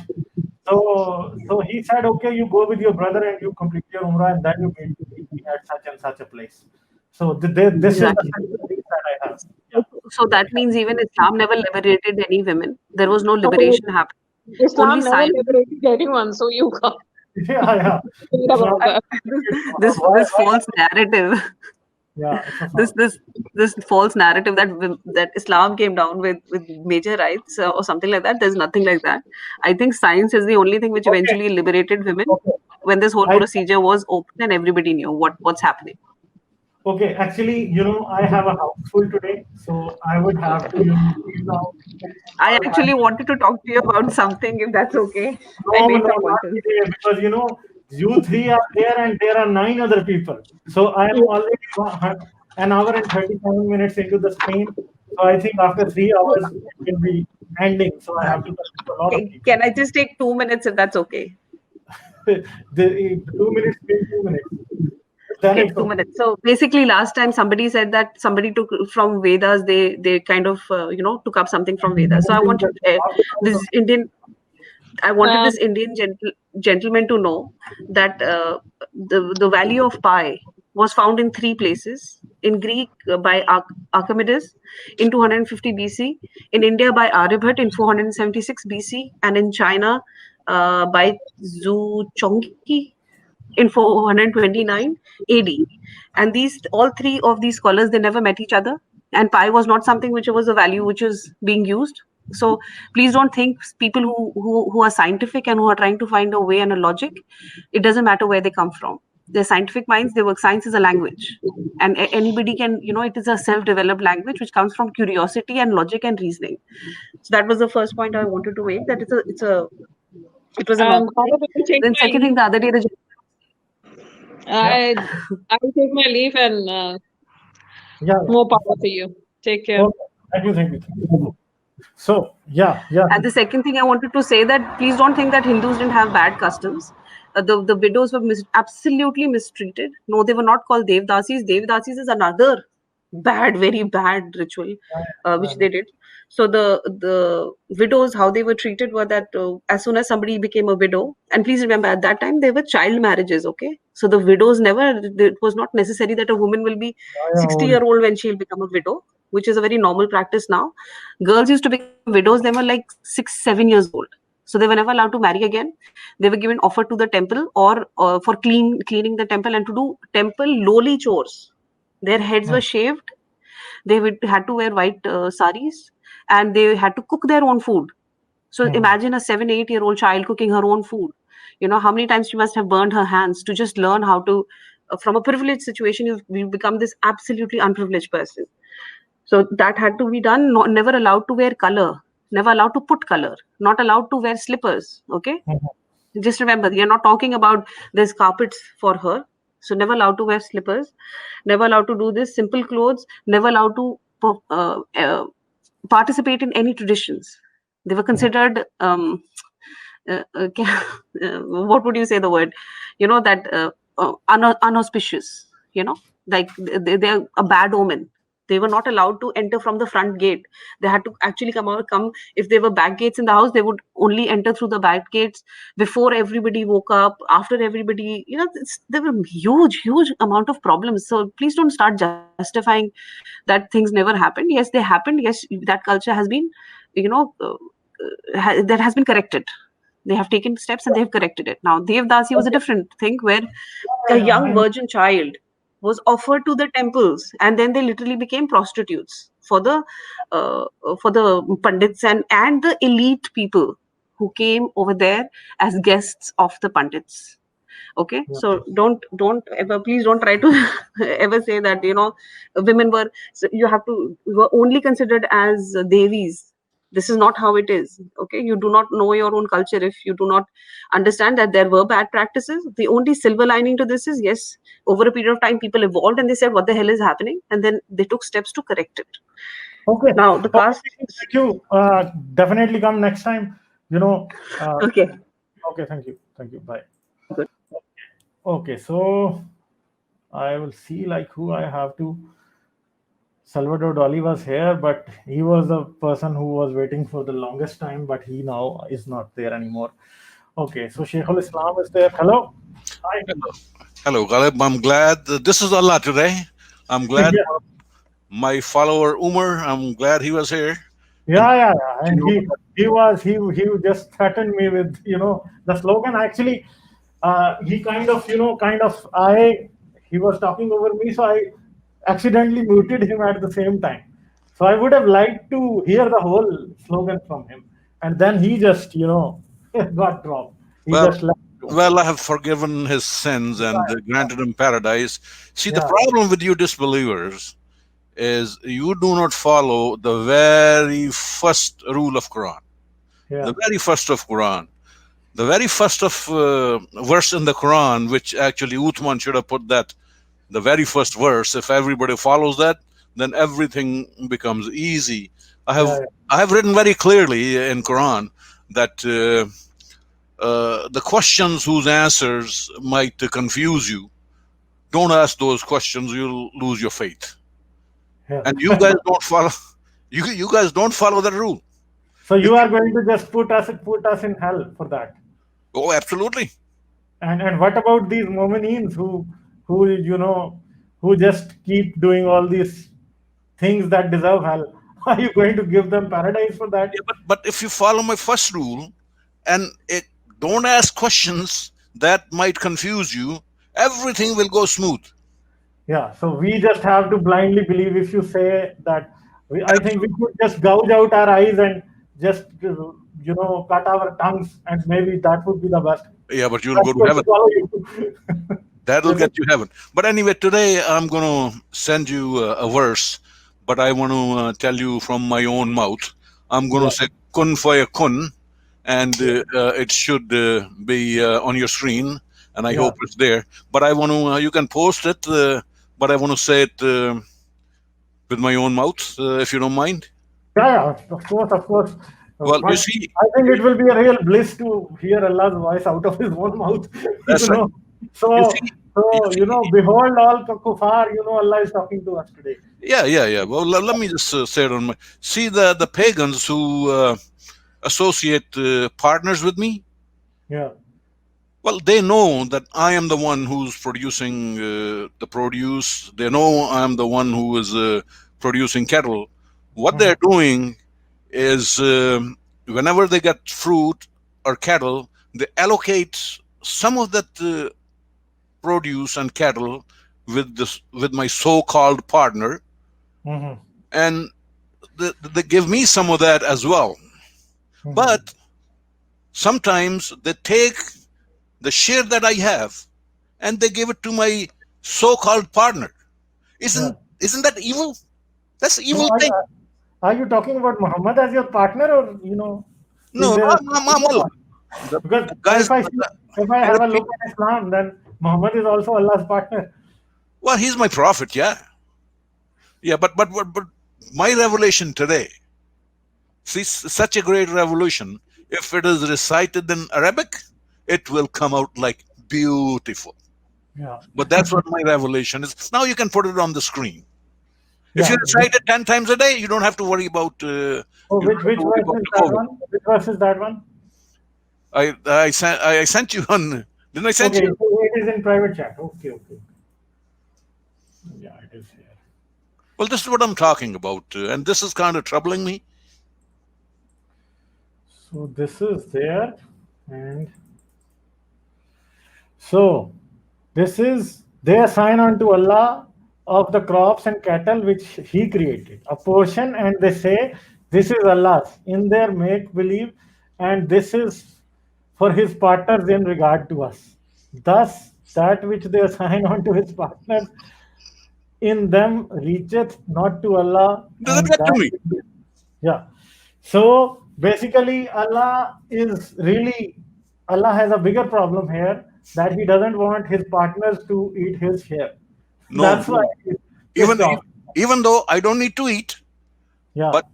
So he said, okay, you go with your brother and you complete your Umrah, and then you meet me at such and such a place. So this is the exactly. thing that I have. Yeah. So that means even Islam never liberated any women. There was no liberation happening. Only Islam never science. liberated anyone, so you can't Yeah. think So, about that. This false narrative, yeah, it's a this fault. this this false narrative that Islam came down with major rights or something like that. There's nothing like that. I think science is the only thing which Okay. eventually liberated women Okay. when this whole I procedure was open and everybody knew what's happening. Okay, actually, I have a house full today, so I would have to, leave now. I Because actually wanted to talk to you about something, if that's okay. I no, made some not pointers. today, because you three are there and there are 9 other people. So I am already an hour and 37 minutes into the stream. So I think after 3 hours it will be ending. So I have to talk to a lot of people. Can I just take 2 minutes if that's okay? The 2 minutes, 2 minutes. Then Okay, it's 2 minutes. So basically, last time somebody said that somebody took from Vedas. They kind of took up something from Vedas. So I wanted this Indian. I wanted Um, this Indian gentleman to know that the value of pi was found in 3 places: in Greek by Archimedes in 250 BC, in India by Aryabhat in 476 BC, and in China by Zhu Chongqi in 429 AD. And these all three of these scholars, they never met each other, and pi was not something which was a value which is being used. So please don't think people who are scientific and who are trying to find a way and a logic, it doesn't matter where they come from. They're scientific minds. They work. Science is a language, and anybody can, it is a self-developed language which comes from curiosity and logic and reasoning. So that was the first point I wanted to make, that it was a normal thing. Bharat, I will take Then my second thing, leave. the other day, yeah, I will take my leave, and yeah. more power to you. Take care. Okay. Thank you. So yeah. and the second thing I wanted to say, that please don't think that Hindus didn't have bad customs. The widows were absolutely mistreated. No, they were not called Devdasis. Devdasis is another Bad, very bad ritual, which Yeah, they did. So the widows, how they were treated were that as soon as somebody became a widow, and please remember at that time there were child marriages. Okay, so the widows never. It was not necessary that a woman will be yeah, 60-year-old when she'll become a widow, which is a very normal practice now. Girls used to become widows. They were like 6, 7 years old. So they were never allowed to marry again. They were given offer to the temple or for cleaning the temple and to do temple lowly chores. Their heads yeah, were shaved. They had to wear white saris, and they had to cook their own food. So mhm. imagine a 7, 8-year-old child cooking her own food. You know how many times she must have burned her hands to just learn how to. From a privileged situation, you become this absolutely unprivileged person. So that had to be done. Never allowed to wear color. Never allowed to put color. Not allowed to wear slippers. Okay. Mhm. Just remember, we are not talking about there's carpets for her. So never allowed to wear slippers. Never allowed to do this. Simple clothes. Never allowed to participate in any traditions. They were considered what would you say the word? That unauspicious. Like they're a bad omen. They were not allowed to enter from the front gate. They had to actually come. If there were back gates in the house, they would only enter through the back gates before everybody woke up. After everybody, there were huge amount of problems. So please don't start justifying that things never happened. Yes, they happened. Yes, that culture has been, you know, that has been corrected. They have taken steps and they have corrected it. Now, Devdasi was a Okay. different thing where a Yeah, young virgin child was offered to the temples, and then they literally became prostitutes uh, for the pandits and the elite people who came over there as guests of the pandits. Okay, yeah. so don't ever, please don't try to ever say that women were, so you were only considered as devis. This is not how it is. Okay, you do not know your own culture if you do not understand that there were bad practices. The only silver lining to this is, yes, over a period of time people evolved and they said what the hell is happening, and then they took steps to correct it. Okay. Now the Okay. caste. Thank you. Definitely come next time. You know. Okay, Okay. Thank you. Thank you. Bye. good. Okay. So I will see like who I have to. Salvador Dali was here, but he was the person who was waiting for the longest time, but he now is not there anymore. Okay, so Sheikh-ul-Islam is there. Hello. Hi. Hello, Ghalib. I'm glad this is Allah today. I'm glad Yeah, my follower Umar. I'm glad he was here. And yeah. you And know, he just threatened me with the slogan. Actually, he kind of he was talking over me, so I accidentally muted him at the same time. So I would have liked to hear the whole slogan from him, and then he just got dropped. He well, just left the room. well, I have forgiven his sins and granted him paradise. See, the Yeah, problem with you disbelievers is you do not follow the very first rule of Quran. The yeah, very first of Quran. The very first of verse in the Quran, which actually Uthman should have put that the very first verse. If everybody follows that, then everything becomes easy. I have yeah, I have written very clearly in Quran that the questions whose answers might confuse you, don't ask those questions. You'll lose your faith. yeah. And you guys don't follow. You guys don't follow that rule. So you are going to just put us in hell for that. Oh, absolutely. And what about these momineens who just keep doing all these things that deserve hell? Are you going to give them paradise for that? Yeah, but if you follow my first rule and don't ask questions that might confuse you, everything will go smooth. Yeah. So we just have to blindly believe if you say that. I think we could just gouge out our eyes and just cut our tongues, and maybe that would be the best. Yeah, but you'll go Best to way to heaven. follow you. That'll Isn't get you heaven. But anyway, today I'm going to send you a verse, but I want to tell you from my own mouth. I'm going Yeah. to say kun faya kun, and Yeah. it should be on your screen, and I Yeah. hope it's there. But I want to, you can post it, but I want to say it with my own mouth, if you don't mind. Yeah, of course, of course. Well, you But see, I think it will be a real bliss to hear Allah's voice out of His own mouth. you that's right. know. You So see, So, behold all kuffar, Allah is talking to us today. Yeah. Well, let me just say it on my. See the pagans who associate partners with me. Yeah. Well, they know that I am the one who's producing the produce. They know I am the one who is producing cattle. What they're doing is whenever they get fruit or cattle, they allocate some of that produce and cattle with my so-called partner, Mhm. and they give me some of that as well. But sometimes they take the share that I have and they give it to my so-called partner. Isn't that evil? That's an So, evil thing. are you talking about Muhammad as your partner, or No, is there I'm Allah. because Guys, if I have a look at Islam, then Muhammad is also Allah's partner. well, he's my prophet, yeah. But my revelation today, see, such a great revelation. If it is recited in Arabic, it will come out like beautiful. Yeah. But that's what my revelation is. Now you can put it on the screen. If Yeah. you recite it 10 times a day, you don't have to worry about. Which verse is that one? Which verse is that one? I sent you on. Didn't I send Okay, you? so it is in private chat. Okay. Yeah, it is here. Well, this is what I'm talking about, and this is kind of troubling me. So this is there, and so this is they assign unto Allah of the crops and cattle which He created a portion, and they say this is Allah's in their make believe, and this is for His partners in regard to us. Thus, that which they assign unto His partners in them reacheth not to Allah, Does it and get to that me? yeah. So basically, Allah has a bigger problem here, that He doesn't want His partners to eat His share. No, That's why he's pissed off. even though I don't need to eat, Yeah. but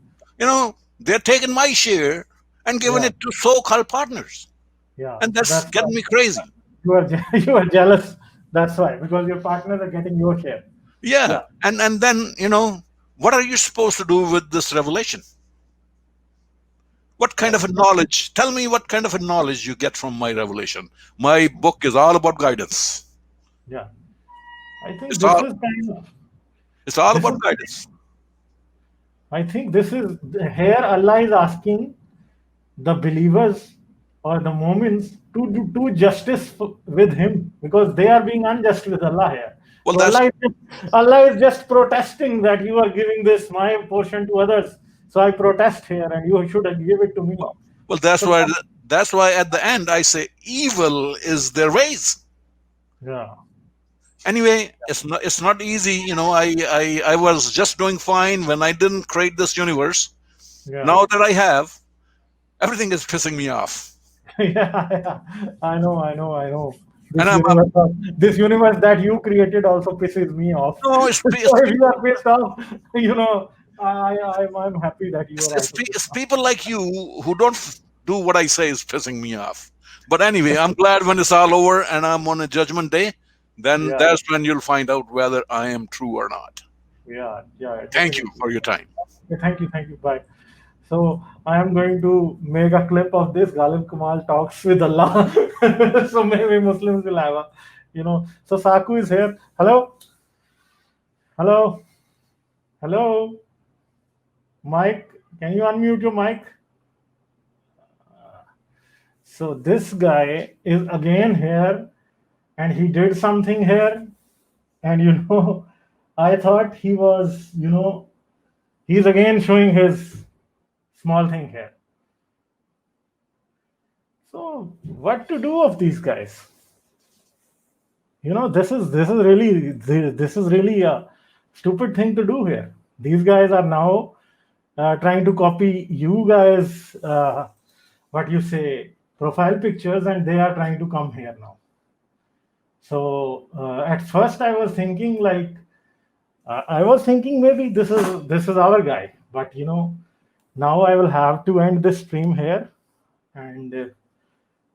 they're taking my share and giving it to so-called partners, Yeah. and that's getting me crazy. You are jealous. That's why, because your partners are getting your share. Yeah. And then what are you supposed to do with this revelation? What kind of a knowledge? Tell me what kind of a knowledge you get from my revelation. My book is all about guidance. Yeah. I think It's this all- is kind of. It's all This about is- guidance. I think this is here Allah is asking the believers or the Momins to do justice with Him, because they are being unjust with Allah here. Well, So Allah is just protesting that you are giving this my portion to others. So I protest here, and you should give it to me. Well, that's why at the end I say evil is their ways. Yeah. Anyway, it's not easy. I was just doing fine when I didn't create this universe. Yeah. Now that I have, everything is pissing me off. Yeah. I know. And This universe that you created also pisses me off. No, So if you are pissed off, I'm happy that you are also pissed it's people like you who don't do what I say is pissing me off. But anyway, I'm glad when it's all over and I'm on a judgment day. Then that's when you'll find out whether I am true or not. Yeah. Thank you for your time. Thank you. Bye. So I am going to make a clip of this. Ghalib Kamal talks with Allah. So maybe Muslims will have a, So Saku is here. Hello. Mike, can you unmute your mic? So this guy is again here, and he did something here, and I thought he was, he's again showing his small thing here. So what to do of these guys? This is really a stupid thing to do here. These guys are now trying to copy you guys, profile pictures, and they are trying to come here now. So at first I was thinking maybe this is our guy, but now I will have to end this stream here, and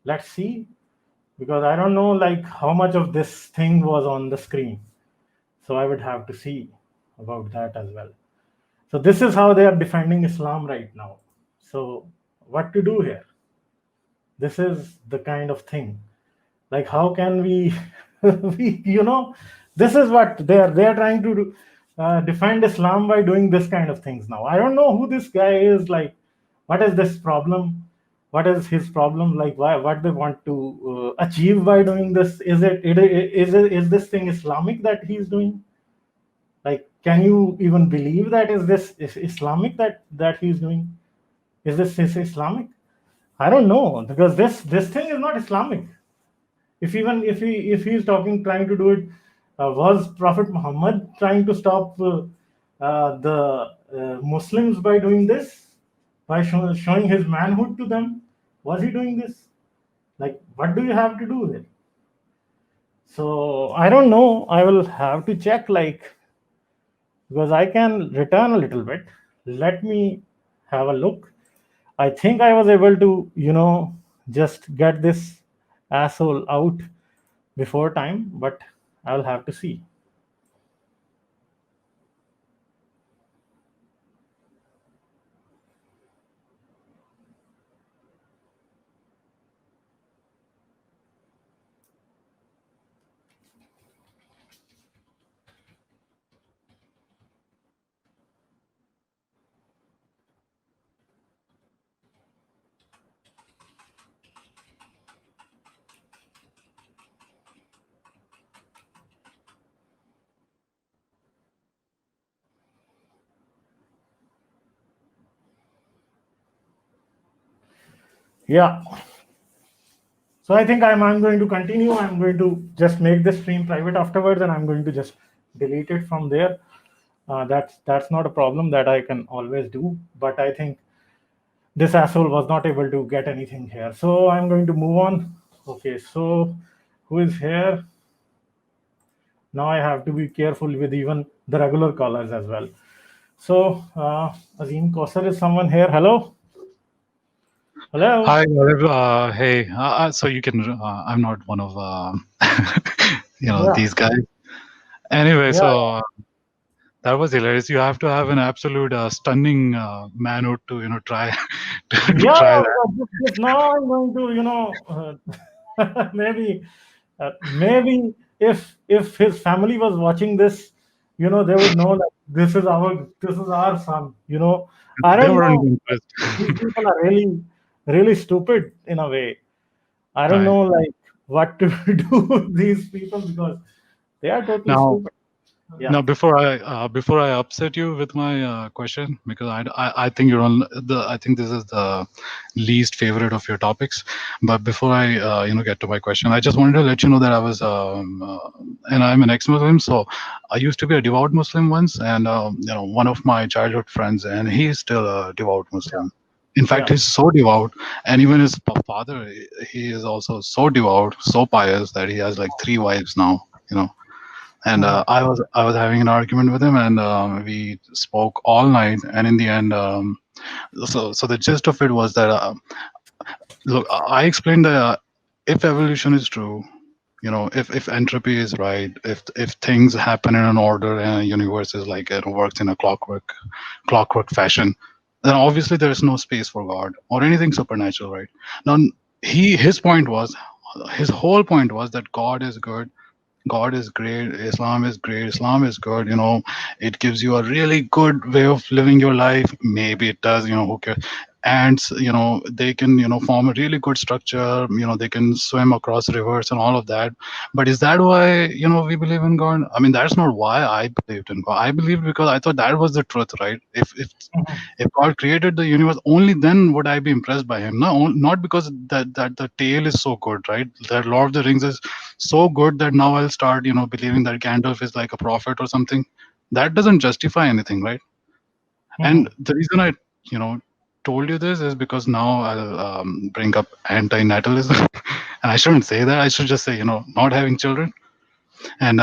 let's see because I don't know like how much of this thing was on the screen. So I would have to see about that as well. So this is how they are defending Islam right now. So what to do here? This is the kind of thing. Like how can we, this is what they are trying to do, defend Islam by doing this kind of things now. I don't know who this guy is. Like, what is this problem? What is his problem? Like, why? What they want to achieve by doing this? Is this thing Islamic that he's doing? Like, can you even believe that is Islamic that he's doing? Is Islamic? I don't know, because this thing is not Islamic. If he's trying to do it, was Prophet Muhammad trying to stop the Muslims by doing this, by showing his manhood to them? Was he doing this? Like, what do you have to do there? So I don't know. I will have to check, like, because I can return a little bit. Let me have a look. I think I was able to, just get this asshole out before time, but I'll have to see. Yeah. So I think I'm going to continue. I'm going to just make this stream private afterwards, and I'm going to just delete it from there. That's not a problem that I can always do. But I think this asshole was not able to get anything here. So I'm going to move on. Okay, so who is here? Now I have to be careful with even the regular callers as well. So Azim Kausar, is someone here? Hello? Hello? Hi, Ghalib. Hey, so you can, I'm not one of, Yeah. these guys. Anyway, Yeah. so that was hilarious. You have to have an absolute stunning manhood to, try to Yeah, try that. just now I'm going to, maybe if his family was watching this, they would know that this is our son. I They don't weren't know. These impressed. people are really, really stupid in a way. I don't Right. know, like, what to do with these people, because they are totally Now, stupid. Yeah. Now, before I upset you with my question, because I think you're on I think this is the least favorite of your topics. But before I get to my question, I just wanted to let you know that I was and I'm an ex-Muslim, so I used to be a devout Muslim once, and one of my childhood friends, and he's still a devout Muslim. In fact, Yeah. he's so devout, and even his father, he is also so devout, so pious that he has like 3 wives now. And Mhm. I was having an argument with him, and we spoke all night. And in the end, so the gist of it was that look, I explained that if evolution is true, if entropy is right, if things happen in an order and a universe is like it works in a clockwork fashion, then obviously there is no space for God or anything supernatural, right? Now his whole point was that God is good, God is great, Islam is great, Islam is good, it gives you a really good way of living your life. Maybe it does, who cares? Ants, they can, form a really good structure, they can swim across rivers and all of that. But is that why, we believe in God? I mean, that's not why I believed in God. I believed because I thought that was the truth, right? Mhm. If God created the universe, only then would I be impressed by him. No, not because that the tale is so good, right? That Lord of the Rings is so good that now I'll start, believing that Gandalf is like a prophet or something. That doesn't justify anything, right? And Mhm. the reason I, you know, told you this is because now I'll bring up anti-natalism, and I shouldn't say that. I should just say, not having children. And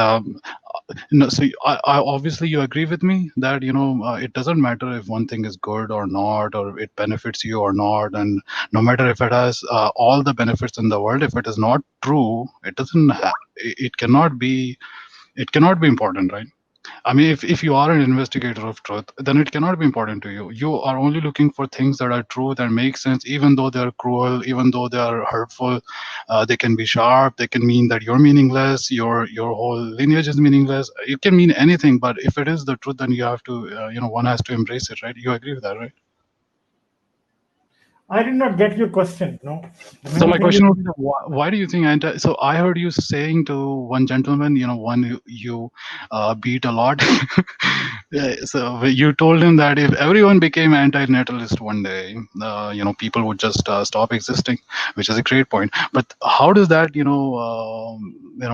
No, so I obviously you agree with me that it doesn't matter if one thing is good or not, or it benefits you or not, and no matter if it has all the benefits in the world, if it is not true, it doesn't. It cannot be. It cannot be important, right? I mean, if you are an investigator of truth, then it cannot be important to you. You are only looking for things that are true, that make sense, even though they are cruel, even though they are hurtful. They can be sharp. They can mean that you're meaningless. Your whole lineage is meaningless. It can mean anything, but if it is the truth, then you have to, one has to embrace it, right? You agree with that, right? I did not get your question. No, the So main my thing question is was, why do you think anti? So I heard you saying to one gentleman, one you beat a lot. Yeah, so you told him that if everyone became anti-natalist one day, people would just stop existing, which is a great point. But how does that,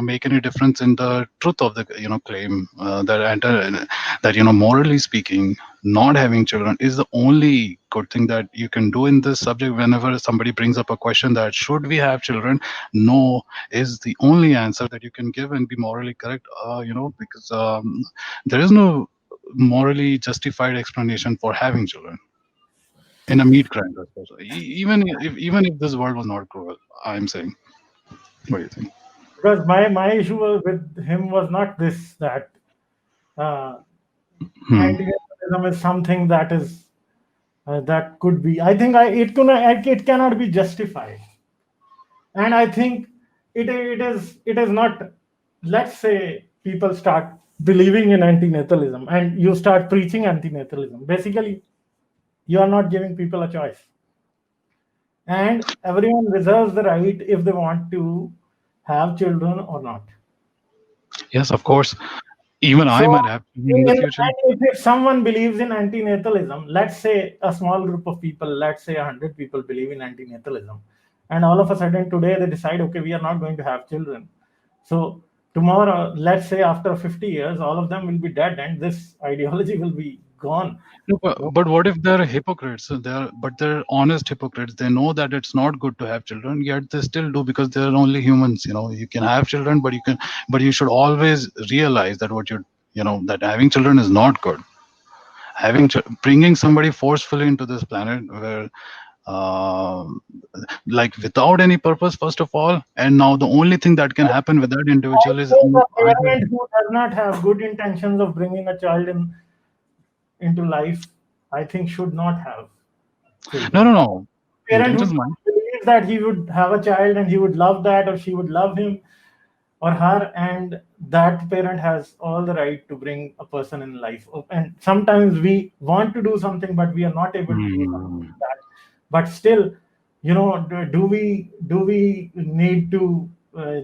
make any difference in the truth of the, claim that morally speaking, not having children is the only good thing that you can do in this subject. Whenever somebody brings up a question that should we have children, no is the only answer that you can give and be morally correct, because there is no morally justified explanation for having children in a meat grinder, especially. Even if this world was not cruel, I'm saying. What do you think? because my issue with him was not this, that uh, Hmm. anti-Semitism is something that is that could be. I think it cannot be justified, and I think it is not. Let's say people start believing in antinatalism, and you start preaching antinatalism. Basically, you are not giving people a choice, and everyone reserves the right if they want to have children or not. Yes, of course. Even I So, might have children in the future. if someone believes in antinatalism, let's say a small group of people, let's say 100 people believe in antinatalism, and all of a sudden today they decide, okay, we are not going to have children. So, tomorrow, let's say after 50 years, all of them will be dead and this ideology will be gone. No, but what if they're hypocrites? So they're honest hypocrites. They know that it's not good to have children, yet they still do because they're only humans. You can have children, but you should always realize that that having children is not good. Bringing somebody forcefully into this planet where, uh, like, without any purpose, first of all, and now the only thing that can happen with that I individual is think a either. parent who does not have good intentions of bringing a child into life, I think should not have No, children. no, no. Parent who Intentions might. believes that he would have a child and he would love that or she would love him or her, and that parent has all the right to bring a person in life. And sometimes we want to do something but we are not able to do something Hmm. like that, but still, do we need to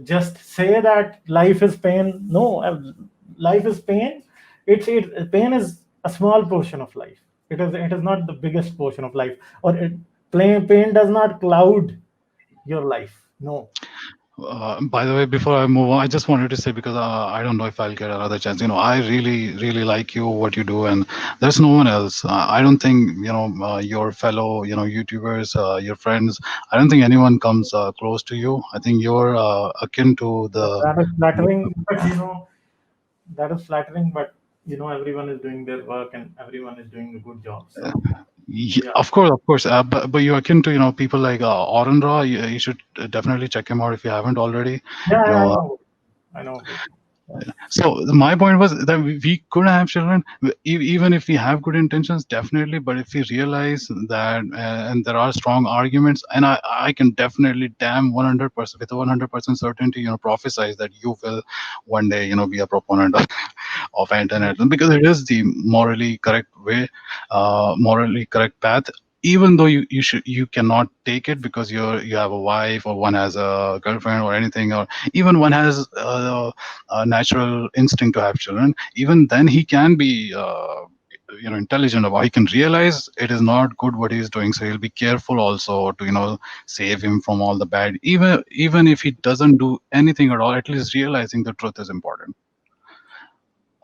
just say that life is pain? No, life is pain. Pain is a small portion of life. It is not the biggest portion of life, or pain does not cloud your life. No. By the way, before I move on, I just wanted to say, because I don't know if I'll get another chance. I really, really like you, what you do, and there's no one else. I don't think your fellow, YouTubers, your friends. I don't think anyone comes close to you. I think you're akin to the. That is flattering, but everyone is doing their work and everyone is doing a good job. So Yeah, yeah, of course, of course. But you're akin to people like Oren Ra. You should definitely check him out if you haven't already. yeah, You I know, know, I know. Yeah. so my point was that we could have children, even if we have good intentions, definitely. But if we realize that, and there are strong arguments, and I can definitely damn 100% with 100% certainty, prophesize that you will one day, be a proponent of anti-natalist, because it is the morally correct way, morally correct path. Even though you cannot take it because you have a wife, or one has a girlfriend or anything, or even one has a natural instinct to have children, even then he can be intelligent about, he can realize it is not good what he's doing, so he'll be careful also to save him from all the bad, even if he doesn't do anything at all, at least realizing the truth is important.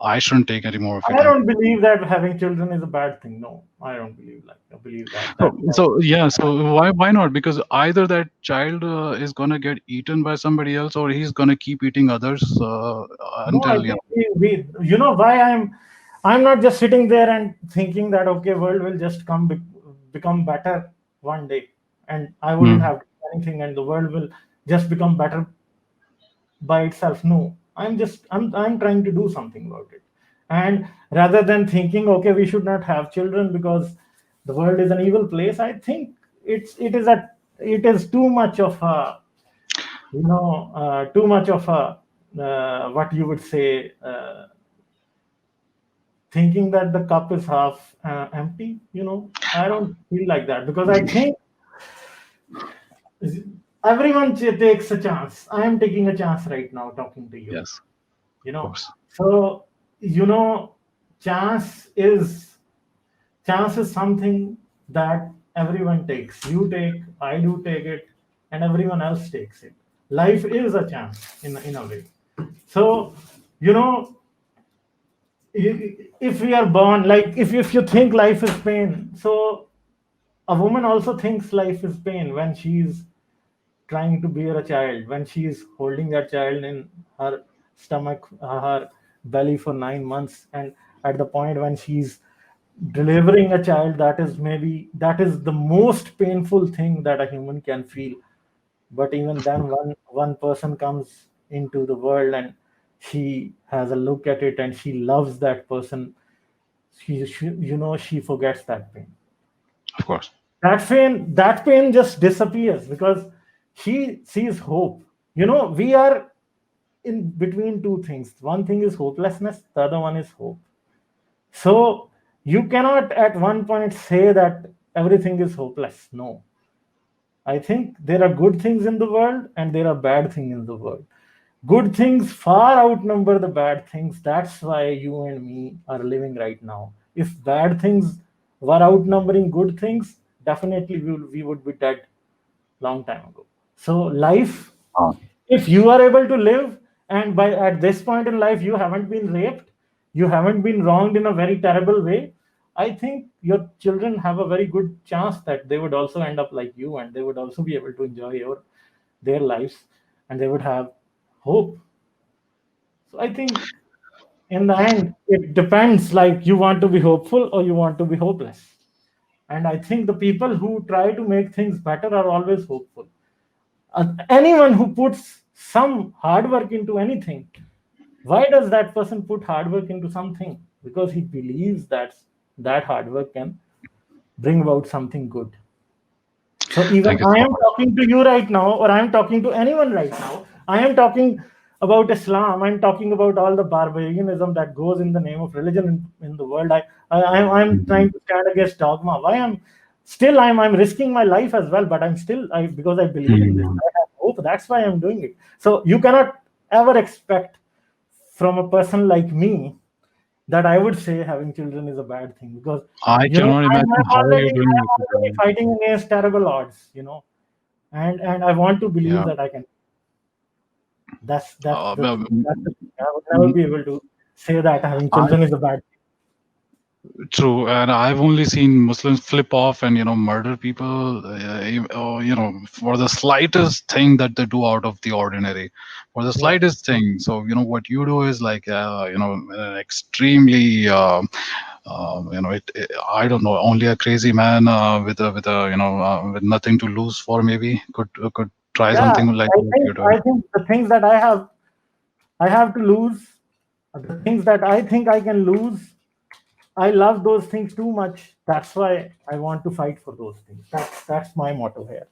I shouldn't take any more of your I time. don't believe that having children is a bad thing. No, I don't believe like I believe that. So yeah, so why not? Because either that child is gonna get eaten by somebody else, or he's gonna keep eating others No, I until think we you know why I'm not just sitting there and thinking that okay, world will just become better one day, and I wouldn't have to do anything, and the world will just become better by itself. No, I'm trying to do something about it, and rather than thinking okay, we should not have children because the world is an evil place, I think it is too much of a too much of a what you would say thinking that the cup is half empty. I don't feel like that because I think everyone takes a chance. I am taking a chance right now talking to you. yes, you of know course. so you know chance is chance is something that everyone takes. You take, I do take it, and everyone else takes it. Life is a chance in a way. So you know if we are born, like if you think life is pain, so a woman also thinks life is pain when she's trying to bear a child, when she's holding that child in her stomach, her belly for 9 months, and at the point when she's delivering a child, that is the most painful thing that a human can feel. But even then, one person comes into the world and she has a look at it and she loves that person. She forgets that pain. Of course. That pain just disappears because she sees hope. We are in between two things. One thing is hopelessness, the other one is hope. So you cannot at one point say that everything is hopeless. No, I think there are good things in the world and there are bad things in the world. Good things far outnumber the bad things. That's why you and me are living right now. If bad things were outnumbering good things, definitely we would be dead long time ago. So life, Uh, if you are able to live, and by at this point in life you haven't been raped, you haven't been wronged in a very terrible way, I think your children have a very good chance that they would also end up like you, and they would also be able to enjoy their lives, and they would have hope. So I think in the end it depends, like you want to be hopeful or you want to be hopeless. And I think the people who try to make things better are always hopeful. Anyone who puts some hard work into anything, why does that person put hard work into something? Because he believes that hard work can bring about something good. So even Thank you I so am much. talking to you right now, or I am talking to anyone right now. I am talking about Islam. I'm talking about all the barbarianism that goes in the name of religion in the world. I'm trying Mhm. to stand against dogma. Why I'm risking my life as well, but I'm still because I believe in this. Mhm. I have hope. That's why I'm doing it. So you cannot ever expect from a person like me that I would say having children is a bad thing, because I cannot imagine how you're doing I'm it. already fighting against terrible odds, and I want to believe Yeah. that I can. That's the Well, thing. That's the thing. I would never be able to say that having I children is a bad thing. True, and I've only seen Muslims flip off and murder people, for the slightest thing that they do out of the ordinary, for the Yeah. slightest thing. So what you do is like extremely I don't know, only a crazy man with nothing to lose for maybe could try Yeah. something like what you're doing. I think the things that I have to lose, the things that I think I can lose, I love those things too much. That's why I want to fight for those things. That's my motto here.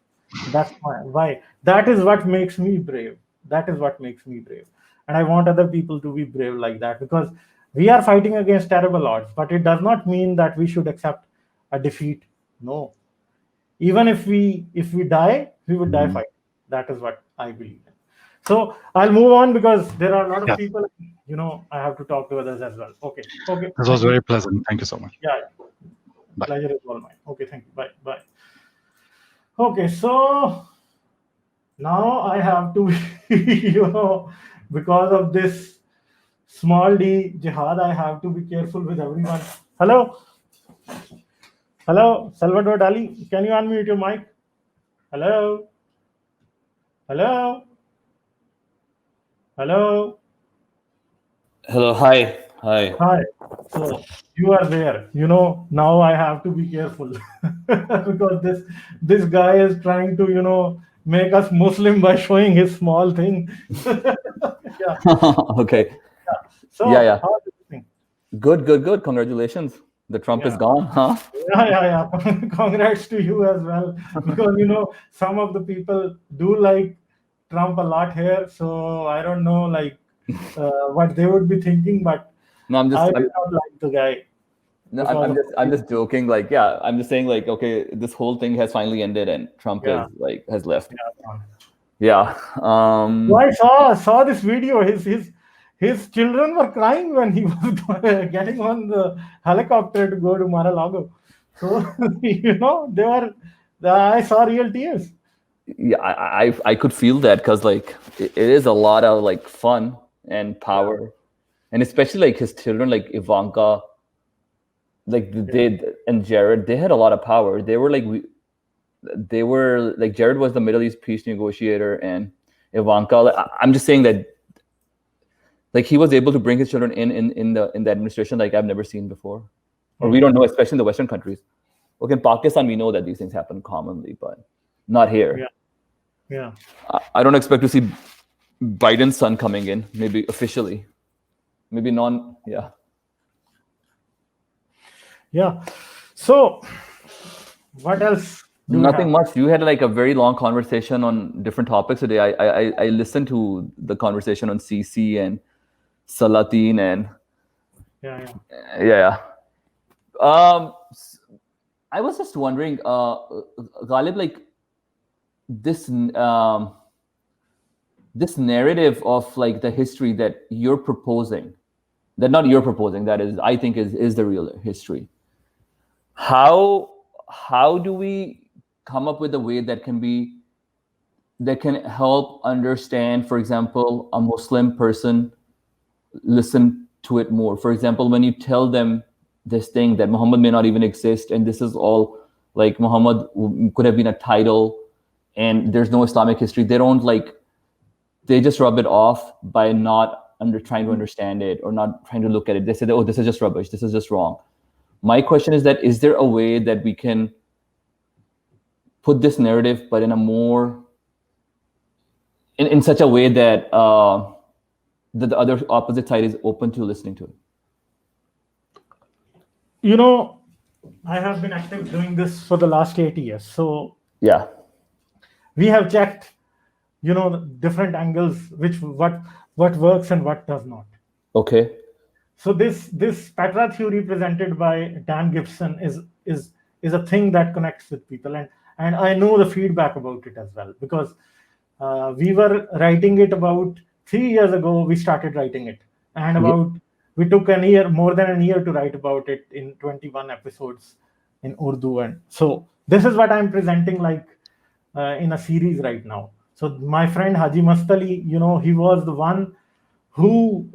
That's my why. That is what makes me brave. That is what makes me brave. And I want other people to be brave like that, because we are fighting against terrible odds, but it does not mean that we should accept a defeat. No. Even if we die, we would die Mhm. fighting. That is what I believe in. So I'll move on because there are a lot of Yes, people. I have to talk to others as well. Okay. Okay. this was Thank you. very pleasant. Thank you so much. Yeah. Bye. Pleasure is all mine. Okay. Thank you. Bye. Bye. Okay. So now I have to, because of this small d, Jihad. I have to be careful with everyone. Hello, hello, Salvador Dali. Can you unmute your mic? Hello, hello, hello. Hello, hi, hi. Hi. So you are there. Now I have to be careful because this guy is trying to make us Muslim by showing his small thing. Yeah. Okay. So Yeah. how do you think? Good. Congratulations. The Trump is Yeah. gone, huh? Yeah. Congrats to you as well, because some of the people do like Trump a lot here. So I don't know what they would be thinking, but No, I'm I did not like the guy. no, because of I'm just joking. Like, yeah, I'm just saying, like, okay, this whole thing has finally ended and Trump Yeah. is like has left. Yeah. Yeah. So I saw this video. His children were crying when he was getting on the helicopter to go to Mar-a-Lago. So they were. I saw real tears. Yeah, I could feel that because like it is a lot of like fun and power, and especially like his children, like Ivanka, like they and Jared, they had a lot of power. They were like Jared was the Middle East peace negotiator, and Ivanka. Like, I'm just saying that like he was able to bring his children in the administration like I've never seen before, or we don't know, especially in the Western countries. Okay, in Pakistan we know that these things happen commonly, but not here. Yeah. I don't expect to see Biden's son coming in, maybe officially, maybe yeah. Yeah. So what else? Nothing much. You had like a very long conversation on different topics today. I listened to the conversation on CC and Salateen and yeah. I was just wondering, Ghalib, like this narrative of like the history that you're proposing, that not you're proposing, that is, I think is the real history. How do we come up with a way that can help understand, for example, a Muslim person listen to it more? For example, when you tell them this thing that Muhammad may not even exist, and this is all like Muhammad could have been a title, and there's no Islamic history, they just rub it off by not trying to understand it or not trying to look at it. They say, oh, this is just rubbish, this is just wrong. My question is that, is there a way that we can put this narrative, but in a more, in such a way that that the other opposite side is open to listening to it? I have been active doing this for the last 8 years. So yeah, we have checked, different angles, what works and what does not. Okay. So this Petra theory presented by Dan Gibson is a thing that connects with people, and I know the feedback about it as well, because we were writing it about 3 years ago. We started writing it, and we took more than a year to write about it in 21 episodes in Urdu. And so this is what I'm presenting in a series right now. So my friend Haji Mastali, he was the one who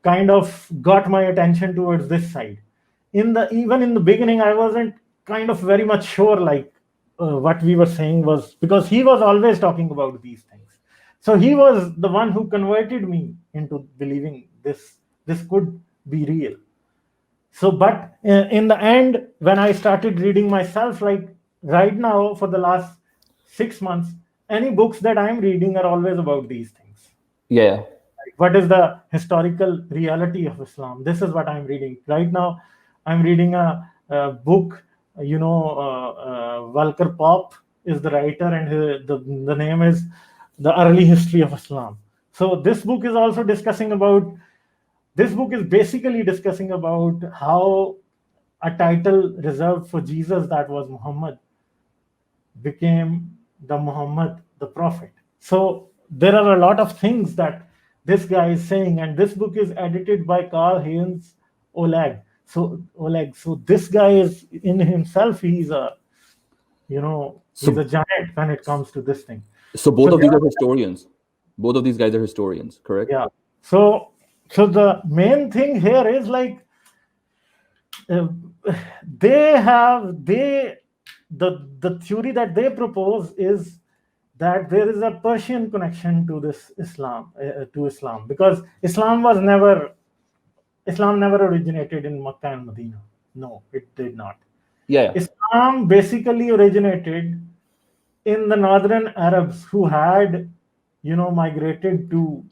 kind of got my attention towards this side. Even in the beginning, I wasn't kind of very much sure what we were saying was, because he was always talking about these things. So he was the one who converted me into believing this could be real. So, but in the end, when I started reading myself, like right now for the last 6 months, any books that I'm reading are always about these things. Yeah. What is the historical reality of Islam? This is what I'm reading right now. I'm reading a book. Walker Pop is the writer, and the name is The Early History of Islam. So this book is also discussing about. This book is basically discussing about how a title reserved for Jesus, that was Muhammad, became the Muhammad, the Prophet. So there are a lot of things that this guy is saying, and this book is edited by Carl Heinz Oleg. So this guy is in himself, he's a giant when it comes to this thing. So both of these are historians. Both of these guys are historians, correct? Yeah. So So the main thing here is like uh, the theory that they propose is that there is a Persian connection to this Islam, because Islam never originated in Makkah and Medina. No, it did not. Yeah. Islam basically originated in the northern Arabs who had, migrated to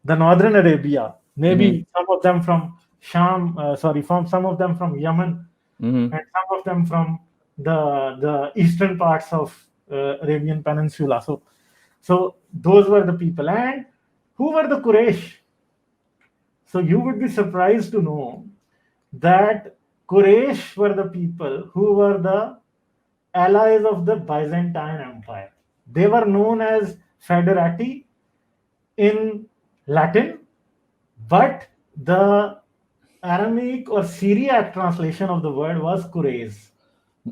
the northern Arabia. Maybe some of them from some of them from Yemen, and some of them from the eastern parts of Arabian Peninsula. So those were the people. And who were the Quraysh? So you would be surprised to know that Quraysh were the people who were the allies of the Byzantine Empire. They were known as Federati in Latin, but the Aramaic or Syriac translation of the word was Quraysh.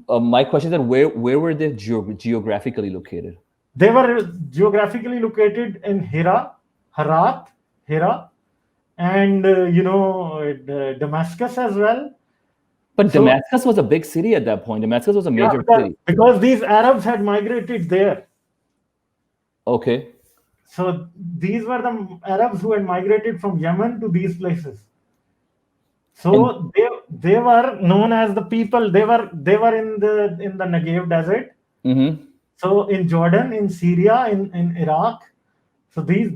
My question is that where were they geographically located? They were geographically located in Hira, and Damascus as well. But Damascus was a big city at that point. Damascus was a major city. Because these Arabs had migrated there. Okay. So these were the Arabs who had migrated from Yemen to these places. So they were known as the people. They were in the Negev desert. So in Jordan, in Syria, in Iraq. So these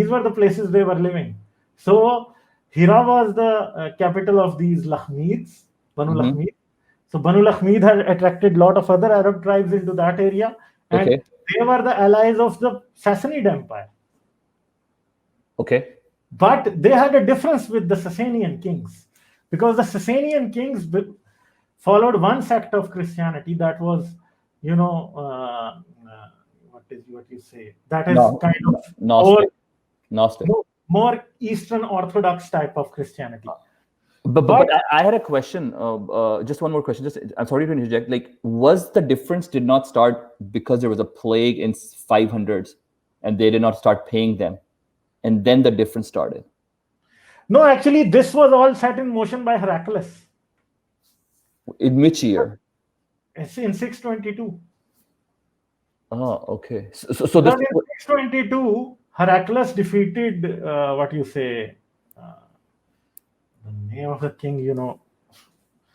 were the places they were living. So Hira was the capital of these Lahmids, Banu Lahmid. So Banu Lahmid had attracted a lot of other Arab tribes into that area, and they were the allies of the Sassanid Empire. Okay. But they had a difference with the Sassanian kings, because the Sassanian kings followed one sect of Christianity that was, what you say? That is kind of Gnostic. More Eastern Orthodox type of Christianity. But I had a question. Just one more question. I'm sorry to interject. Like, was the difference did not start because there was a plague in 500s, and they did not start paying them, and then the difference started? No, actually, this was all set in motion by Heraclius. In which year? It's in 622. Oh, okay. So this in 622, Heraclius defeated the name of the king,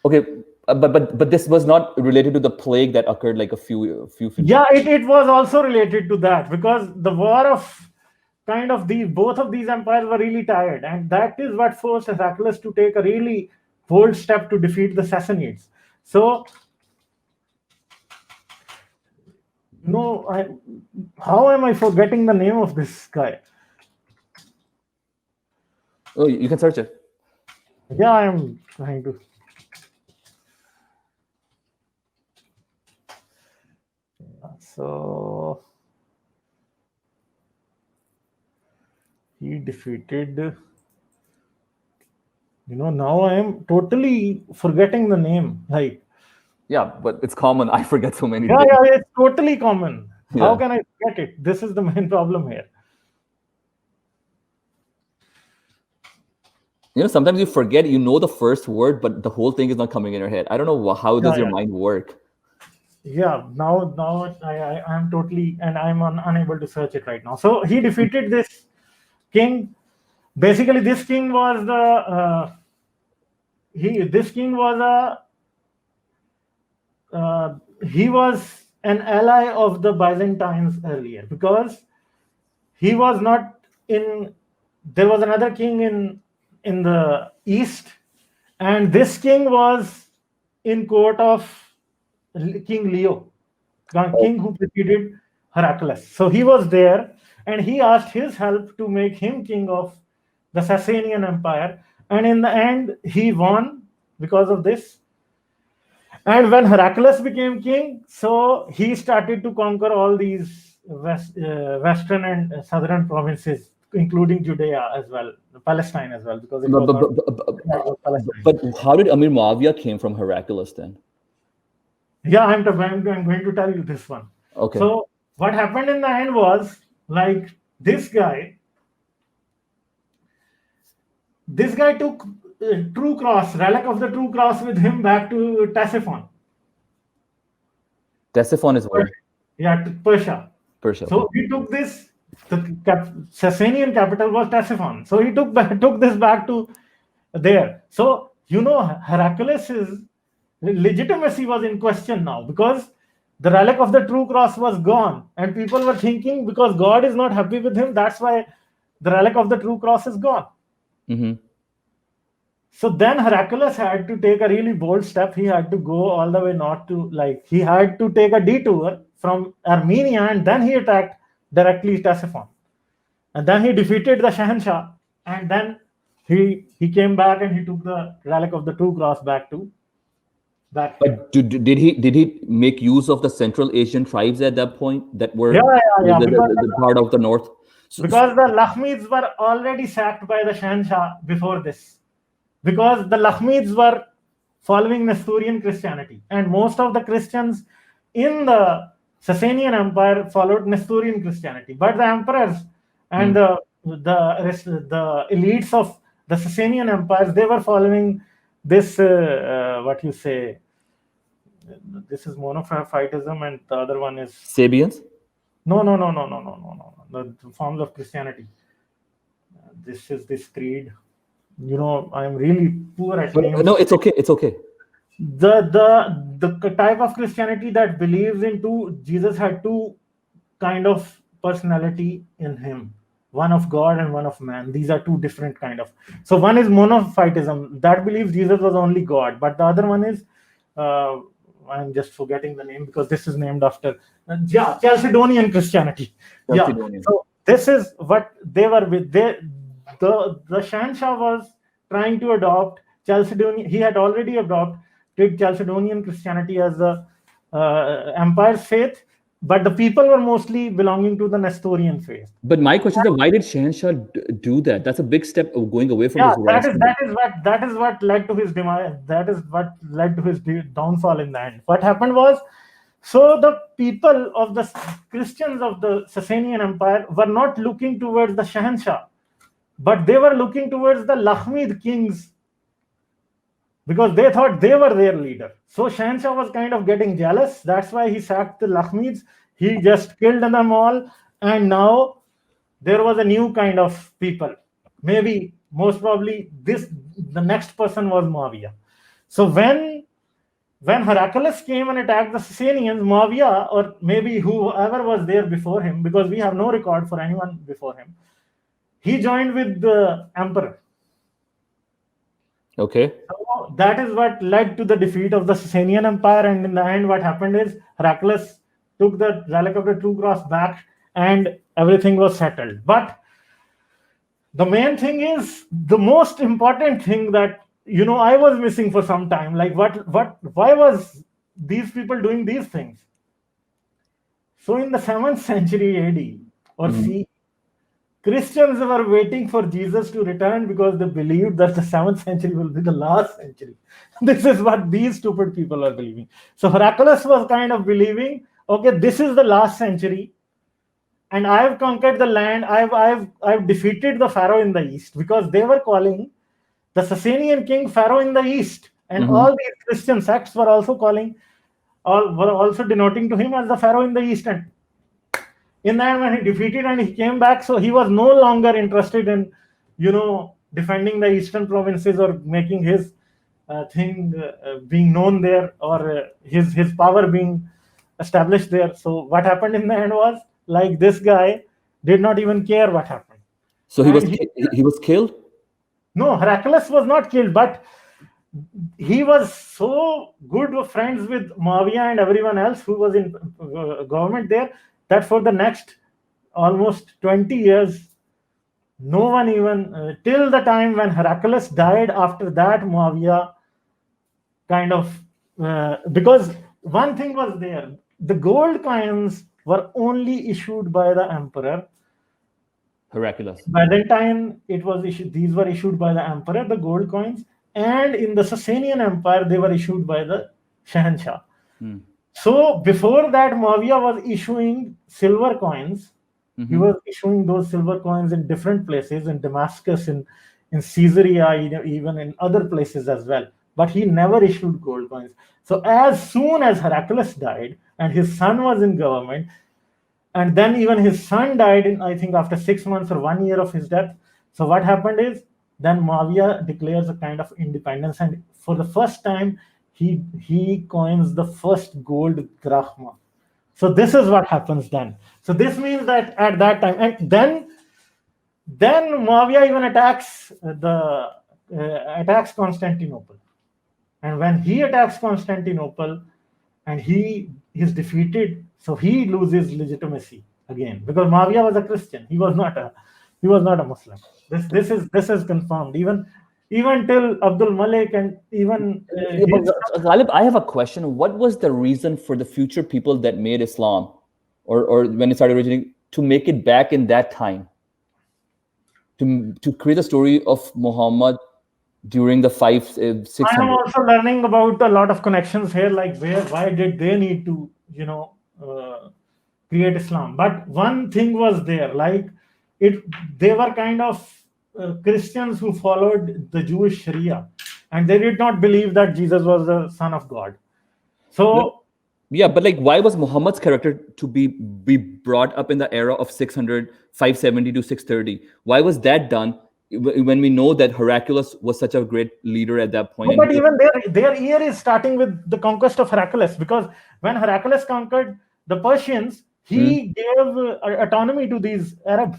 Okay, but this was not related to the plague that occurred like a few. Yeah, it was also related to that, because the war of both of these empires were really tired, and that is what forced Heraclius to take a really bold step to defeat the Sassanids. So, how am I forgetting the name of this guy? Oh, you can search it. Yeah, I am trying to. So he defeated. Now I am totally forgetting the name. Like, yeah, but it's common. I forget so many things. Yeah, it's totally common. Yeah. How can I forget it? This is the main problem here. Sometimes you forget, the first word, but the whole thing is not coming in your head. I don't know how does your mind work. Yeah, now I am totally, and I'm unable to search it right now. So he defeated this king. Basically, this king was he was an ally of the Byzantines earlier, because he was not in. There was another king in the east, and this king was in court of King Leo, king who preceded Heraclius. So he was there, and he asked his help to make him king of the Sassanian Empire, and in the end he won because of this. And when Heraclius became king, so he started to conquer all these western and southern provinces, including Judea as well, Palestine as well, because it was but how did Amir Muawiyah came from Heraclius then? Yeah, I'm going to tell you this one. Okay. So what happened in the end was, like, this guy, This guy took true cross, relic of the true cross, with him back to Ctesiphon. Ctesiphon is where? Yeah, to Persia. Persia. So he took this. The Sasanian capital was Ctesiphon. So he took this back to there. So Heraclius's legitimacy was in question now, because the relic of the true cross was gone, and people were thinking because God is not happy with him, that's why the relic of the true cross is gone. Mm-hmm. So then Heraclius had to take a really bold step. He had to go all the way he had to take a detour from Armenia, and then he attacked directly Ctesiphon. And then he defeated the Shahanshah, and then he came back and he took the relic of the true cross back. But did he make use of the Central Asian tribes at that point that were the part of the north? Because the Lakhmids were already sacked by the Shahanshah before this. Because the Lakhmids were following Nestorian Christianity, and most of the Christians in the Sasanian Empire followed Nestorian Christianity. But the emperors and the elites of the Sasanian empires, they were following this this is monophytism, and the other one is Sabians. No. The forms of Christianity. This is this creed. I'm really poor at names. No, it's okay. It's okay. The type of Christianity that believes in Jesus had two kind of personality in him. One of God and one of man. These are two different kind of. So one is monophytism, that believes Jesus was only God, but the other one is I'm just forgetting the name because this is named after Chalcedonian Christianity. Chalcedonian. So this is what they were with. The Shahanshah was trying to adopt Chalcedonian. He had already adopted Chalcedonian Christianity as the empire's faith, but the people were mostly belonging to the Nestorian faith. But my question is, why did Shahanshah do that? That's a big step of going away from his that is what led to his demise. That is what led to his downfall in the end. What happened was, so the people of the Christians of the Sasanian Empire were not looking towards the Shahanshah, but they were looking towards the Lakhmid kings, because they thought they were their leader. So Shahanshah was kind of getting jealous. That's why he sacked the Lakhmids. He just killed them all. And now there was a new kind of people. Maybe, most probably, the next person was Muawiyah. So when Heraclius came and attacked the Sasanians, Muawiyah, or maybe whoever was there before him, because we have no record for anyone before him, he joined with the emperor. Okay. So that is what led to the defeat of the Sasanian Empire, and in the end what happened is Heraclius took the relic of the true cross back and everything was settled. But the main thing is, the most important thing that I was missing for some time, like why was these people doing these things? So in the 7th century AD or CE, Christians were waiting for Jesus to return because they believed that the 7th century will be the last century. This is what these stupid people are believing. So Heraclius was kind of believing, okay, this is the last century, and I have conquered the land. I've defeated the Pharaoh in the east, because they were calling the Sasanian king Pharaoh in the east, and all these Christian sects were also denoting to him as the Pharaoh in the east. And in that, when he defeated and he came back, so he was no longer interested in, defending the eastern provinces or making his thing being known there, or his power being established there. So what happened in the end was, like, this guy did not even care what happened. So he was killed? No, Heraclius was not killed, but he was so good friends with Muawiyah and everyone else who was in government there, that for the next almost 20 years, no one even, till the time when Heraclius died, after that Muawiyah kind of, because one thing was there, the gold coins were only issued by the emperor. Heraclius. By that time, these were issued by the emperor, the gold coins, and in the Sasanian Empire, they were issued by the Shahanshah. So before that, Muawiyah was issuing silver coins. He was issuing those silver coins in different places, in Damascus, in in Caesarea, even in other places as well. But he never issued gold coins. So as soon as Heraclius died and his son was in government, and then even his son died in, I think, after 6 months or 1 year of his death. So what happened is, then Muawiyah declares a kind of independence, and for the first time he coins the first gold drachma. So this is what happens then. So this means that at that time, and then Muawiyah even attacks Constantinople. And when he attacks Constantinople and he is defeated, so he loses legitimacy again, because Muawiyah was a Christian. He was not a Muslim. This is confirmed. Even till Abdul Malik and even Ghalib, I have a question. What was the reason for the future people that made Islam, or when it started originating, to make it back in that time, to create a story of Muhammad during the 600? I'm also learning about a lot of connections here, like why did they need to create Islam? But one thing was there, like they were kind of Christians who followed the Jewish Sharia, and they did not believe that Jesus was the Son of God. So yeah, but like, why was Muhammad's character to be brought up in the era of 570 to 630? Why was that done when we know that Heraclius was such a great leader at that point? But even their year is starting with the conquest of Heraclius, because when Heraclius conquered the Persians, he gave autonomy to these Arab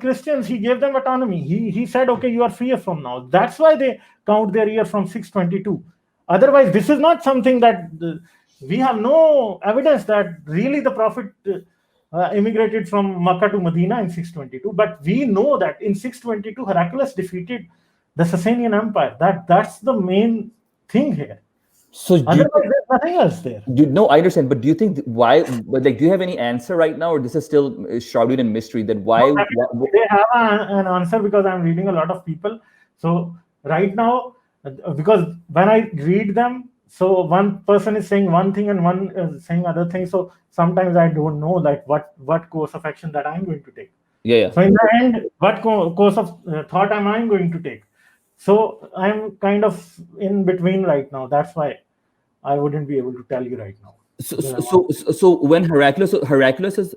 Christians. He gave them autonomy. He said, okay, you are free from now. That's why they count their year from 622. Otherwise, this is not something that we have no evidence that really the Prophet immigrated from Makkah to Medina in 622. But we know that in 622, Heraclius defeated the Sasanian Empire. That's the main thing here. So otherwise, there's nothing else there. No, I understand, but do you think why? But like, do you have any answer right now, or this is still shrouded in mystery? That why? They have an answer, because I'm reading a lot of people. So right now, because when I read them, so one person is saying one thing and one is saying other thing. So sometimes I don't know like what course of action that I'm going to take. Yeah. So in the end, what course of thought am I going to take? So I'm kind of in between right now. That's why I wouldn't be able to tell you right now. So when Heraclius is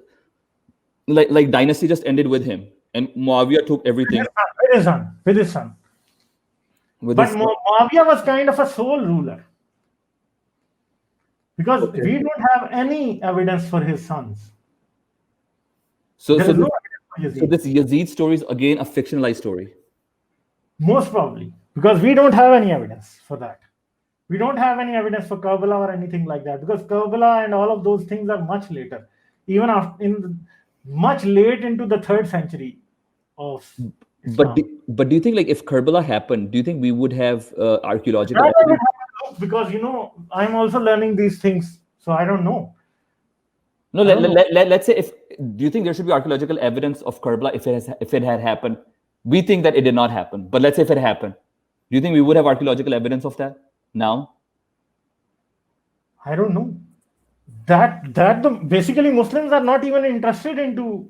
like dynasty just ended with him, and Muawiyah took everything with his son. But Muawiyah was kind of a sole ruler, because we don't have any evidence for his sons. So this Yazid story is again a fictionalized story. Most probably, because we don't have any evidence for that. We don't have any evidence for Karbala or anything like that, because Karbala and all of those things are much later, even much late into the 3rd century of Islam. But do you think, like, if Karbala happened, do you think we would have archaeological evidence? Because I'm also learning these things, so I don't know. No, let's say do you think there should be archaeological evidence of Karbala if it had happened? We think that it did not happen, but let's say if it happened, do you think we would have archaeological evidence of that now? I don't know. Basically Muslims are not even interested into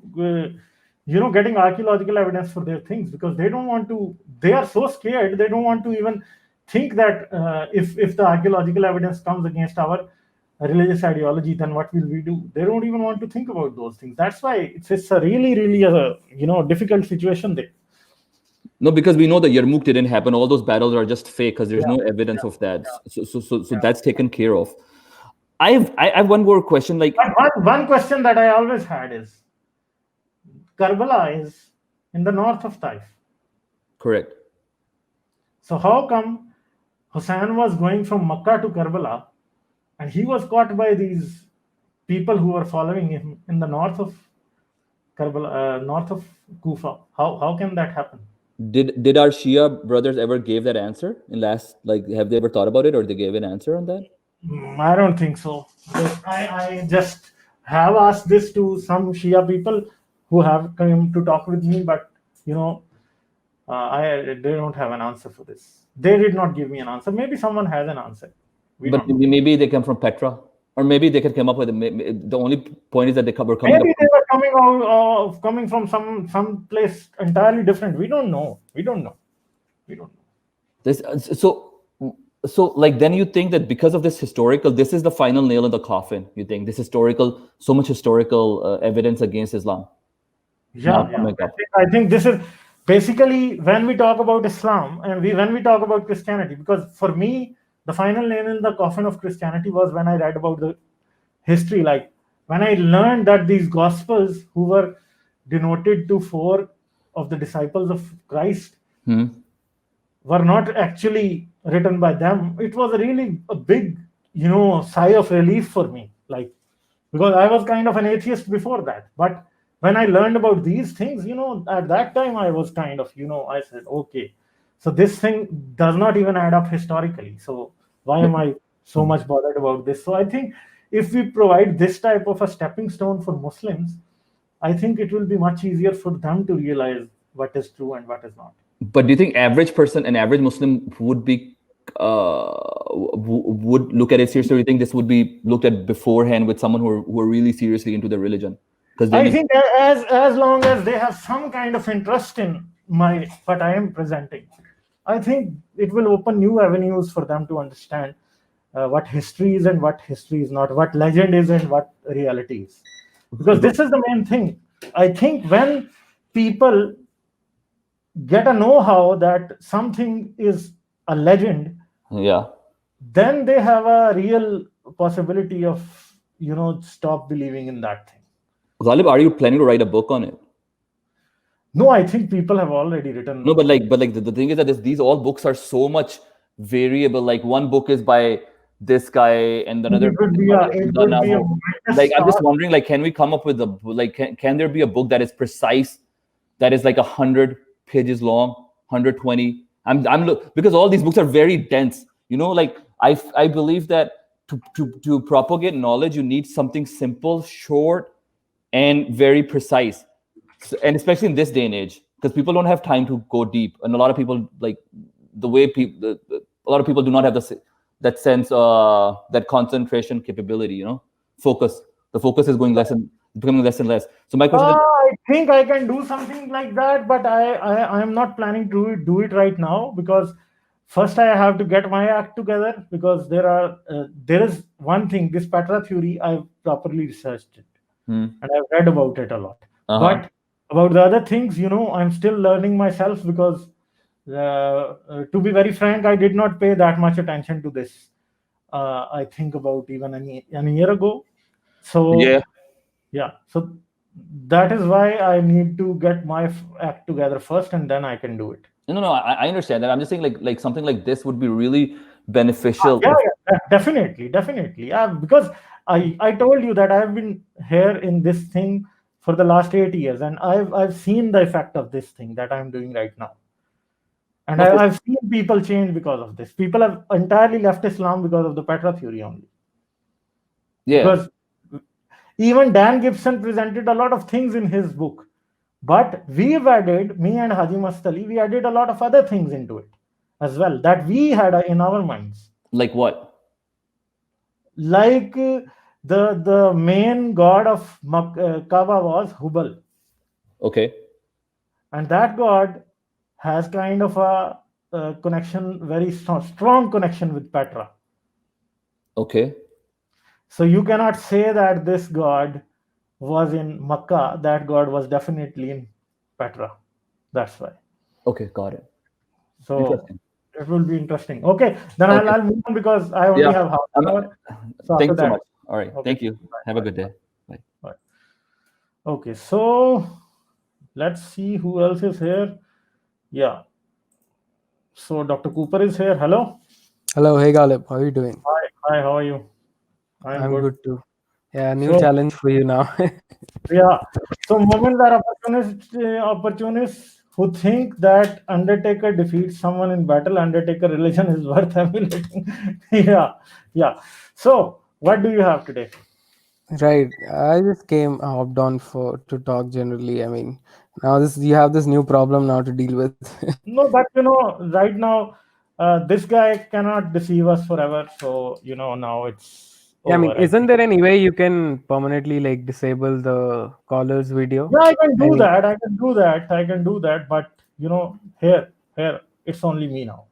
getting archaeological evidence for their things, because they don't want to. They are so scared. They don't want to even think that if the archaeological evidence comes against our religious ideology, then what will we do? They don't even want to think about those things. That's why it's a really difficult situation there. No, because we know that Yarmouk didn't happen. All those battles are just fake, because there's no evidence of that. So that's taken care of. I have one more question. Like, one question that I always had is, Karbala is in the north of Taif. Correct. So how come Hussein was going from Makkah to Karbala, and he was caught by these people who were following him in the north of Karbala, north of Kufa? How can that happen? Did our Shia brothers ever give that answer in last? Like, have they ever thought about it, or they gave an answer on that? I don't think so. I just have asked this to some Shia people who have come to talk with me, but they don't have an answer for this. They did not give me an answer. Maybe someone has an answer. Maybe they come from Petra. Or maybe they could come up with the only point is that they were coming Maybe up. they were coming from some place entirely different. We don't know. This so like then you think that because of this historical, this is the final nail in the coffin. You think this historical, so much historical evidence against Islam. Yeah. I think this is basically when we talk about Islam and when we talk about Christianity, because for me, the final nail in the coffin of Christianity was when I read about the history, like when I learned that these Gospels, who were denoted to 4 of the disciples of Christ, were not actually written by them. It was really a big, sigh of relief for me, like, because I was kind of an atheist before that. But when I learned about these things, at that time I was kind of, I said, okay, so this thing does not even add up historically. So why am I so much bothered about this? So I think if we provide this type of a stepping stone for Muslims, I think it will be much easier for them to realize what is true and what is not. But do you think average person, an average Muslim would be would look at it seriously? Or do you think this would be looked at beforehand with someone who are really seriously into their religion? Because I think as long as they have some kind of interest in what I am presenting, I think it will open new avenues for them to understand what history is and what history is not, what legend is and what reality is. Because this is the main thing. I think when people get a know-how that something is a legend, then they have a real possibility of stop believing in that thing. Ghalib, are you planning to write a book on it? No, I think people have already written. No, but the thing is that these all books are so much variable. Like one book is by this guy and another book is by like I'm just wondering, like, can we come up with can there be a book that is precise, that is like 100 pages long, 120? Because all these books are very dense. Like I believe that to propagate knowledge, you need something simple, short, and very precise. So, and especially in this day and age, because people don't have time to go deep, and a lot of people like the way people, a lot of people do not have that sense, that concentration capability. Focus. The focus is becoming less and less. So my question is, I think I can do something like that, but I am not planning to do it right now, because first I have to get my act together, because there is one thing, this Petra theory, I've properly researched it and I've read about it a lot. But about the other things, I'm still learning myself, because to be very frank, I did not pay that much attention to this. I think about even a year ago. So so that is why I need to get my act together first, and then I can do it. No, I understand that. I'm just saying like something like this would be really beneficial. Definitely. Because I told you that I've been here in this thing for the last 8 years, and I've seen the effect of this thing that I'm doing right now. And I've seen people change because of this. People have entirely left Islam because of the Petra theory only. Yeah. Because even Dan Gibson presented a lot of things in his book, but we've added, me and Haji Mastali, we added a lot of other things into it as well that we had in our minds. Like what? Like the main god of Kaaba was Hubal. Okay. And that god has kind of a connection, very strong connection with Petra. Okay. So you cannot say that this god was in Makkah. That god was definitely in Petra. That's why. Okay, got it. So it will be interesting. Okay, then I'll move on, because I only have half an hour. So thanks so much. All right. Thank you. Have a good day. Bye. Okay, so let's see who else is here. Yeah. So Dr. Cooper is here. Hello. Hello. Hey, Ghalib. How are you doing? Hi. How are you? I'm good too. Yeah, new challenge for you now. Yeah. So moments are opportunists who think that Undertaker defeats someone in battle. Undertaker religion is worth emulating. Yeah. So what do you have today? Right. I just hopped on to talk generally. I mean, now you have this new problem now to deal with. No, but right now, this guy cannot deceive us forever. So now it's Yeah, I mean, over, I isn't think. there any way you can permanently like disable the caller's video? Yeah, I can I do mean, that. I can do that. I can do that. But here, it's only me now.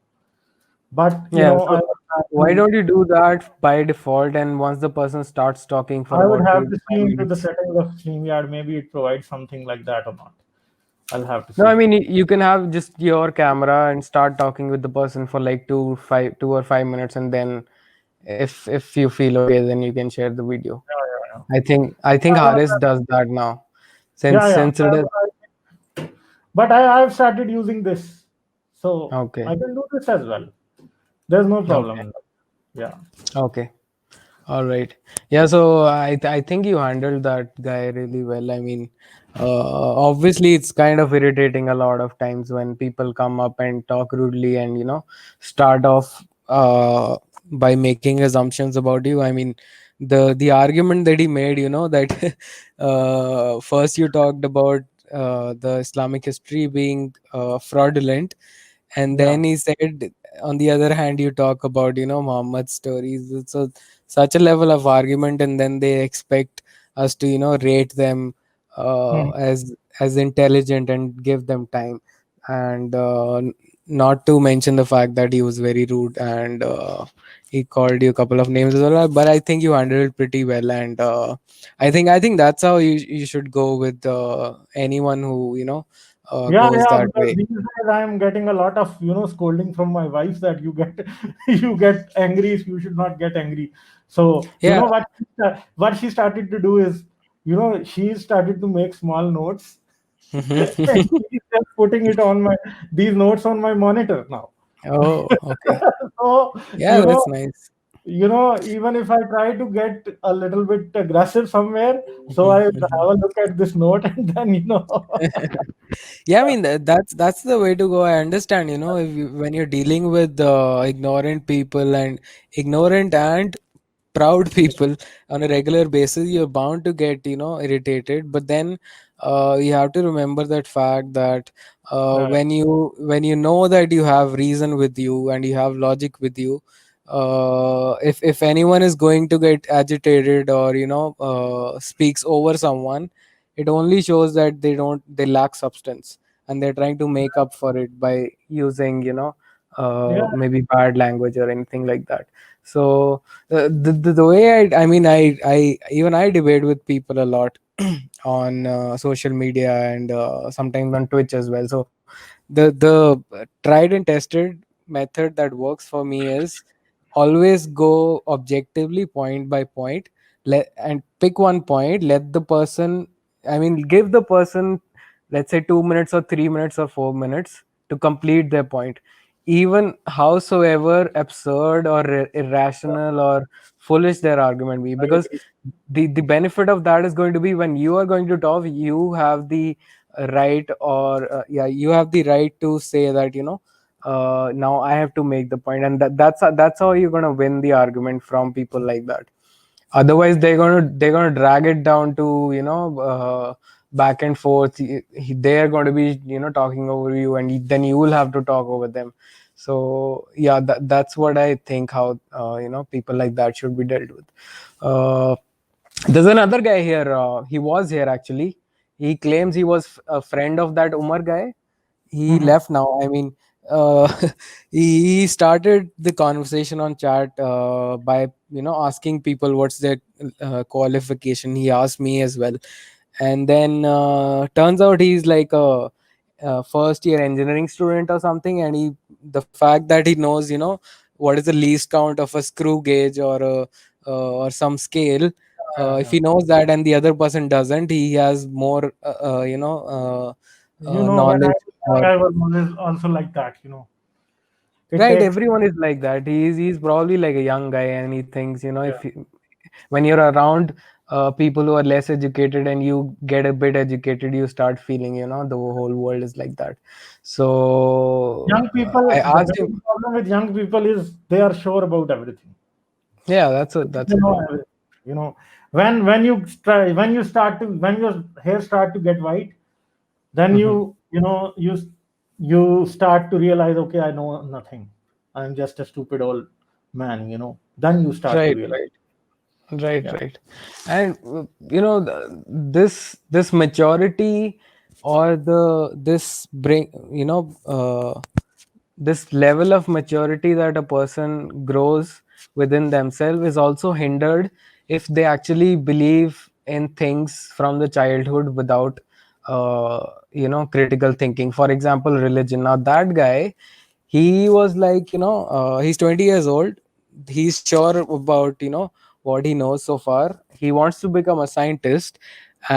But yeah. I So would have why to, don't you do that by default? And once the person starts talking for about 3 to 5 see into the minutes, settings of StreamYard. Maybe it provides something like that or not. I'll have to no, I see. mean you can have just your camera and start talking with the person for like 2 or 5 minutes, and then if you feel okay, then you can share the video. Yeah, yeah, I think yeah. Haris does that now, since Yeah, yeah. since it is But I've started using this, so okay. I can do this as well. There's no problem Okay. in that. Yeah. Okay. All right. Yeah. So I think you handled that guy really well. I mean, obviously it's kind of irritating a lot of times when people come up and talk rudely and start off by making assumptions about you. I mean, the argument that he made, that first you talked about the Islamic history being fraudulent, and Yeah. then he said, on the other hand, you talk about Muhammad's stories. It's such a level of argument, and then they expect us to rate them Hmm. as intelligent and give them time, and not to mention the fact that he was very rude, and he called you a couple of names as well. But I think you handled it pretty well, and I think that's how you should go with anyone who Yeah, goes yeah. that Because way. these days I'm getting a lot of scolding from my wife that you get you get angry if you should not get angry. So Yeah. what she started to do is she started to make small notes and Mhm. she's just putting it on my these notes on my monitor now. Oh, okay. So Yeah, you know that's nice. even if I try to get a little bit aggressive somewhere, so I Mhm, have mhm. a look at this note and then Yeah, I mean that's the way to go. I understand, if when you're dealing with ignorant and proud people on a regular basis, you're bound to get irritated. But then you have to remember that fact that yeah, when you know that you have reason with you and you have logic with you, if anyone is going to get agitated or speaks over someone, it only shows that they lack substance, and they're trying to make up for it by using yeah, maybe bad language or anything like that. So the way I mean I even I debate with people a lot on social media and sometimes on Twitch as well. So the tried and tested method that works for me is always go objectively point by point, and pick one point, let the person, I mean, give the person, let's say, 2 minutes or 3 minutes or 4 minutes to complete their point, even howsoever absurd or irrational or foolish their argument be, I because agree. the benefit of that is going to be when you are going to talk, you have the right, or yeah, you have the right to say that now I have to make the point, and that's how you're going to win the argument from people like that. Otherwise they're going to drag it down to back and forth. They're going to be talking over you, and then you will have to talk over them. So yeah, that's what I think, how people like that should be dealt with. uh, there's another guy here. He was here actually. He claims he was a friend of that Umar guy. He Mhm. left now. I mean, uh, he started the conversation on chat by asking people what's their qualification. He asked me as well, and then turns out he's like a first year engineering student or something, and the fact that he knows what is the least count of a screw gauge or some scale. Yeah, If yeah. he knows that and the other person doesn't, he has more When I knowledge. was young, I was always also like that. It Right, takes, everyone is like that. He's probably like a young guy, and he thinks, yeah, when you're around people who are less educated and you get a bit educated, you start feeling, the whole world is like that. So young people, I the asked him. biggest problem with young people is they are sure about everything. Yeah, that's They a know thing. everything. You know, when your hair start to get white, then Hmm. you start to realize, okay, I know nothing. I'm just a stupid old man. Then you start to Right, realize. right. Right, Yeah. right. And this maturity, or this bring, this level of maturity that a person grows within themselves is also hindered if they actually believe in things from the childhood without critical thinking. For example, religion. Now that guy, he was like, he's 20 years old. He's sure about what he knows so far. He wants to become a scientist,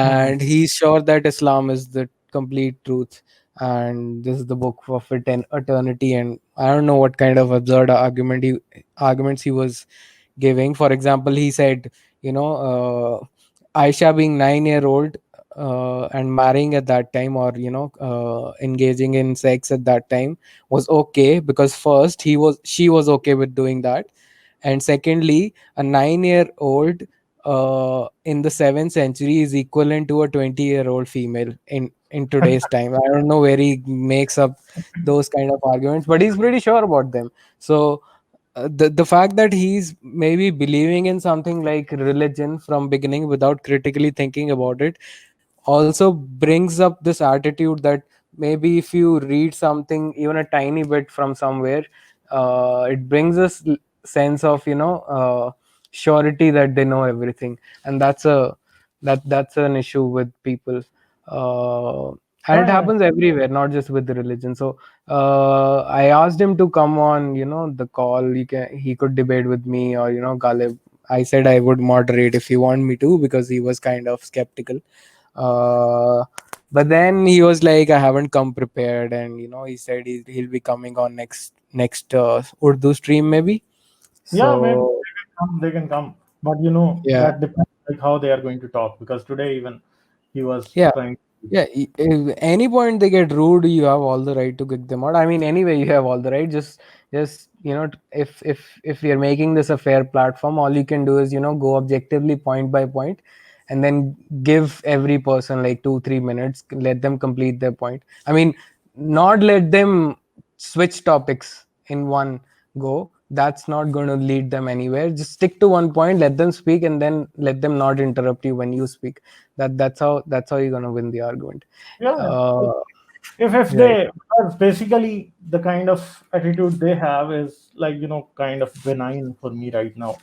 Hmm. and he's sure that Islam is the complete truth, and this is the book of eternity. And I don't know what kind of absurd arguments he was giving. For example, he said, Aisha being 9 year old, and marrying at that time, or engaging in sex at that time, was okay, because first she was okay with doing that, and secondly, a 9 year old in the 7th century is equivalent to a 20-year-old female in today's time. I don't know where he makes up those kind of arguments, but he's pretty sure about them. So the fact that he's maybe believing in something like religion from beginning without critically thinking about it also brings up this attitude that maybe if you read something even a tiny bit from somewhere, it brings us sense of surety that they know everything. And that's an issue with people. And it Yeah, yeah. happens everywhere, not just with the religion. So I asked him to come on the call. He could debate with me, or Ghalib. I said I would moderate if you want me to, because he was kind of skeptical. uh, but then he was like, I haven't come prepared, and he said he'll be coming on next Urdu stream maybe. Yeah, maybe So they can come. They can come, but yeah, that depends like how they are going to talk. Because today even he was yeah. trying. Yeah, if any point they get rude, you have all the right to kick them out. I mean, anyway, you have all the right. Just if you're making this a fair platform, all you can do is go objectively point by point, and then give every person like 2-3 minutes. Let them complete their point. I mean, not let them switch topics in one go. That's not going to lead them anywhere. Just stick to one point, let them speak, and then let them not interrupt you when you speak. That's how you're gonna win the argument. Yeah, uh if right, they because basically the kind of attitude they have is like kind of benign for me right now.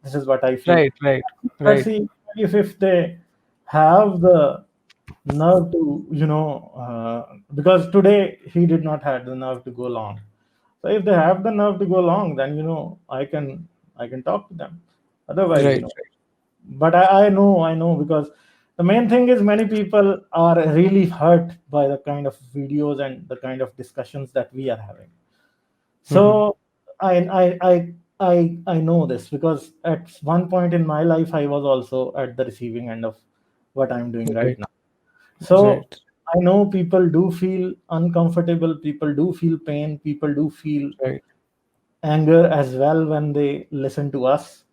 This is what I feel. right, right, Let's right. see if they have the nerve to because today he did not have the nerve to go long. So if they have the nerve to go long, then I can talk to them. Otherwise, Right, but I know because the main thing is many people are really hurt by the kind of videos and the kind of discussions that we are having. hmm, So I know this because at one point in my life I was also at the receiving end of what I'm doing right right, now. So right, I know people do feel uncomfortable, people do feel pain, people do feel right. anger as well when they listen to us.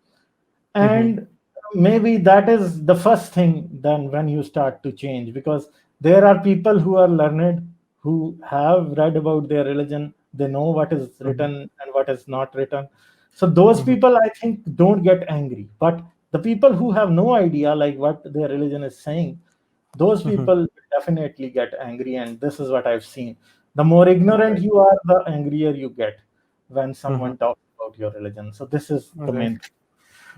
Hmm, And maybe that is the first thing then when you start to change, because there are people who are learned, who have read about their religion, they know what is hmm, written and what is not written. So those hmm, people I think don't get angry, but the people who have no idea like what their religion is saying, those hmm. people definitely get angry. And this is what I've seen: the more ignorant Right, you are, the angrier you get when hmm, someone talks about your religion. So this is the right, main thing.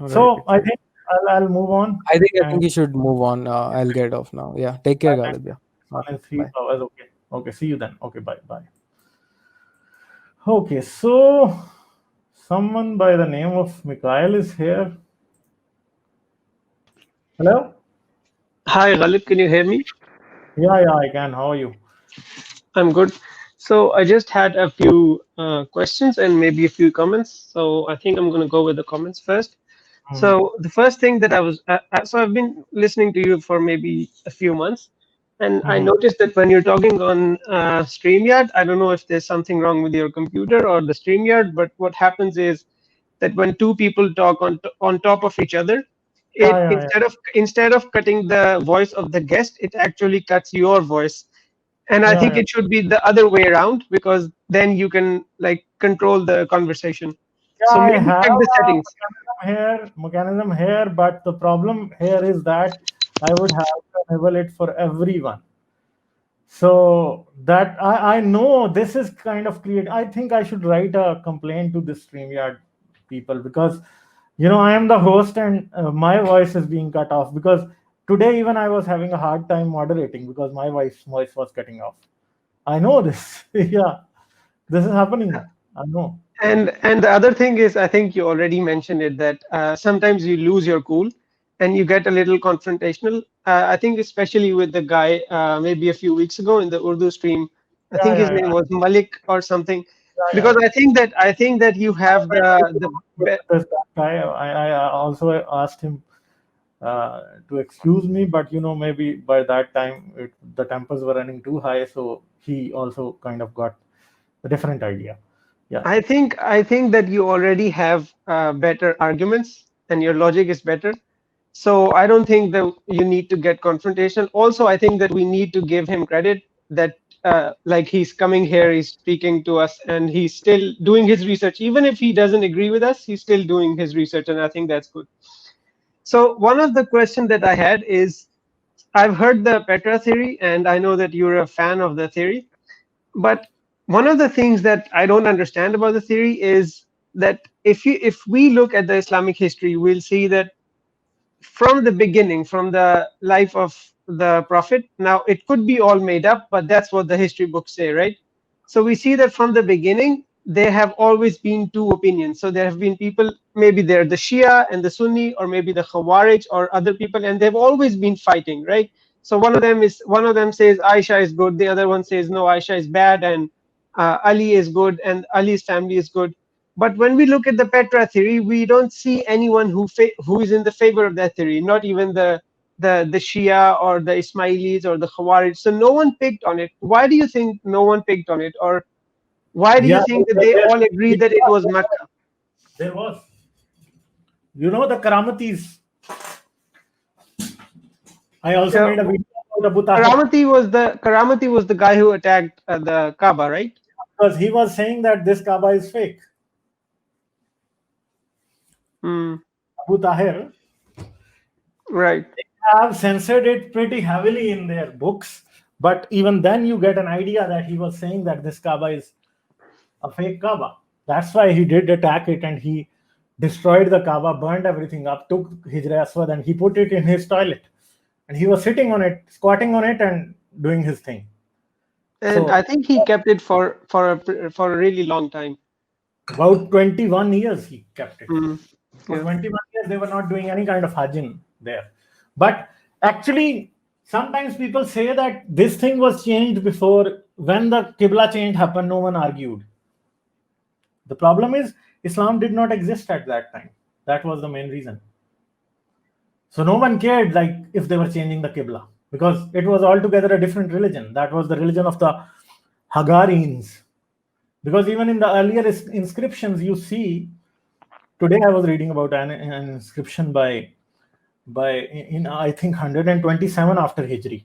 So right, I right. think I'll move on. I think And you should move on. I'll get off now. Yeah, take care, and Ghalib. Yeah, this one okay, is three bye. hours. Okay. Okay. See you then. Okay. Bye. Bye. Okay. So someone by the name of Mikhail is here. Hello. Hi, Ghalib, can you hear me? Yeah. Yeah. I can. How are you? I'm good. So I just had a few questions and maybe a few comments. So I think I'm going to go with the comments first. Hmm. So the first thing that so I've been listening to you for maybe a few months, and I Hmm. noticed that when you're talking on StreamYard, I don't know if there's something wrong with your computer or the StreamYard, but what happens is that when two people talk on top of each other, Yeah. it Yeah. instead of cutting the voice of the guest, it actually cuts your voice. And I Yeah. think Yeah. it should be the other way around because then you can like control the conversation. Yeah. So I maybe have check the a settings. mechanism here, but the problem here is that I would have to enable it for everyone. So that I know this is kind of create. I think I should write a complaint to the StreamYard people, because I am the host and my voice is being cut off, because today even I was having a hard time moderating because my voice was cutting off. I know this. Yeah, this is happening. I know. And the other thing is, I think you already mentioned it, that sometimes you lose your cool and you get a little confrontational. I think especially with the guy maybe a few weeks ago in the Urdu stream, I think his name was Malik or something. Because I think that you have this guy. I also asked him to excuse me, but maybe by that time the tempers were running too high, so he also kind of got a different idea. Yeah, I think that you already have better arguments and your logic is better. So I don't think that you need to get confrontational. Also, I think that we need to give him credit that like he's coming here, he's speaking to us, and he's still doing his research. Even if he doesn't agree with us, he's still doing his research, and I think that's good. So one of the questions that I had is, I've heard the Petra theory, and I know that you're a fan of the theory, but one of the things that I don't understand about the theory is that if we look at the Islamic history, we'll see that from the beginning, from the life of the Prophet, now it could be all made up, but that's what the history books say, right? So we see that from the beginning, there have always been two opinions. So there have been people, maybe they're the Shia and the Sunni, or maybe the Khawarij or other people, and they've always been fighting, right? So one of them says Aisha is good, the other one says no, Aisha is bad, and Ali is good, and Ali's family is good. But when we look at the Petra theory, we don't see anyone who is in the favor of that theory, not even the Shia or the Ismailis or the Khawarij. So no one picked on it. Why do you think no one picked on it? Or why do you think that they all agreed that it was Makkah? There was. The Karamatis. I also made a video about Abu Tahir. Karamati was the guy who attacked the Kaaba, right? Because he was saying that this Kaaba is fake. Abu Tahir. Right. They have censored it pretty heavily in their books, but even then you get an idea that he was saying that this Kaaba is a fake Kaaba. That's why he did attack it, and he destroyed the Kaaba, burned everything up, took Hijr Aswad, and he put it in his toilet. And he was sitting on it, squatting on it, and doing his thing. And I think he kept it for a really long time. About 21 years he kept it. For Yeah. 21 years they were not doing any kind of hajjin there. But actually, sometimes people say that this thing was changed before. When the Qibla change happened, no one argued. The problem is Islam did not exist at that time. That was the main reason. So no one cared like if they were changing the Qibla, because it was altogether a different religion. That was the religion of the Hagarenes. Because even in the earlier inscriptions you see, today I was reading about an inscription by in I think 127 after Hijri.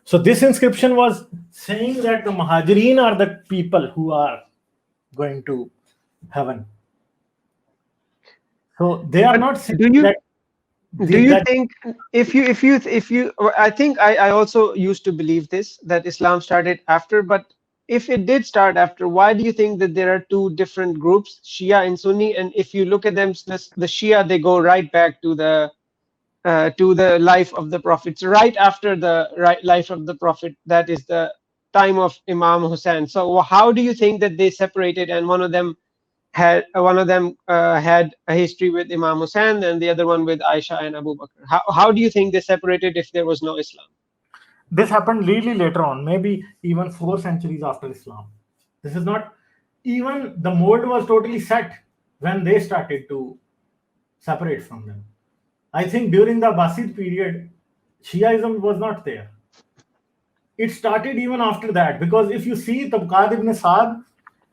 So this inscription was saying that the Muhajirin are the people who are going to heaven. So they are not saying that. Do you think if you I think I also used to believe this, that Islam started after, but if it did start after, why do you think that there are two different groups, Shia and Sunni? And if you look at them, the Shia, they go right back to the life of the Prophet. So right after the life of the Prophet, that is the time of Imam Hussein. So how do you think that they separated, and one of them had a history with Imam Hussein and the other one with Aisha and Abu Bakr? How do you think they separated if there was no Islam? This happened really later on, maybe even 4 centuries after Islam. This is not even the mold was totally set when they started to separate from them. I think during the Abbasid period, Shiaism was not there. It started even after that, because if you see Tabaqat ibn Sa'd,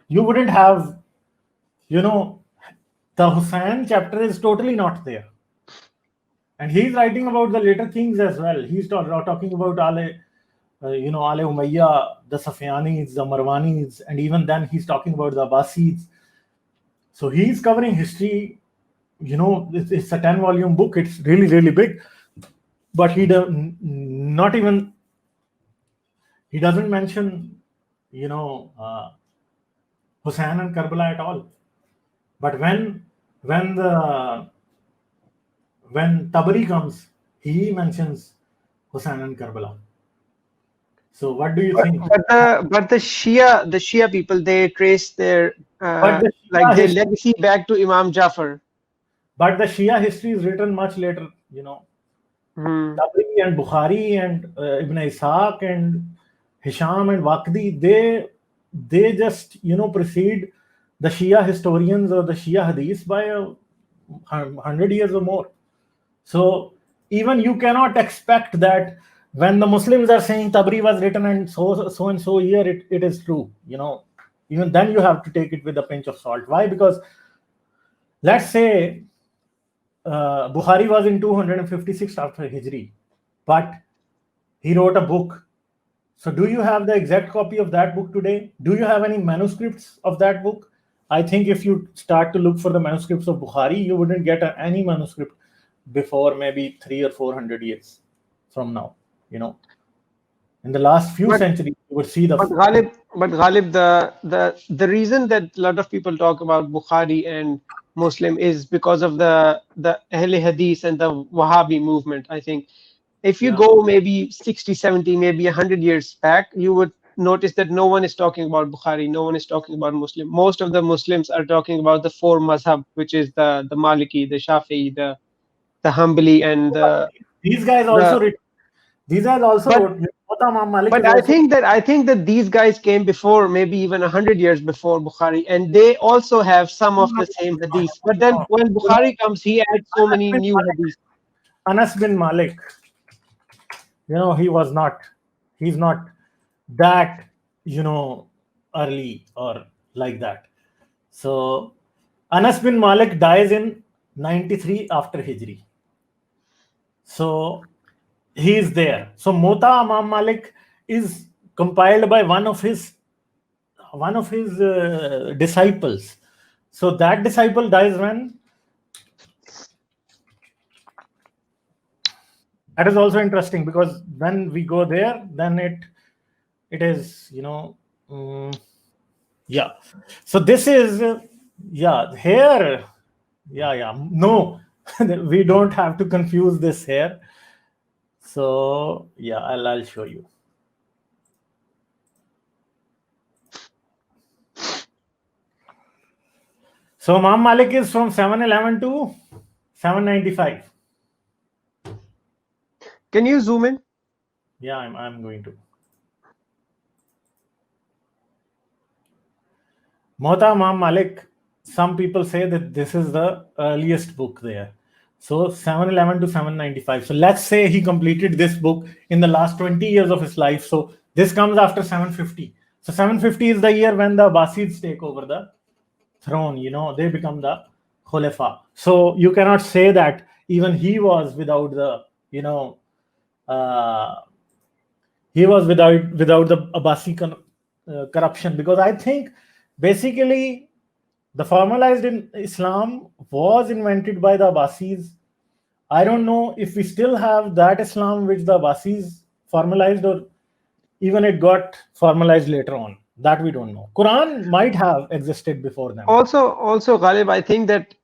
you wouldn't have, the Hussein chapter is totally not there. And he's writing about the later kings as well. He's talking about Ale Umayyah, the Safyanids, the Marwanids, and even then he's talking about the Abbasids. So he's covering history it's a 10-volume book. It's really, really big. But he doesn't mention, Hussein and Karbala at all. But when Tabari comes, he mentions Hussein and Karbala. So what do you think? But the Shia people, they trace their But the like Shia their history, legacy back to Imam Jafar. but the Shia history is written much later. Tabari and Bukhari and Ibn Ishaq and Hisham and Waqdi, they just precede the Shia historians or the Shia hadith by 100 years or more. So even you cannot expect that when the Muslims are saying Tabari was written and so and so year, it is true. Even then you have to take it with a pinch of salt. Why? Because let's say Bukhari was in 256 after Hijri, but he wrote a book. So do you have the exact copy of that book today? Do you have any manuscripts of that book? I think if you start to look for the manuscripts of Bukhari, you wouldn't get any manuscript before maybe 300 or 400 years from now. In the last few centuries, you would see the. But Ghalib, the reason that a lot of people talk about Bukhari and Muslim is because of the Ahl Hadith and the Wahhabi movement. I think if you go maybe 60, 70, maybe 100 years back, you would notice that no one is talking about Bukhari, no one is talking about Muslim. Most of the Muslims are talking about the four mazhab, which is the Maliki, the Shafi'i, the Hanbali, and these guys also wrote. But I think that these guys came before, maybe even 100 years before Bukhari, and they also have some of the same hadiths. But then when Bukhari comes, he adds so many new hadiths. Anas bin Malik, he's not that, early or like that. So Anas bin Malik dies in 93 after Hijri. So he is there. So Mota Imam Malik is compiled by one of his disciples. So that disciple dies when? That is also interesting, because when we go there, then it is, So this is, here, no, we don't have to confuse this here. So I'll show you. So Imam Malik is from 711 to 795. Can you zoom in? Yeah, I'm going to. Muwatta Imam Malik, some people say that this is the earliest book there. So 711 to 795. So let's say he completed this book in the last 20 years of his life. So this comes after 750. So 750 is the year when the Abbasids take over the throne. They become the Khulafa. So you cannot say that even he was without the, he was without the Abbasi corruption, because I think basically the formalized in Islam was invented by the Abbasis. I don't know if we still have that Islam which the Abbasis formalized, or even it got formalized later on. That we don't know. Quran might have existed before them. Also, Ghalib, I think that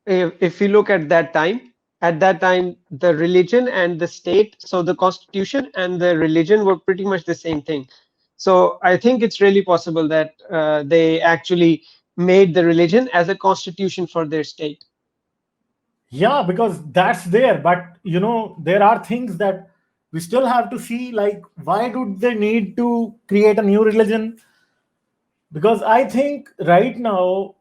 if you look at that time, the religion and the state, so the constitution and the religion were pretty much the same thing. So I think it's really possible that they actually made the religion as a constitution for their state. Yeah, because that's there. But, there are things that we still have to see, like, why do they need to create a new religion? Because I think right now,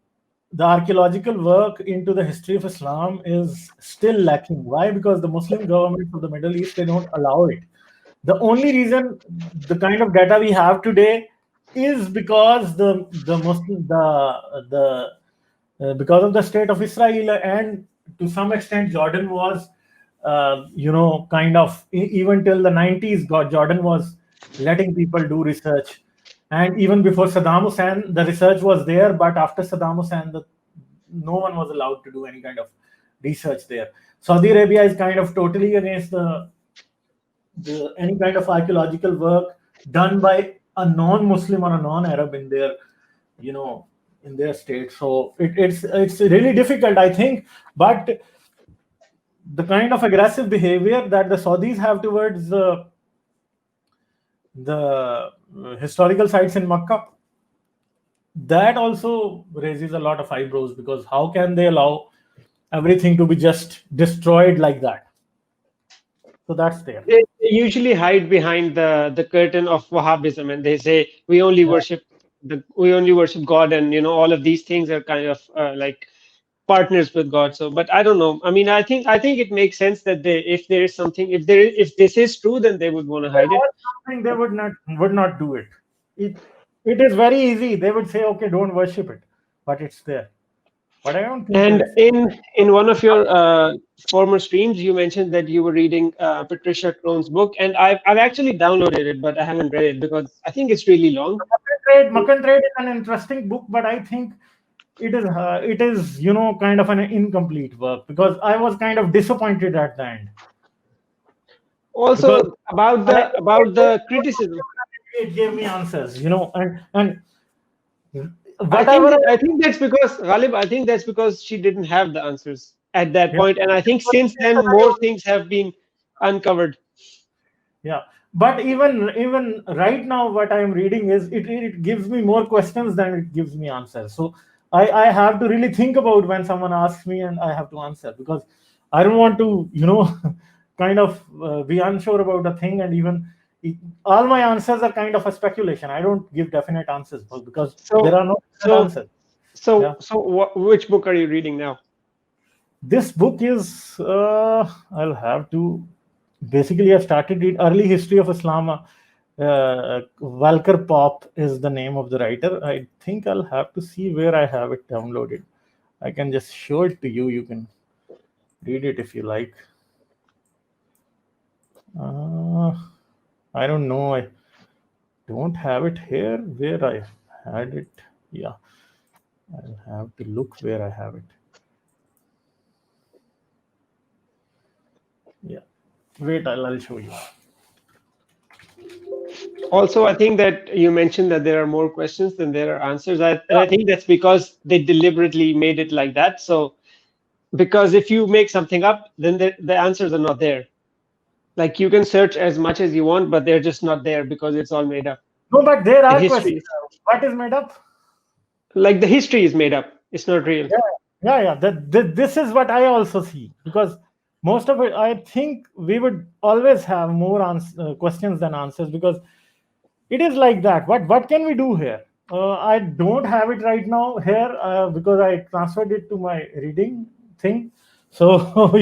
the archaeological work into the history of Islam is still lacking. Why? Because the Muslim governments of the Middle East, they don't allow it. The only reason the kind of data we have today is because because of the state of Israel, and to some extent Jordan was, kind of, even till the 90s, Jordan was letting people do research. And even before Saddam Hussein, the research was there. But after Saddam Hussein, no one was allowed to do any kind of research there. Saudi Arabia is kind of totally against the any kind of archaeological work done by a non-Muslim or a non-Arab in their, in their state. So it's really difficult, I think. But the kind of aggressive behavior that the Saudis have towards the historical sites in Makkah, that also raises a lot of eyebrows, because how can they allow everything to be just destroyed like that? So that's there. They usually hide behind the curtain of Wahhabism, and they say we only worship God, and all of these things are kind of like partners with God. So, but I don't know. I mean, I think it makes sense that if there is something, if this is true, then they would want to hide it. I think they would not do it. It is very easy. They would say, okay, don't worship it, but it's there. But I don't think. And in one of your former streams, you mentioned that you were reading Patricia Crone's book, and I've actually downloaded it, but I haven't read it because I think it's really long. Muck and Trade is an interesting book, but I think it is kind of an incomplete work, because I was kind of disappointed at the end. Also, because about the criticism, it gave me answers, and I think that's because Ghalib, I think that's because she didn't have the answers at that point, and I think since then more things have been uncovered. Yeah, but even right now, what I am reading is it gives me more questions than it gives me answers. So I have to really think about when someone asks me, and I have to answer, because I don't want to kind of be unsure about a thing, and even all my answers are kind of a speculation. I don't give definite answers because there are no answers. So which book are you reading now? This book is I'll have to. Basically, I started read Early History of Islam. Walker Pop is the name of the writer. I think I'll have to see where I have it downloaded. I can just show it to you. You can read it if you like. I don't know. I don't have it here where I had it. Yeah, I'll have to look where I have it. Yeah. Wait, I'll show you. Also, I think that you mentioned that there are more questions than there are answers. And I think that's because they deliberately made it like that. So, because if you make something up, then the answers are not there. Like you can search as much as you want, but they're just not there because it's all made up. No, but there are questions. What is made up? Like the history is made up. It's not real. Yeah. This is what I also see, because most of it, I think we would always have more questions than answers, because it is like that. What can we do here? I don't have it right now here because I transferred it to my reading thing. So,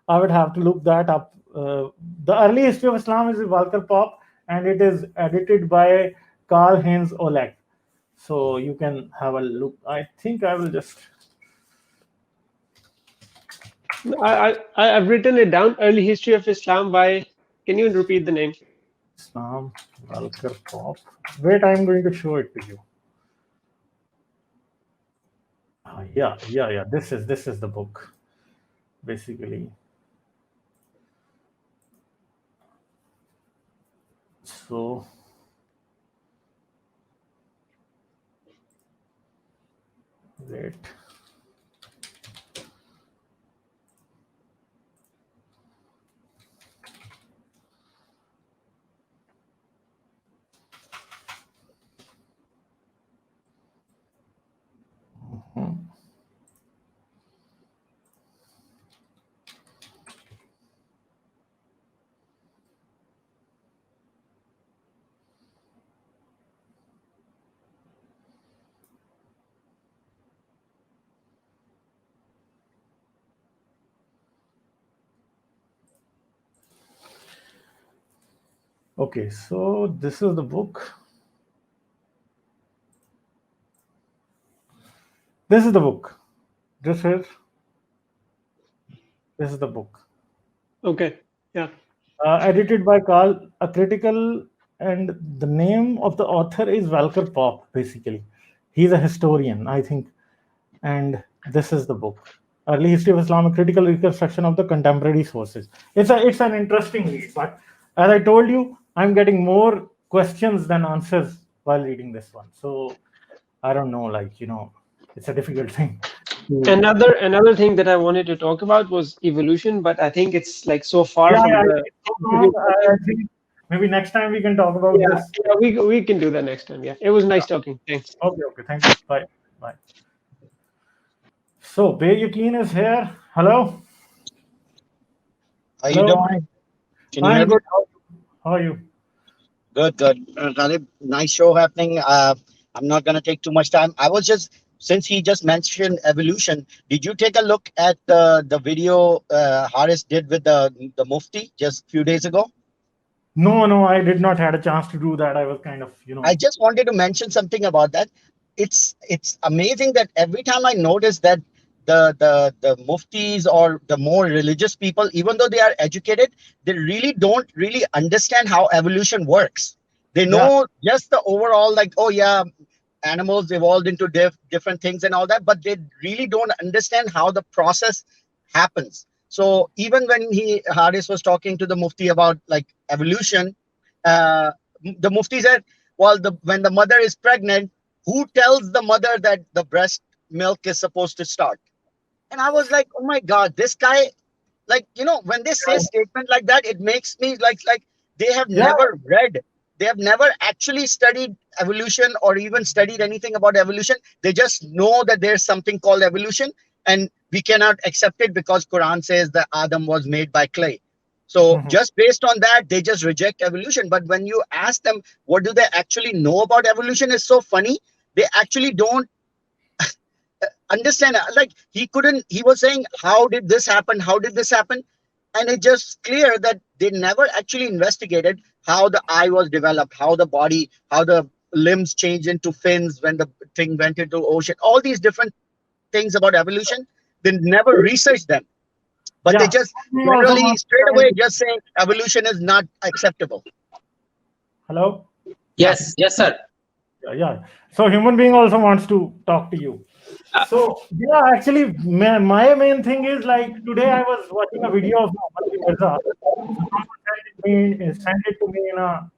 I would have to look that up. The Early History of Islam is Walker Pop, and it is edited by Karl-Heinz Oleg. So you can have a look. I think I will just... I've written it down. Early History of Islam by... Can you repeat the name? Islam, Walker Pop. Wait, I'm going to show it to you. Yeah. This is the book, basically. So wait. Okay, so this is the book. This is the book. This is the book. Okay, yeah. Edited by Carl, a critical, and the name of the author is Walker Pop, basically. He's a historian, I think. And This is the book, Early History of Islam: A Critical Reconstruction of the Contemporary Sources. It's an interesting read, but as I told you, I'm getting more questions than answers while reading this one. So I don't know, like, it's a difficult thing. Another thing that I wanted to talk about was evolution, but I think it's like so far from the. It's so long. I think maybe next time we can talk about this. We can do that next time. Yeah, it was nice talking. Thanks. Okay, thank you. Bye. So Bayakeen is here. Hello. How you doing? Can you hear I'm me? good. How are you? Good. Ghalib, nice show happening. I'm not going to take too much time. I was just, since he just mentioned evolution, did you take a look at the video Haris did with the Mufti just a few days ago? No, I did not had a chance to do that. I was kind of, I just wanted to mention something about that. It's amazing that every time I notice that the muftis or the more religious people, even though they are educated, they really don't really understand how evolution works. They know just the overall, like, oh yeah, animals evolved into different things and all that, but they really don't understand how the process happens. So even when Haris was talking to the Mufti about like evolution, the Mufti said, well, when the mother is pregnant, who tells the mother that the breast milk is supposed to start? And I was like, oh my God, this guy, like, when they say statement like that, it makes me like they have never read. They have never actually studied evolution or even studied anything about evolution. They just know that there's something called evolution and we cannot accept it because Quran says that Adam was made by clay. So just based on that, they just reject evolution. But when you ask them, what do they actually know about evolution, is so funny. They actually don't understand. Like he was saying, how did this happen? And it's just clear that they never actually investigated how the eye was developed, how the body, how the limbs changed into fins when the thing went into the ocean. All these different things about evolution, they never researched them. But they just generally straight away just say evolution is not acceptable. Hello? Yes, sir. Yeah. So human being also wants to talk to you. So actually, my main thing is, like, today I was watching a video of Muhammad Mirza. Someone sent it to me on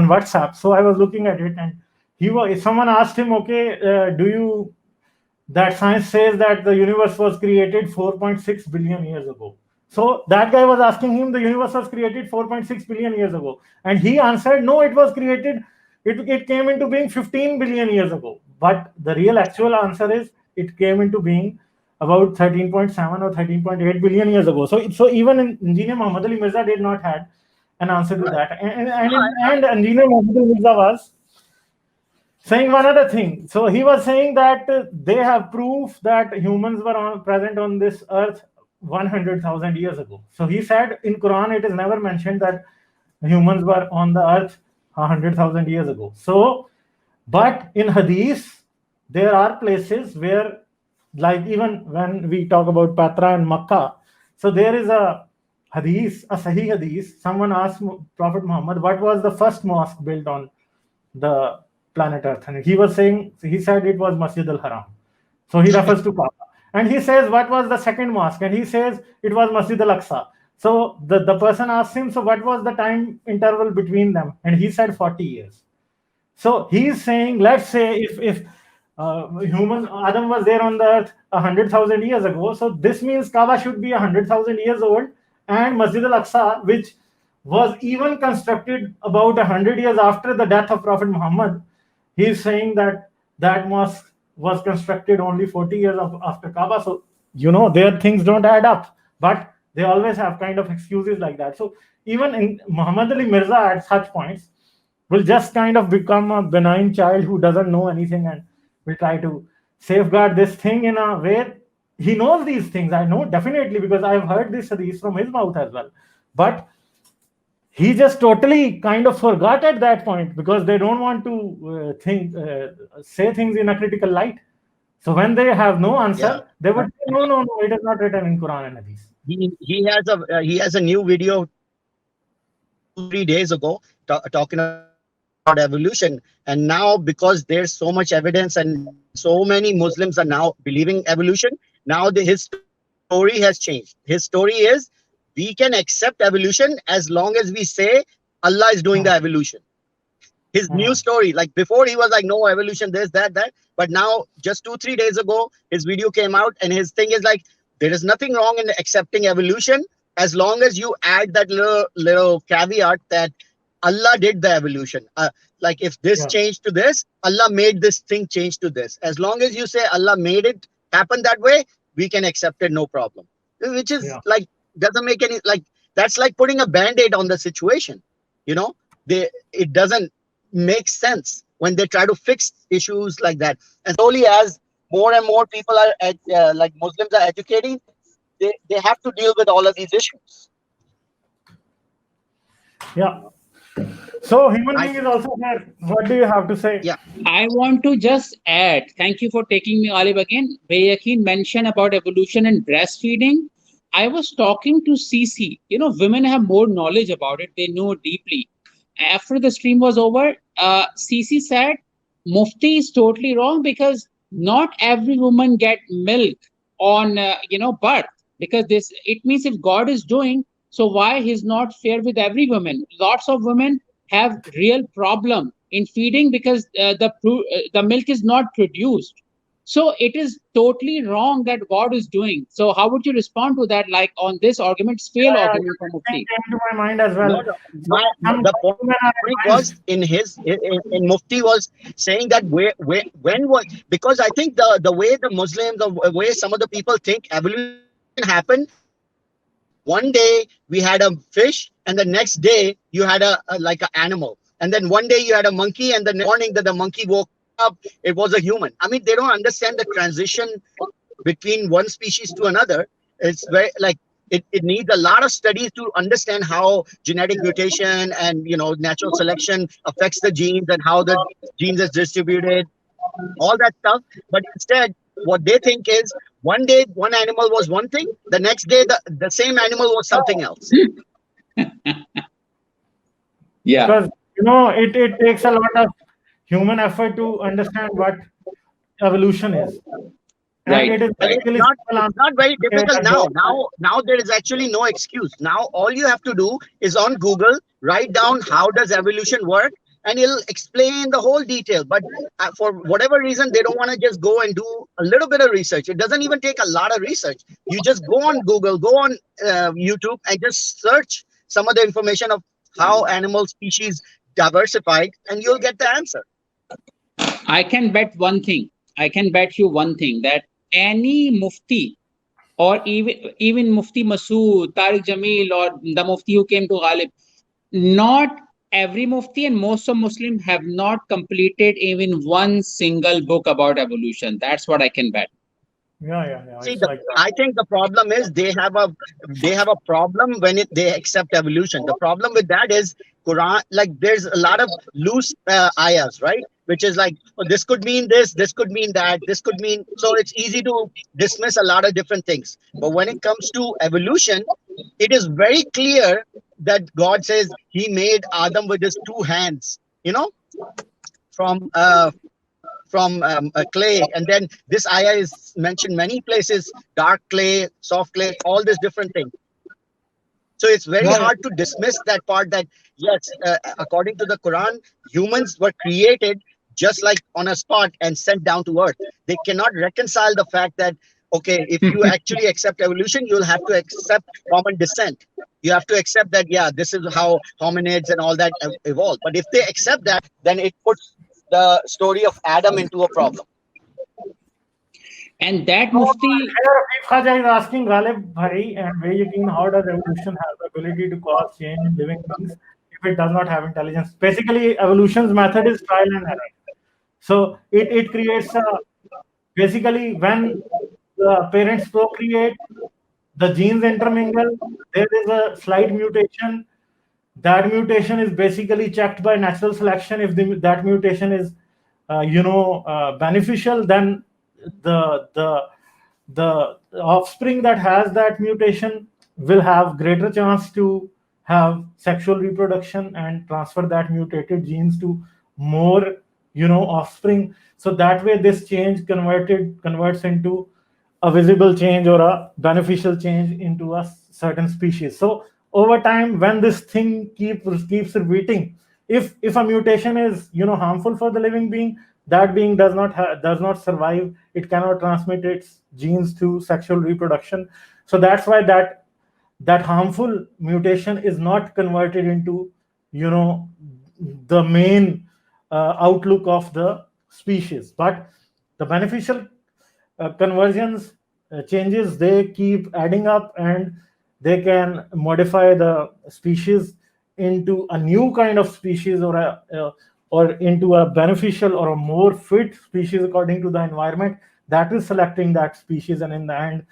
WhatsApp. So I was looking at it, and someone asked him, okay, that science says that the universe was created 4.6 billion years ago. So that guy was asking him, the universe was created 4.6 billion years ago, and he answered, no, it was created. It came into being 15 billion years ago. But the real actual answer is it came into being about 13.7 or 13.8 billion years ago. So even Engineer Muhammad Ali Mirza did not have an answer to that. And Engineer Muhammad Ali Mirza was saying one other thing. So he was saying that they have proof that humans were present on this earth 100,000 years ago. So he said in Quran it is never mentioned that humans were on the earth 100,000 years ago. So, but in Hadith, there are places where, like even when we talk about Patra and Makkah, so there is a Hadith, a Sahih Hadith. Someone asked Prophet Muhammad, what was the first mosque built on the planet Earth? And he said it was Masjid al-Haram. So he refers to Kaaba. And he says, what was the second mosque? And he says it was Masjid al-Aqsa. So the person asked him, so what was the time interval between them? And he said 40 years. So he's saying, let's say if Adam was there on the earth 100,000 years ago, so this means Kaaba should be 100,000 years old, and Masjid al-Aqsa, which was even constructed about 100 years after the death of Prophet Muhammad, he's saying that mosque was constructed only 40 years after Kaaba. So, their things don't add up. But they always have kind of excuses like that. So even in Muhammad Ali Mirza at such points will just kind of become a benign child who doesn't know anything and will try to safeguard this thing in a way. He knows these things. I know definitely because I've heard this hadith from his mouth as well. But he just totally kind of forgot at that point because they don't want to say things in a critical light. So when they have no answer, they would say, no, it is not written in Quran and Hadith. He has a new video 3 days ago talking about evolution. And now, because there's so much evidence and so many Muslims are now believing evolution, now his story has changed. His story is we can accept evolution as long as we say Allah is doing the evolution. His new story, like before he was like, no evolution, this, that, but now just 2-3 days ago his video came out and his thing is like, there is nothing wrong in accepting evolution as long as you add that little caveat that Allah did the evolution. Like if this changed to this, Allah made this thing change to this. As long as you say Allah made it happen that way, we can accept it, no problem. Which is like, doesn't make any, like, that's like putting a band-aid on the situation. You know, it doesn't make sense when they try to fix issues like that. And slowly, as more and more people are like Muslims are educating, they have to deal with all of these issues. Yeah. So human being is also there. What do you have to say? Yeah. I want to just add, thank you for taking me, Ghalib, again. Bayaqeen mentioned about evolution and breastfeeding. I was talking to CC. You know, women have more knowledge about it. They know deeply. After the stream was over, CC said, Mufti is totally wrong because not every woman get milk on, birth. Because it means if God is doing, so why he's not fair with every woman? Lots of women have real problem in feeding because the milk is not produced. So it is totally wrong that God is doing. So how would you respond to that? Like on this argument, fail argument from Mufti. Came to my mind as well. The point was in Mufti was saying that when was, because I think the way the Muslims, the way some of the people think evolution happened, one day we had a fish and the next day you had like an animal, and then one day you had a monkey and the morning that the monkey woke up, it was a human. I mean, they don't understand the transition between one species to another. It's very like it needs a lot of studies to understand how genetic mutation and natural selection affects the genes and how the genes is distributed, all that stuff. But instead, what they think is one day one animal was one thing, the next day the same animal was something else. Yeah. Because it takes a lot of human effort to understand what evolution is. Right. And it is it's not very difficult now. Now there is actually no excuse. Now all you have to do is on Google write down how does evolution work, and it'll explain the whole detail. But for whatever reason, they don't want to just go and do a little bit of research. It doesn't even take a lot of research. You just go on Google, go on YouTube, and just search some of the information of how animal species diversified, and you'll get the answer. I can bet one thing. I can bet you one thing, that any Mufti or even Mufti Masood, Tariq Jamil, or the Mufti who came to Ghalib, not every Mufti and most of Muslims have not completed even one single book about evolution. That's what I can bet. Yeah. See, I think the problem is they have a problem when they accept evolution. The problem with that is Quran, like there's a lot of loose ayahs, right? Which is like, oh, this could mean this could mean that, this could mean, so it's easy to dismiss a lot of different things. But when it comes to evolution, it is very clear that God says he made Adam with his two hands, from clay, and then this ayah is mentioned many places, dark clay, soft clay, all these different things. So it's very hard to dismiss that part that yes, according to the Quran, humans were created just like on a spot and sent down to earth. They cannot reconcile the fact that, okay, if you actually accept evolution, you'll have to accept common descent. You have to accept that, yeah, this is how hominids and all that evolved. But if they accept that, then it puts the story of Adam into a problem. And that Mufti... Khaja is asking Ghalib Bhai and Bayaqeen, how does evolution have the ability to cause change in living things if it does not have intelligence? Basically, evolution's method is trial and error. So it creates basically when the parents procreate, the genes intermingle, there is a slight mutation. That mutation is basically checked by natural selection. If that mutation is beneficial, then the offspring that has that mutation will have greater chance to have sexual reproduction and transfer that mutated genes to more, offspring. So that way this change converts into a visible change or a beneficial change into a certain species. So over time, when this thing keeps repeating, if a mutation is, harmful for the living being, that being does not survive. It cannot transmit its genes to sexual reproduction. So that's why that harmful mutation is not converted into, the main outlook of the species. But the beneficial conversions, changes, they keep adding up, and they can modify the species into a new kind of species, or into a beneficial or a more fit species according to the environment that is selecting that species. And in the end,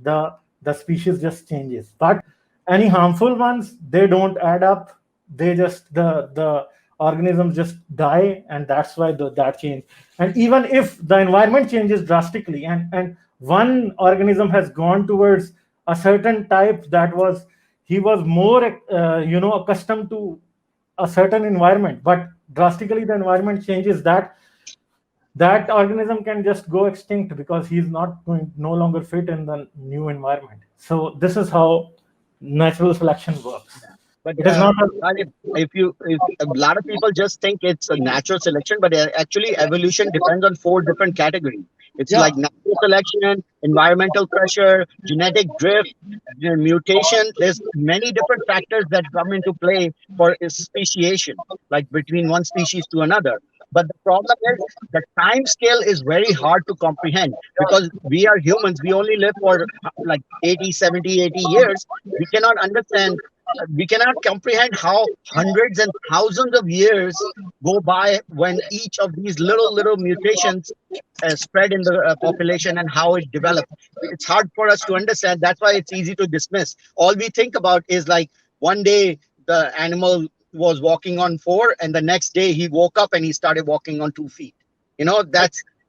the species just changes. But any harmful ones, they don't add up. They just the organisms just die, and that's why that change. And even if the environment changes drastically, and one organism has gone towards a certain type that was he was more accustomed to a certain environment, but drastically the environment changes, that organism can just go extinct because he's no longer fit in the new environment. So this is how natural selection works. But It is not Ghalib, if a lot of people just think it's a natural selection, but actually evolution depends on 4 different categories. It's Yeah. like natural selection, environmental pressure, genetic drift, mutation. There's many different factors that come into play for speciation, like between one species to another. But the problem is the time scale is very hard to comprehend because we are humans. We only live for like 80, 70, 80 years. We cannot understand, we cannot comprehend how hundreds and thousands of years go by when each of these little mutations spread in the population and how it developed. It's hard for us to understand. That's why it's easy to dismiss. All we think about is like one day the animal was walking on 4 and the next day he woke up and he started walking on 2 feet.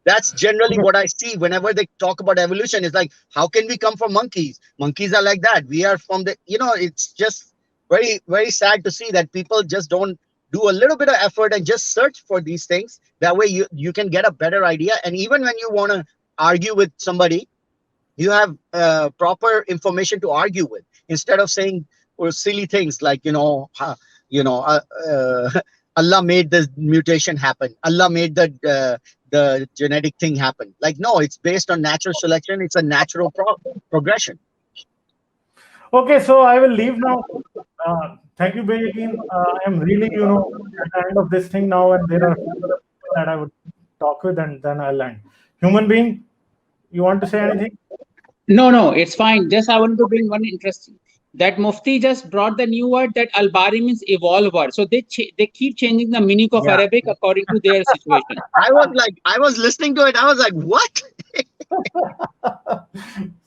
That's generally what I see whenever they talk about evolution. It's like, how can we come from monkeys? Monkeys are like that. We are from the, it's just very, very sad to see that people just don't do a little bit of effort and just search for these things. That way you can get a better idea. And even when you want to argue with somebody, you have proper information to argue with instead of saying silly things like, Allah made the mutation happen. Allah made the genetic thing happen. Like, no, it's based on natural selection. It's a natural progression. Okay, so I will leave now. Thank you, Bayagin. I'm really, at the end of this thing now, and there are people that I would talk with, and then I'll end. Human being, you want to say anything? No, it's fine. Just I want to bring one interesting. That Mufti just brought the new word that al-bari means evolver. So they keep changing the meaning of Arabic according to their situation. I was listening to it. I was like, what?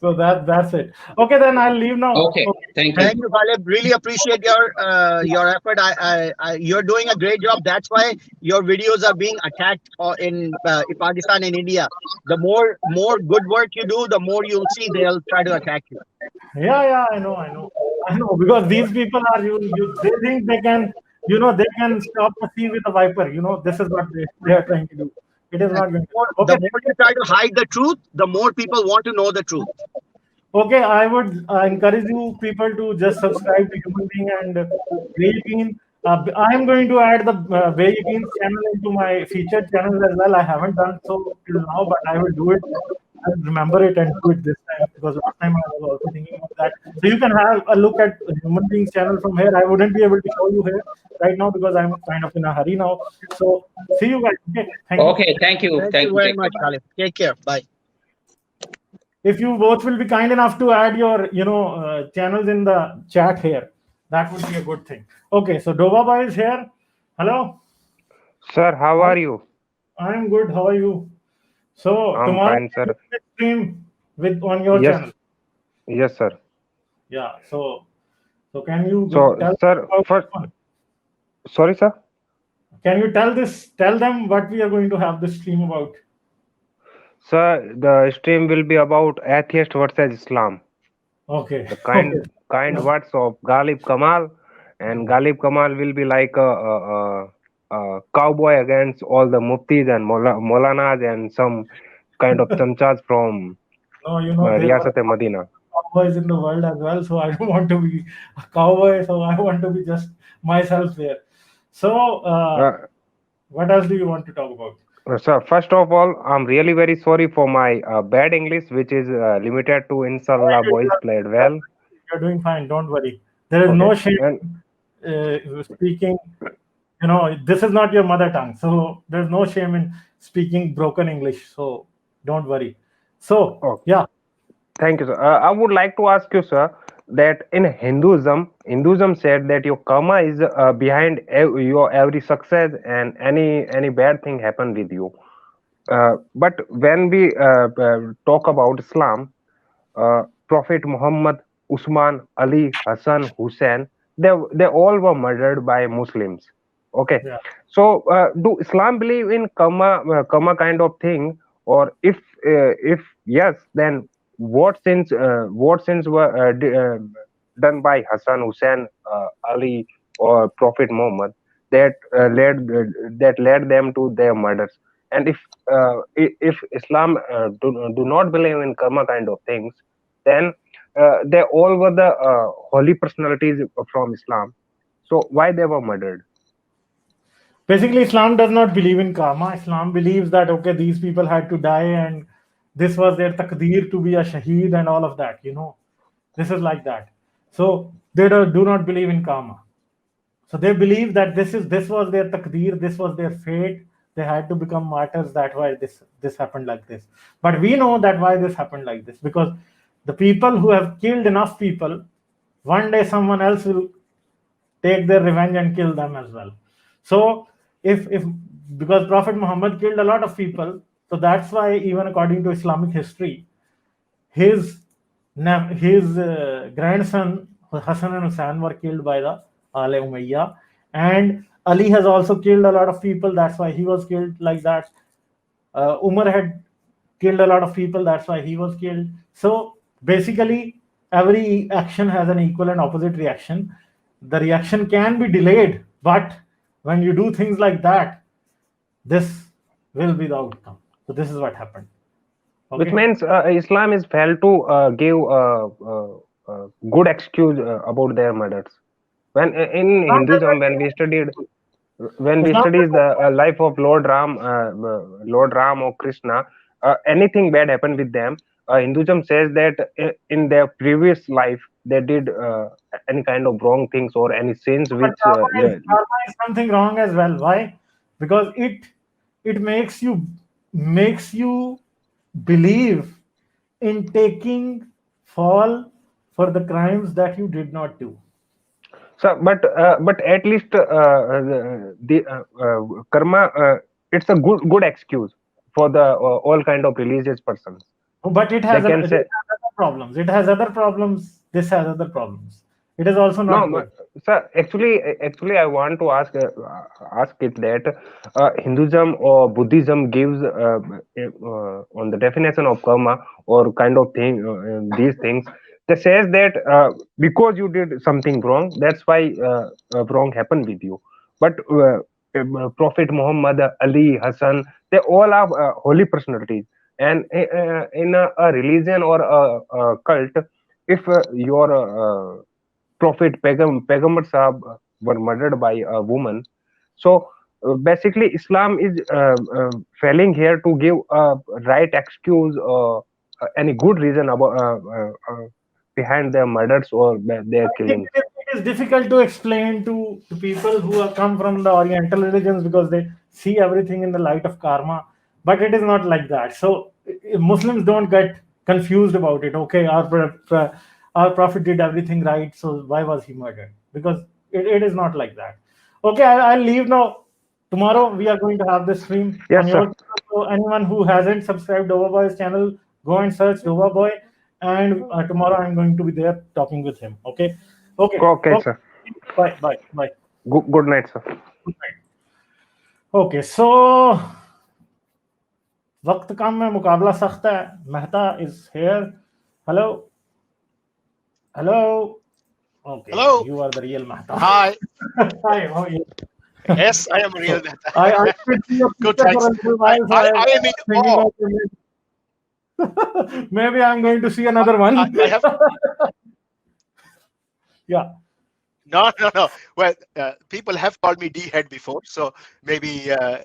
So that's it. Okay, then I'll leave now. Okay, thank you. Thank you, Ghalib. Really appreciate your effort. You're doing a great job. That's why your videos are being attacked in Pakistan and India. The more good work you do, the more you'll see they'll try to attack you. Yeah, I know. Because these people are they think they can, they can stop the sea with a viper. This is what they are trying to do. It is not going to. Okay. The more you try to hide the truth, the more people want to know the truth. Okay, I would encourage you people to just subscribe to Human Being and Bayagin. I am going to add the Bayagin channel into my featured channels as well. I haven't done so till now, but I will do it. I'll remember it and do it this time, because last time I was also thinking of that. So you can have a look at Human Beings channel from here. I wouldn't be able to show you here right now because I'm kind of in a hurry now. So see you guys. Okay, thank you. Thank you very much, Ghalib. Take care. Bye. If you both will be kind enough to add your channels in the chat here, that would be a good thing. Okay, so Doba Boy is here. Hello. Sir, how are you? I'm good. How are you? So I'm tomorrow fine, sir. Stream on your channel. Yes, sir. Yeah. So can you sir, first, sorry, sir. Can you tell them what we are going to have this stream about? Sir, the stream will be about atheist versus Islam. Okay. The kind words of Ghalib Kamal and Ghalib Kamal will be like a cowboy against all the muftis and Maulanas and some kind of chamchas from No, you know, there are Riyasat-e-Madina. cowboys in the world as well, so I don't want to be a cowboy, so I want to be just myself there. So, what else do you want to talk about? So first of all, I'm really very sorry for my bad English, which is limited to Inshallah boys played well. You're doing fine, don't worry. There is no shame in speaking, you know, this is not your mother tongue, so there's no shame in speaking broken English, so don't worry. So, yeah. Thank you, sir. I would like to ask you, sir, that in Hinduism said that your karma is behind your every success and any bad thing happen with you. But when we talk about Islam, Prophet Muhammad, Usman, Ali, Hassan, Hussein, they all were murdered by Muslims. Okay, so do Islam believe in karma kind of thing, or if yes, then what sins were done by Hassan, Hussein, Ali, or Prophet Muhammad that led them to their murders? And if Islam do not believe in karma kind of things, then they all were the holy personalities from Islam. So why they were murdered? Basically, Islam does not believe in karma. Islam believes that, okay, these people had to die and this was their taqdeer to be a shaheed and all of that, you know. This is like that. So they do not believe in karma. So they believe that this was their taqdeer, this was their fate. They had to become martyrs. That's why this happened like this. But we know that why this happened like this, because the people who have killed enough people, one day someone else will take their revenge and kill them as well. So if because Prophet Muhammad killed a lot of people, so that's why even according to Islamic history, his grandson Hassan and Hussein were killed by the Al Umayyah, and Ali has also killed a lot of people. That's why he was killed like that. Umar had killed a lot of people. That's why he was killed. So basically, every action has an equal and opposite reaction. The reaction can be delayed, but when you do things like that, this will be the outcome. So this is what happened. Okay. Which means Islam is failed to give a good excuse about their murders. When in Hinduism, when we studied the life of Lord Ram or Krishna, anything bad happened with them. Hinduism says that in their previous life they did any kind of wrong things or any sins which karma is something wrong as well. Why? Because it makes you believe in taking fall for the crimes that you did not do. So, but at least the karma, it's a good excuse for the all kind of religious persons. But it has other problems. It has other problems. This has other problems. It is also not good. Sir, actually, I want to ask it that Hinduism or Buddhism gives on the definition of karma or kind of thing these things. They says that because you did something wrong, that's why wrong happened with you. But Prophet Muhammad, Ali, Hassan, they all are holy personalities. And in a religion or a cult, if your Prophet Paigambar Sahab were murdered by a woman, so basically Islam is failing here to give a right excuse or any good reason about behind their murders or their killings. It is difficult to explain to people who have come from the Oriental religions because they see everything in the light of karma, but it is not like that. So Muslims don't get confused about it. Okay, our Prophet did everything right, so why was he murdered? Because it is not like that. Okay, I'll leave now. Tomorrow we are going to have this stream on your channel. So anyone who hasn't subscribed Doba Boy's channel, go and search Doba Boy, and tomorrow I'm going to be there talking with him. Okay, sir. Bye. Good night, sir. Good night. Okay, so वक्त कम है, मुकाबला सख्त है. Mehta is here. Hello. Okay, Hello. you are the real Mehta. Hi. Hi, how are you? Yes, I am a real So I could see your Good, picture for thanks. a little while, so I I was am in thinking awe. of maybe I'm going to see another one. I have Yeah. no. Well, people have called me D-head before, so maybe uh,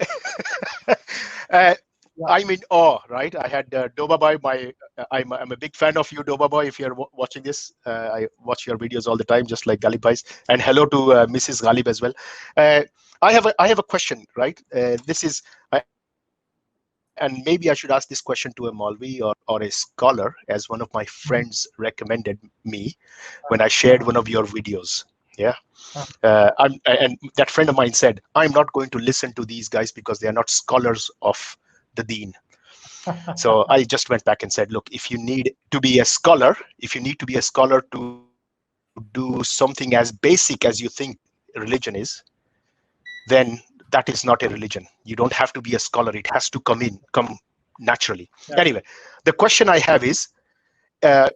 Yeah. I'm in awe, right? I had Doba Boy. I'm a big fan of you, Doba Boy. If you're watching this, I watch your videos all the time, just like Ghalib Bhai's. And hello to Mrs. Ghalib as well. I have a question, right? This is. And maybe I should ask this question to a Maulvi or a scholar, as one of my friends recommended me when I shared one of your videos. Yeah. And that friend of mine said, I'm not going to listen to these guys because they are not scholars of the deen. So I just went back and said, look, if you need to be a scholar, to do something as basic as you think religion is, then that is not a religion. You don't have to be a scholar. It has to come naturally. Yeah. Anyway, the question I have is, there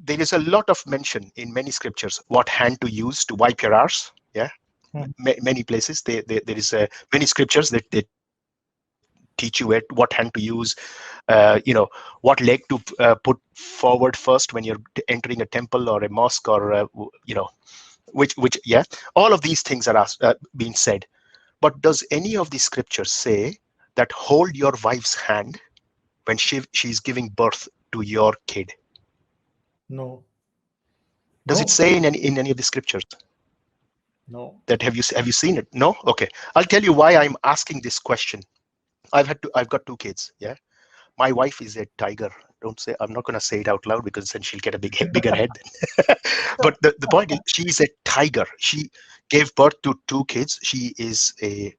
is a lot of mention in many scriptures what hand to use to wipe your arse. Yeah, many places there is many scriptures that they teach you what hand to use, what leg to put forward first when you're entering a temple or a mosque, or which yeah, all of these things are being said. But does any of the scriptures say that hold your wife's hand when she's giving birth to your kid? No. Does it say in any of the scriptures? No. That have you seen it? No? Okay. I'll tell you why I'm asking this question. I've got 2 kids. Yeah. My wife is a tiger. I'm not going to say it out loud because then she'll get a bigger head. But the point is, she's a tiger. She gave birth to 2 kids. She is a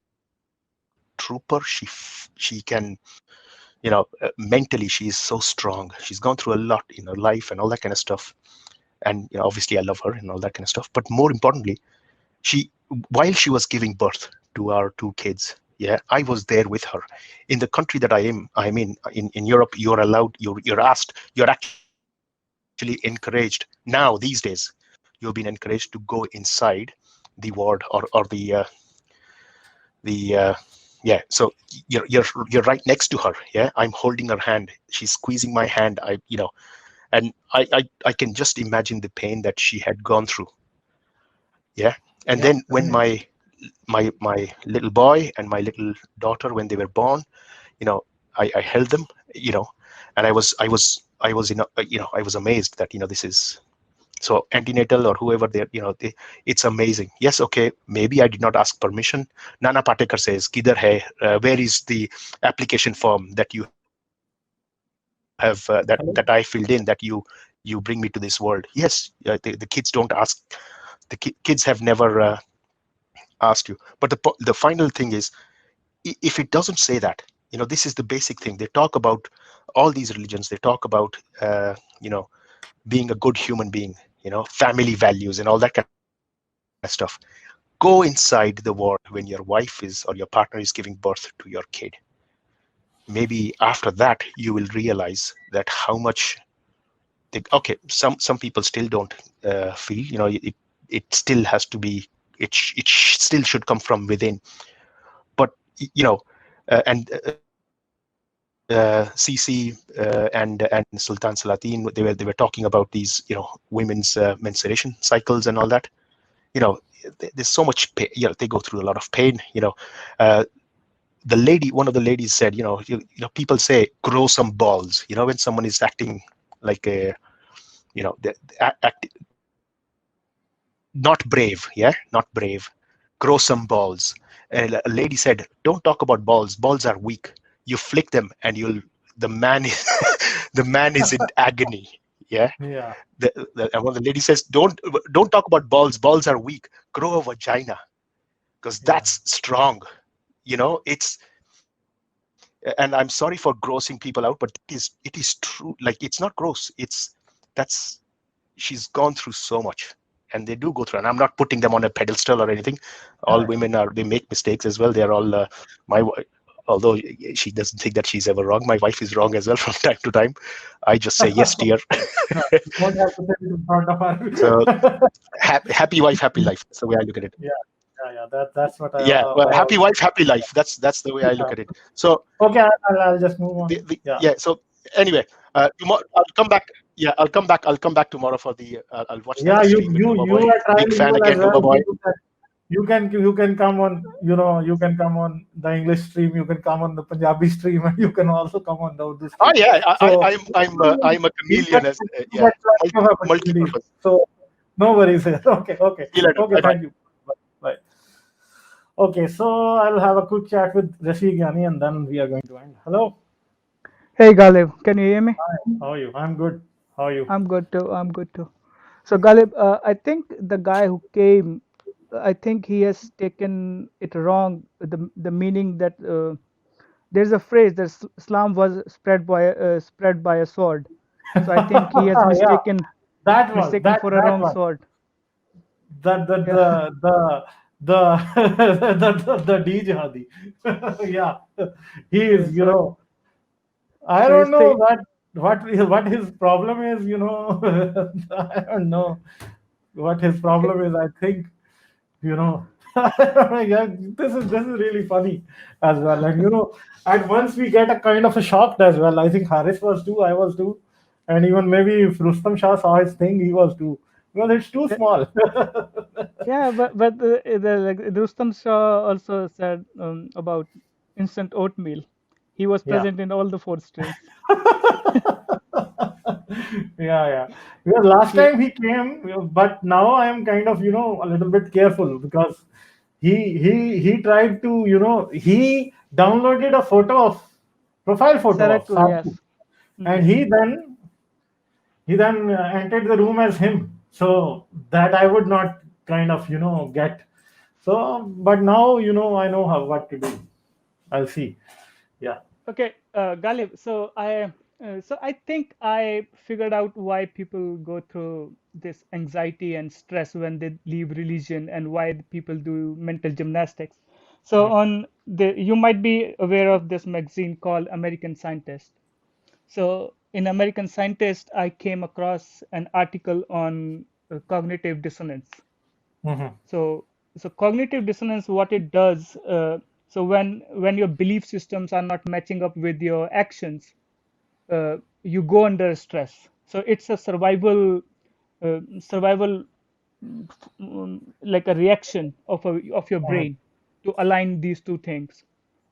trooper. She can, mentally, she is so strong. She's gone through a lot in her life and all that kind of stuff. And obviously I love her and all that kind of stuff. But more importantly, while she was giving birth to our 2 kids, yeah, I was there with her. In the country that I'm in Europe, you're allowed, you're asked, you're actually encouraged now these days. You've been encouraged to go inside the ward or the yeah. So you're right next to her. Yeah, I'm holding her hand. She's squeezing my hand. And I can just imagine the pain that she had gone through. Yeah. And then when my little boy and my little daughter, when they were born, I held them, and I was I was amazed that this is so antenatal or whoever it's amazing. Yes, okay, maybe I did not ask permission. Nana Patekar says, "Kidhar hai? Where is the application form that you have that I filled in, that you bring me to this world?" Yes, the kids don't ask. The kids have never asked you. But the final thing is, if it doesn't say that, this is the basic thing. They talk about all these religions. They talk about being a good human being, family values and all that kind of stuff. Go inside the ward when your wife is or your partner is giving birth to your kid. Maybe after that you will realize that how much some people still don't feel, it still has to be, it still should come from within. But and Sisi and Sultan Salateen, they were talking about these women's menstruation cycles and all that. There's so much pain. They go through a lot of pain. One of the ladies said, people say grow some balls. When someone is acting like a not brave, not brave. Grow some balls. And a lady said, don't talk about balls. Balls are weak. You flick them and the man is in agony. Yeah. Yeah. And one of the lady says, don't talk about balls. Balls are weak. Grow a vagina, because that's strong. It's, and I'm sorry for grossing people out, but it is true. Like, it's not gross. She's gone through so much, and they do go through. And I'm not putting them on a pedestal or anything. All women they make mistakes as well. They're all although she doesn't think that she's ever wrong. My wife is wrong as well from time to time. I just say, yes, dear. Don't have to say it in front of her. So happy wife, happy life. That's the way I look at it. Yeah. That's what Yeah, well, I happy always. wife, happy life. That's the way I look at it. So Okay, I'll just move on. Yeah. yeah. So anyway, tomorrow I'll come back. Yeah, I'll come back. I'll come back tomorrow for the. I'll watch Yeah, that you stream with you Doba you Boy. are Big fan trilingual as again, well. Doba Boy. You can come on. You can come on the English stream. You can come on the Punjabi stream, and you can also come on the Urdu Oh stream. yeah, So I'm a you chameleon as you yeah, get plenty of opportunities. multi-purpose. So no worries. Okay. See you later. Okay. Bye bye. Thank you. Bye. Okay, so I'll have a quick chat with Rishi Agyaani, and then we are going to end. Hello. Hey Ghalib, can you hear me? Hi. How are you? I'm good. How are you? I'm good too. So Ghalib, I think the guy who came, I think he has taken it wrong. The meaning that there's a phrase that Islam was spread by a sword. So I think he has Yeah, mistaken that for a wrong one. sword. The Jihadi. Yeah, he is. I So don't his know thing, that what his problem is. I don't know what his problem is. I think yeah, this is really funny as well. And at once we get a kind of a shocked as well. I think Haris was too, I was too, and even maybe if Rustam Shah saw his thing, he was too. Well, it's too small. yeah, but like Rustam Shah also said about instant oatmeal. He was Yeah. present in all the 4 streams. Yeah. Because last time he came, but now I am kind of a little bit careful because he tried to he downloaded a profile photo of Correctly, yes. Sadhu, and he then entered the room as him. So that I would not kind of get. So but now I know what to do. I'll see. Yeah. Okay, Ghalib. So I think I figured out why people go through this anxiety and stress when they leave religion, and why the people do mental gymnastics. So you might be aware of this magazine called American Scientist. So in American Scientist, I came across an article on cognitive dissonance. Mhm. So cognitive dissonance, what it does, so when your belief systems are not matching up with your actions, you go under stress. So it's a survival like a reaction of your brain to align these two things.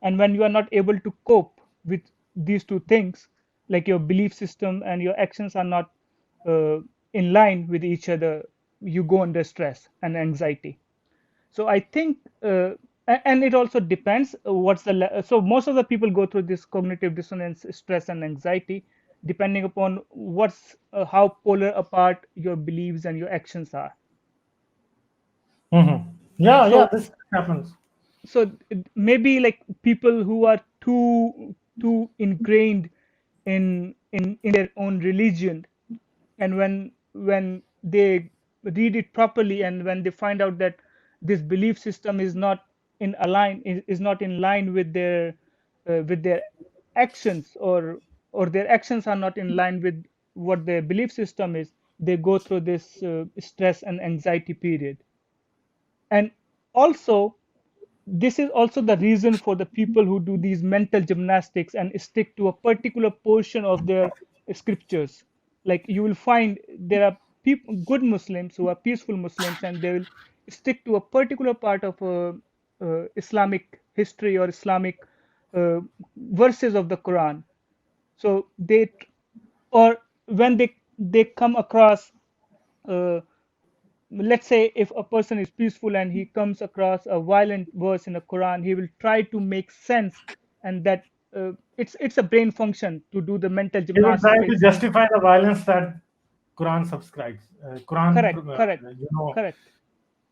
And when you are not able to cope with these two things, like your belief system and your actions are not in line with each other, you go under stress and anxiety. So I think and it also depends what's the so most of the people go through this cognitive dissonance, stress and anxiety, depending upon what's how polar apart your beliefs and your actions are. Mhm. Yeah, So this happens. maybe like people who are too ingrained in their own religion, and when they read it properly, and when they find out that this belief system is not is not in line with their actions, or their actions are not in line with what their belief system is, they go through this stress and anxiety period. And also, this is also the reason for the people who do these mental gymnastics and stick to a particular portion of their scriptures. Like you will find there are people, good Muslims who are peaceful Muslims, and they will stick to a particular part of Islamic history or Islamic verses of the Quran. So or when they come across uh, let's say if a person is peaceful and he comes across a violent verse in the Quran, he will try to make sense, and that it's a brain function to do the mental He will try to gymnastics. And justify the violence that Quran subscribes. correct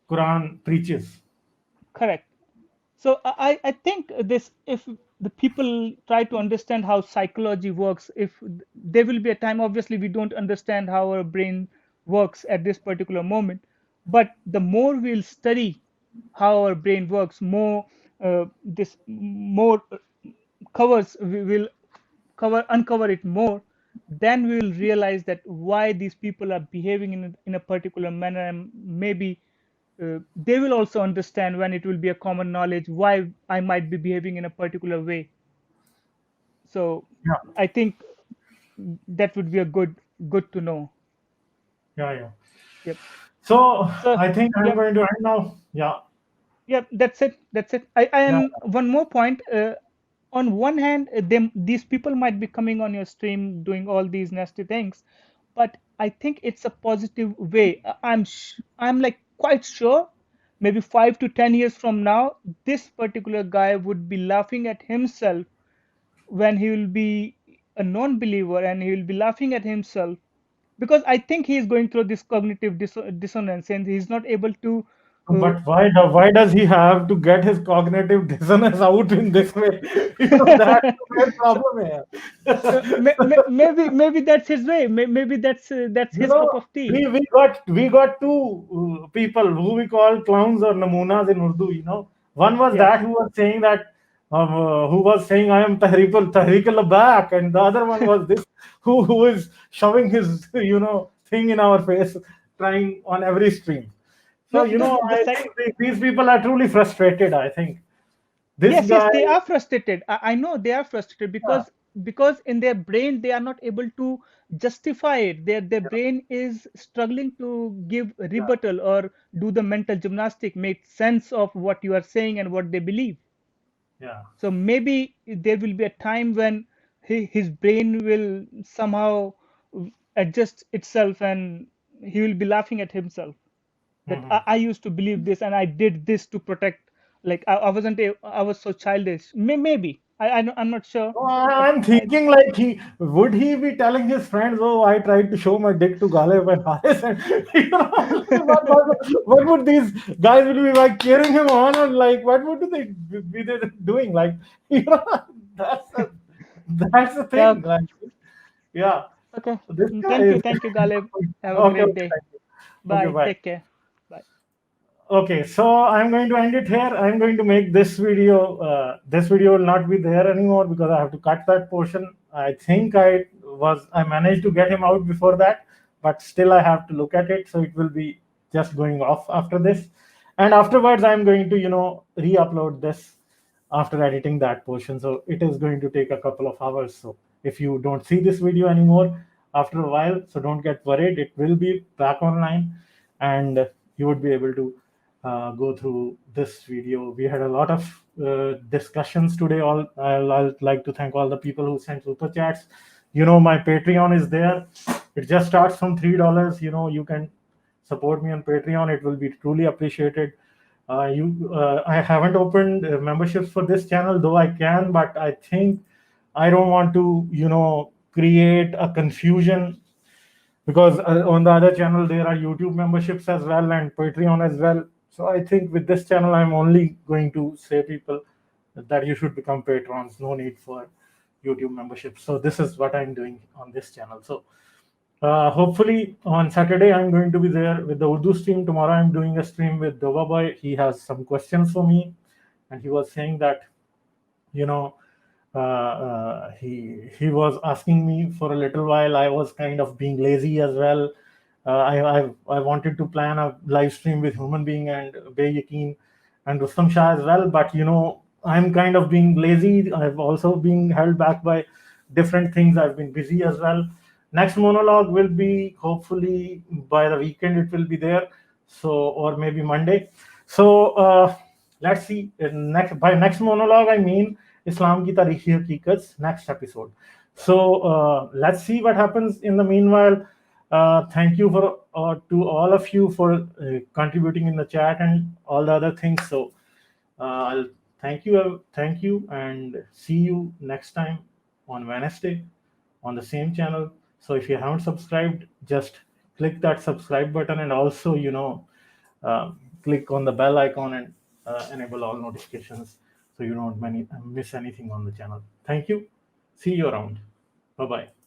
Quran preaches. correct. So I think this, if the people try to understand how psychology works, if there will be a time, obviously we don't understand how our brain works at this particular moment, but the more we'll study how our brain works, more we will uncover it more, then we will realize that why these people are behaving in a particular manner, and maybe they will also understand when it will be a common knowledge why I might be behaving in a particular way. So Yeah, I think that would be a good to know. yeah. Yep. So So I think I'm yep. going to end now. Yeah, Yep, that's it. That's it. yeah. And one more point. On one hand, these people might be coming on your stream doing all these nasty things, but I think it's a positive way. I'm like quite sure, maybe 5 to 10 years from now, this particular guy would be laughing at himself when he will be a non-believer, and he will be laughing at himself because I think he is going through this cognitive dissonance, and he's not able to. Uh, But why does he have to get his cognitive dissonance out in this way? That's the main so problem here. maybe that's his way. Maybe that's You his cup know, of tea. we got two people who we call clowns or namunas in Urdu. One was Yeah. that who was saying that I am Tahrik al-Labak, and the other one was this who is shoving his thing in our face, trying on every stream. So No, the I sec. think these people are truly frustrated. I think this Yes, guy. they are frustrated. I know they are frustrated Yeah, because in their brain they are not able to justify it. Their brain is struggling to give yeah, rebuttal or do the mental gymnastic, make sense of what you are saying and what they believe. yeah. So maybe there will be a time when his brain will somehow adjust itself, and he will be laughing at himself that Mhm. I used to believe this and I did this to protect. Like I was so childish. Maybe I'm not sure, Oh, but I'm thinking like he be telling his friends, "Oh, I tried to show my dick to Ghalib and Haris," and what would these guys will be like cheering him on, or like what would they be they doing? Like you know, that's the that's the yeah. thing. Like yeah, Okay. so this guy Thank is you, Galib. Have a okay. great Okay, day. thank you. Okay, Bye. bye. Take care. Bye. Okay, so I'm going to end it here. I'm going to make this video. This video will not be there anymore because I have to cut that portion. I think I managed to get him out before that, but still I have to look at it. So it will be just going off after this, and afterwards I'm going to re-upload this after editing that portion. So it is going to take a couple of hours. So if you don't see this video anymore after a while, so don't get worried. It will be back online, and you would be able to go through this video. We had a lot of discussions today. I'll like to thank all the people who sent super chats. My Patreon is there. It just starts from $3. You can support me on Patreon. It will be truly appreciated. I haven't opened memberships for this channel, though I can, but I think I don't want to create a confusion because on the other channel there are YouTube memberships as well and Patreon as well. So I think with this channel I'm only going to say people that you should become patrons. No need for YouTube membership. So this is what I'm doing on this channel. So hopefully on Saturday I'm going to be there with the Urdu stream. Tomorrow I'm doing a stream with Doba Boy. He has some questions for me, and he was saying that you know he was asking me for a little while. I was kind of being lazy as well. I wanted to plan a live stream with Human Being and Bay Yaqeen and Rustam Shah as well, but I'm kind of being lazy. I've also been held back by different things. I've been busy as well. Next monologue will be hopefully by the weekend. It will be there, so or maybe Monday. So let's see. By next monologue, I mean Islam ki Tarikhi Haqiqats, next episode. So let's see what happens. In the meanwhile, thank you for to all of you for contributing in the chat and all the other things. So I'll thank you, and see you next time on Wednesday on the same channel. So if you haven't subscribed, just click that subscribe button, and also uh, click on the bell icon and enable all notifications so you don't miss anything on the channel. Thank you. See you around. Bye bye.